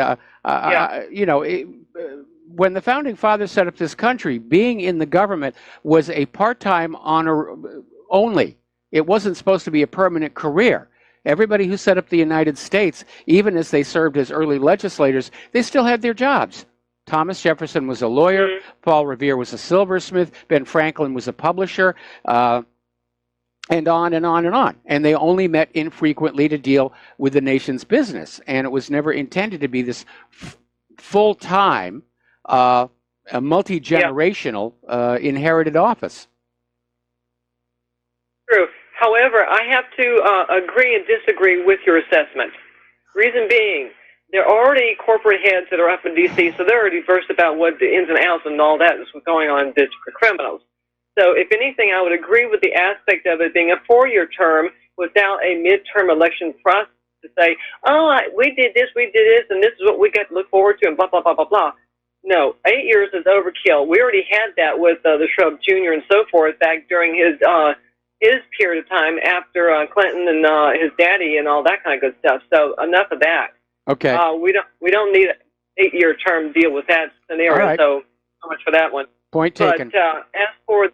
the Founding Fathers set up this country, being in the government was a part-time honor only. It wasn't supposed to be a permanent career. Everybody who set up the United States, even as they served as early legislators, they still had their jobs. Thomas Jefferson was a lawyer. Paul Revere was a silversmith. Ben Franklin was a publisher. And on and on and on. And they only met infrequently to deal with the nation's business. And it was never intended to be this full-time, a multi-generational inherited office. True. However, I have to agree and disagree with your assessment. Reason being, there are already corporate heads that are up in D.C., so they're already versed about what the ins and outs and all that is going on for criminals. So if anything, I would agree with the aspect of it being a 4-year term without a midterm election process to say, we did this, and this is what we got to look forward to, and blah, blah, blah, blah, blah. No, 8 years is overkill. We already had that with the Shrub Jr. and so forth back during his period of time after Clinton and his daddy and all that kind of good stuff. So enough of that. Okay. We don't need an 8-year term to deal with that scenario. Right. So much for that one. Point taken. But as for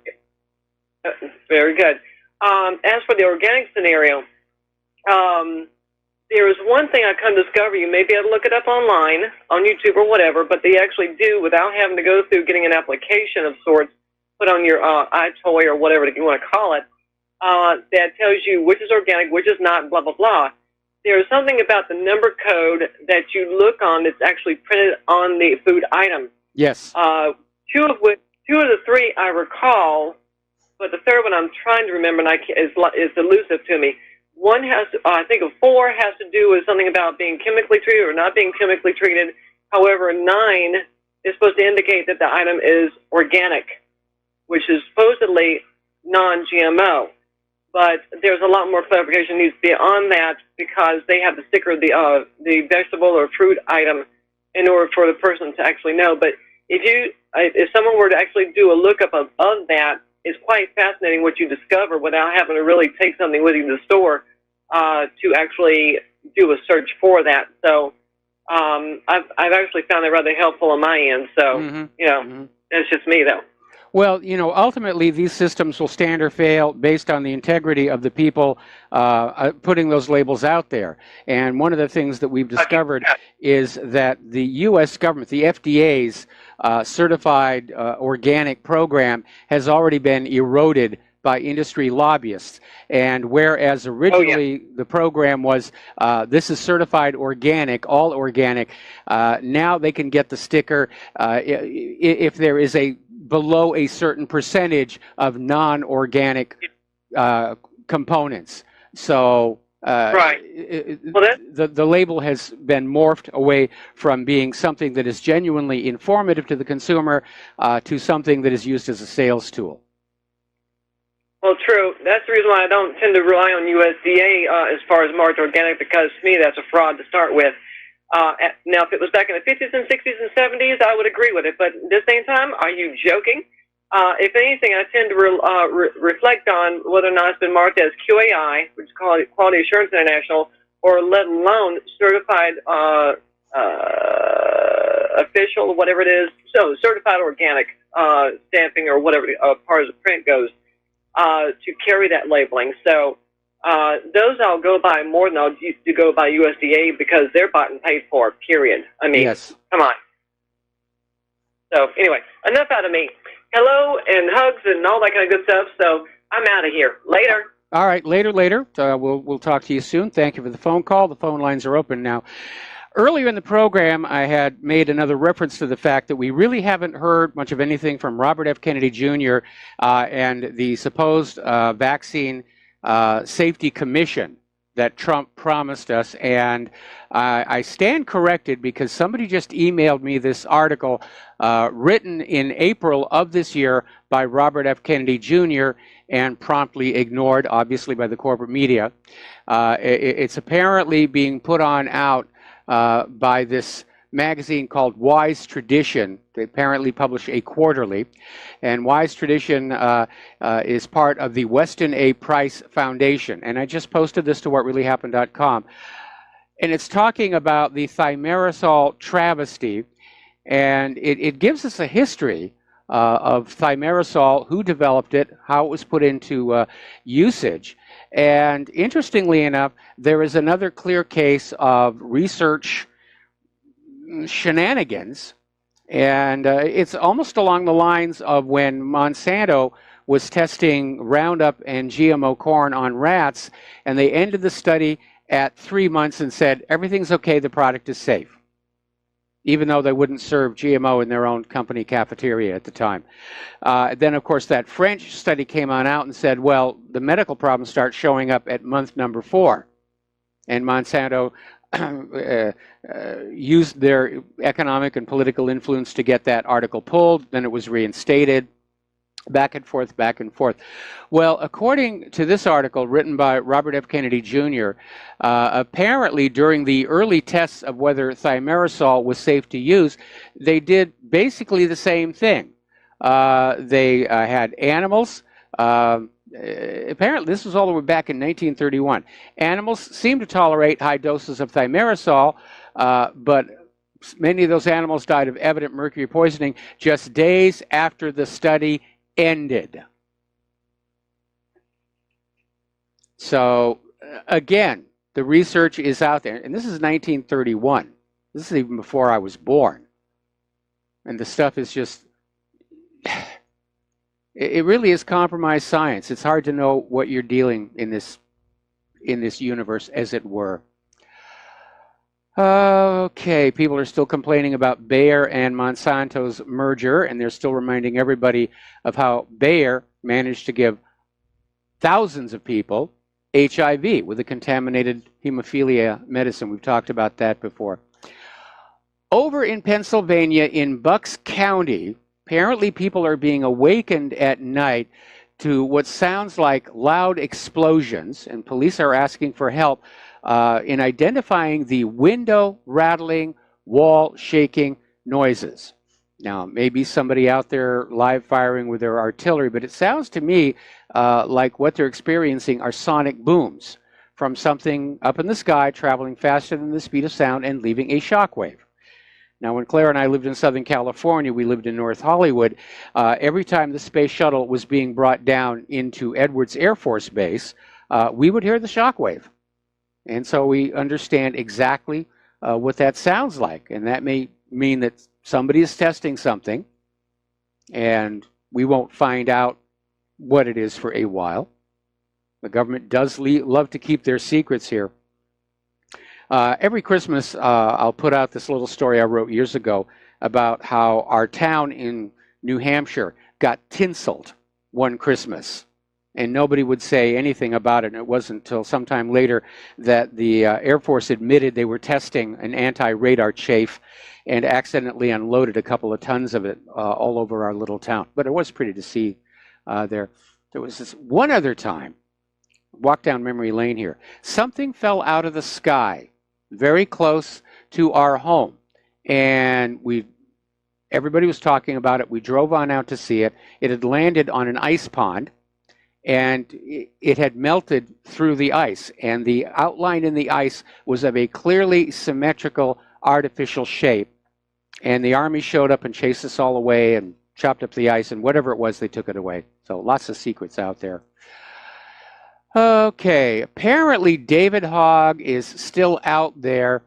very good. As for the organic scenario, there is one thing I come to discover. You may be able to look it up online, on YouTube or whatever, but they actually do, without having to go through getting an application of sorts put on your iToy or whatever you want to call it, that tells you which is organic, which is not, blah, blah, blah. There's something about the number code that you look on that's actually printed on the food item. Yes. Two of the three I recall, but the third one I'm trying to remember and is elusive to me. One has, I think, 4 has to do with something about being chemically treated or not being chemically treated. However, 9 is supposed to indicate that the item is organic, which is supposedly non-GMO. But there's a lot more clarification needs to be on that because they have the sticker of the vegetable or fruit item in order for the person to actually know. But if someone were to actually do a lookup of that, it's quite fascinating what you discover without having to really take something with you to the store to actually do a search for that. So I've actually found that rather helpful on my end. So, that's just me, though. Well, ultimately these systems will stand or fail based on the integrity of the people putting those labels out there. And one of the things that we've discovered is that the U.S. government, the FDA's certified organic program has already been eroded by industry lobbyists. And whereas originally the program was, this is certified organic, all organic, now they can get the sticker if there is below a certain percentage of non-organic components. So the label has been morphed away from being something that is genuinely informative to the consumer to something that is used as a sales tool. Well, true. That's the reason why I don't tend to rely on USDA as far as marked organic, because to me that's a fraud to start with. Now, if it was back in the 50s and 60s and 70s, I would agree with it. But at the same time, are you joking? If anything, I tend to reflect on whether or not it's been marked as QAI, which is called Quality Assurance International, or let alone certified official, whatever it is. So certified organic stamping or whatever as far as the print goes to carry that labeling. So those I'll go by more than I'll used to go by USDA because they're bought and paid for, period. I mean, yes. Come on. So anyway, enough out of me. Hello and hugs and all that kind of good stuff. So I'm out of here. Later. All right, later. We'll talk to you soon. Thank you for the phone call. The phone lines are open now. Earlier in the program, I had made another reference to the fact that we really haven't heard much of anything from Robert F. Kennedy Jr. And the supposed vaccine safety commission that Trump promised us. And I stand corrected because somebody just emailed me this article written in April of this year by Robert F. Kennedy Jr. and promptly ignored, obviously, by the corporate media. It's apparently being put on out by this magazine called Wise Tradition. They apparently publish a quarterly. And Wise Tradition is part of the Weston A. Price Foundation. And I just posted this to whatreallyhappened.com. And it's talking about the thimerosal travesty. And it gives us a history of thimerosal, who developed it, how it was put into usage. And interestingly enough, there is another clear case of research shenanigans. And it's almost along the lines of when Monsanto was testing Roundup and GMO corn on rats, and they ended the study at 3 months and said, everything's okay, the product is safe, even though they wouldn't serve GMO in their own company cafeteria at the time. Then, of course, that French study came on out and said, well, the medical problems start showing up at month number 4. And Monsanto used their economic and political influence to get that article pulled. Then it was reinstated. Back and forth, back and forth. Well, according to this article written by Robert F. Kennedy Jr., apparently during the early tests of whether thimerosal was safe to use, they did basically the same thing. They had animals. Apparently, this was all the way back in 1931. Animals seemed to tolerate high doses of thimerosal, but many of those animals died of evident mercury poisoning just days after the study ended. So again, the research is out there, and this is 1931. This is even before I was born, and the stuff is just, it really is compromised science. It's hard to know what you're dealing in this universe, as it were. Okay, people are still complaining about Bayer and Monsanto's merger, and they're still reminding everybody of how Bayer managed to give thousands of people HIV with a contaminated hemophilia medicine. We've talked about that before. Over in Pennsylvania, in Bucks County, apparently people are being awakened at night to what sounds like loud explosions, and police are asking for help in identifying the window rattling, wall shaking noises. Now, maybe somebody out there live firing with their artillery, but it sounds to me like what they're experiencing are sonic booms from something up in the sky traveling faster than the speed of sound and leaving a shockwave. Now, when Claire and I lived in Southern California, we lived in North Hollywood. Every time the space shuttle was being brought down into Edwards Air Force Base, we would hear the shockwave. And so we understand exactly what that sounds like. And that may mean that somebody is testing something, and we won't find out what it is for a while. The government does love to keep their secrets here. Every Christmas, I'll put out this little story I wrote years ago about how our town in New Hampshire got tinseled one Christmas. And nobody would say anything about it. And it wasn't until sometime later that the Air Force admitted they were testing an anti-radar chaff and accidentally unloaded a couple of tons of it all over our little town. But it was pretty to see there. There was this one other time, walk down memory lane here, something fell out of the sky very close to our home. And everybody was talking about it. We drove on out to see it. It had landed on an ice pond, and it had melted through the ice, and the outline in the ice was of a clearly symmetrical artificial shape. And the Army showed up and chased us all away and chopped up the ice, and whatever it was, they took it away. So lots of secrets out there. Okay, apparently David Hogg is still out there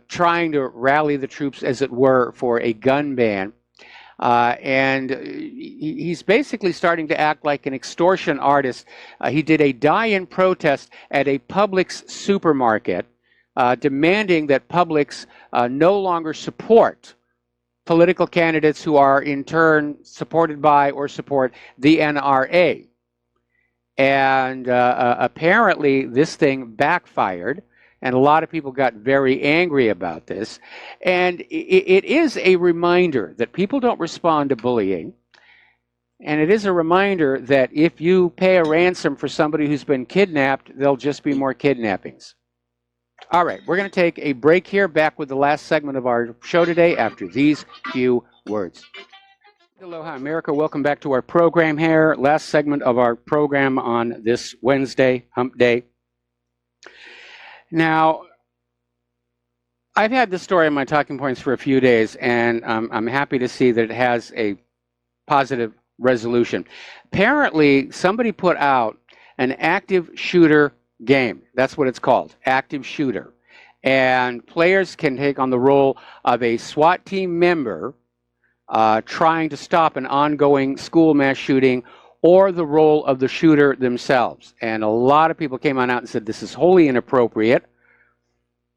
trying to rally the troops, as it were, for a gun ban. And he's basically starting to act like an extortion artist. He did a die-in protest at a Publix supermarket, demanding that Publix no longer support political candidates who are in turn supported by or support the NRA. And apparently this thing backfired, and a lot of people got very angry about this. And it is a reminder that people don't respond to bullying. And it is a reminder that if you pay a ransom for somebody who's been kidnapped, there'll just be more kidnappings. All right, we're going to take a break here, back with the last segment of our show today after these few words. Aloha, America. Welcome back to our program here. Last segment of our program on this Wednesday, Hump Day. Now, I've had this story on my talking points for a few days, and I'm happy to see that it has a positive resolution. Apparently, somebody put out an active shooter game. That's what it's called, active shooter. And players can take on the role of a SWAT team member trying to stop an ongoing school mass shooting, or the role of the shooter themselves. And a lot of people came on out and said this is wholly inappropriate,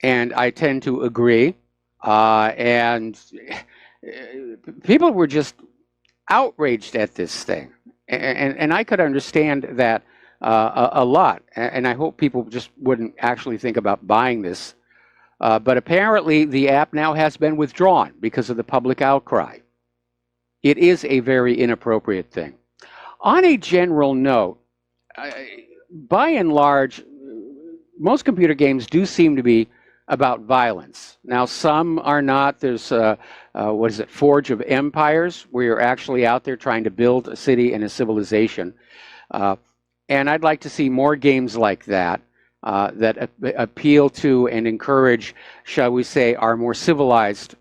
and I tend to agree. And people were just outraged at this thing, and I could understand that a lot, and I hope people just wouldn't actually think about buying this. But apparently the app now has been withdrawn because of the public outcry. It is a very inappropriate thing. On a general note, by and large, most computer games do seem to be about violence. Now, some are not. There's, what is it, Forge of Empires, where you're actually out there trying to build a city and a civilization. And I'd like to see more games like that, that appeal to and encourage, shall we say, our more civilized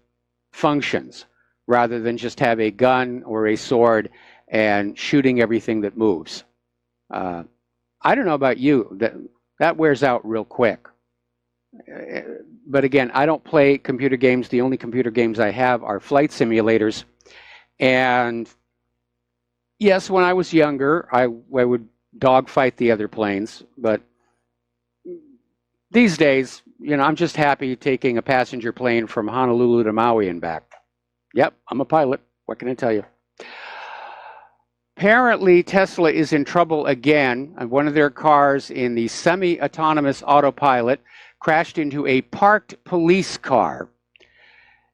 functions, rather than just have a gun or a sword and shooting everything that moves. I don't know about you, that wears out real quick. But again, I don't play computer games. The only computer games I have are flight simulators. And yes, when I was younger, I would dogfight the other planes. But these days, you know, I'm just happy taking a passenger plane from Honolulu to Maui and back. Yep, I'm a pilot. What can I tell you? Apparently, Tesla is in trouble again. One of their cars in the semi-autonomous autopilot crashed into a parked police car.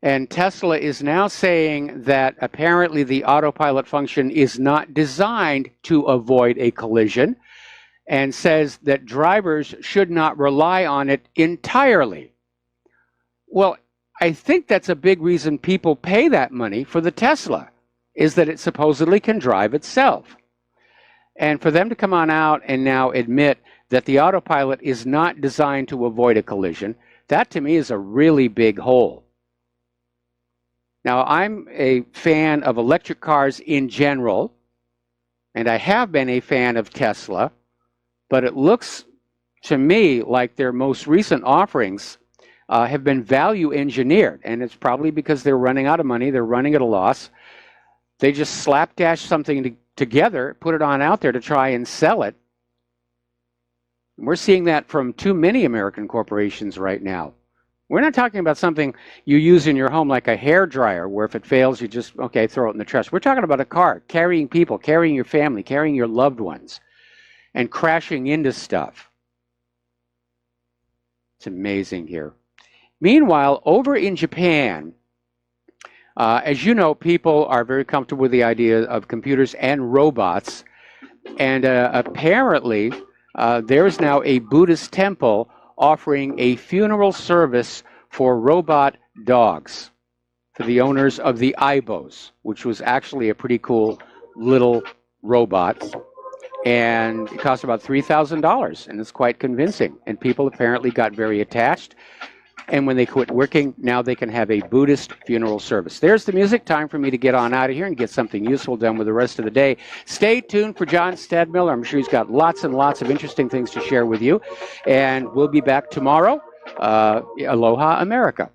And Tesla is now saying that apparently the autopilot function is not designed to avoid a collision, and says that drivers should not rely on it entirely. Well, I think that's a big reason people pay that money for the Tesla, is that it supposedly can drive itself. And for them to come on out and now admit that the autopilot is not designed to avoid a collision, that to me is a really big hole. Now, I'm a fan of electric cars in general, and I have been a fan of Tesla, but it looks to me like their most recent offerings have been value engineered, and it's probably because they're running out of money, they're running at a loss. They just slapdash something together, put it on out there to try and sell it. And we're seeing that from too many American corporations right now. We're not talking about something you use in your home like a hair dryer, where if it fails, you just, okay, throw it in the trash. We're talking about a car, carrying people, carrying your family, carrying your loved ones, and crashing into stuff. It's amazing here. Meanwhile, over in Japan, as you know, people are very comfortable with the idea of computers and robots. And apparently, there is now a Buddhist temple offering a funeral service for robot dogs for the owners of the Aibos, which was actually a pretty cool little robot. And it cost about $3,000, and it's quite convincing. And people apparently got very attached. And when they quit working, now they can have a Buddhist funeral service. There's the music. Time for me to get on out of here and get something useful done with the rest of the day. Stay tuned for John Stadmiller. I'm sure he's got lots and lots of interesting things to share with you. And we'll be back tomorrow. Aloha, America.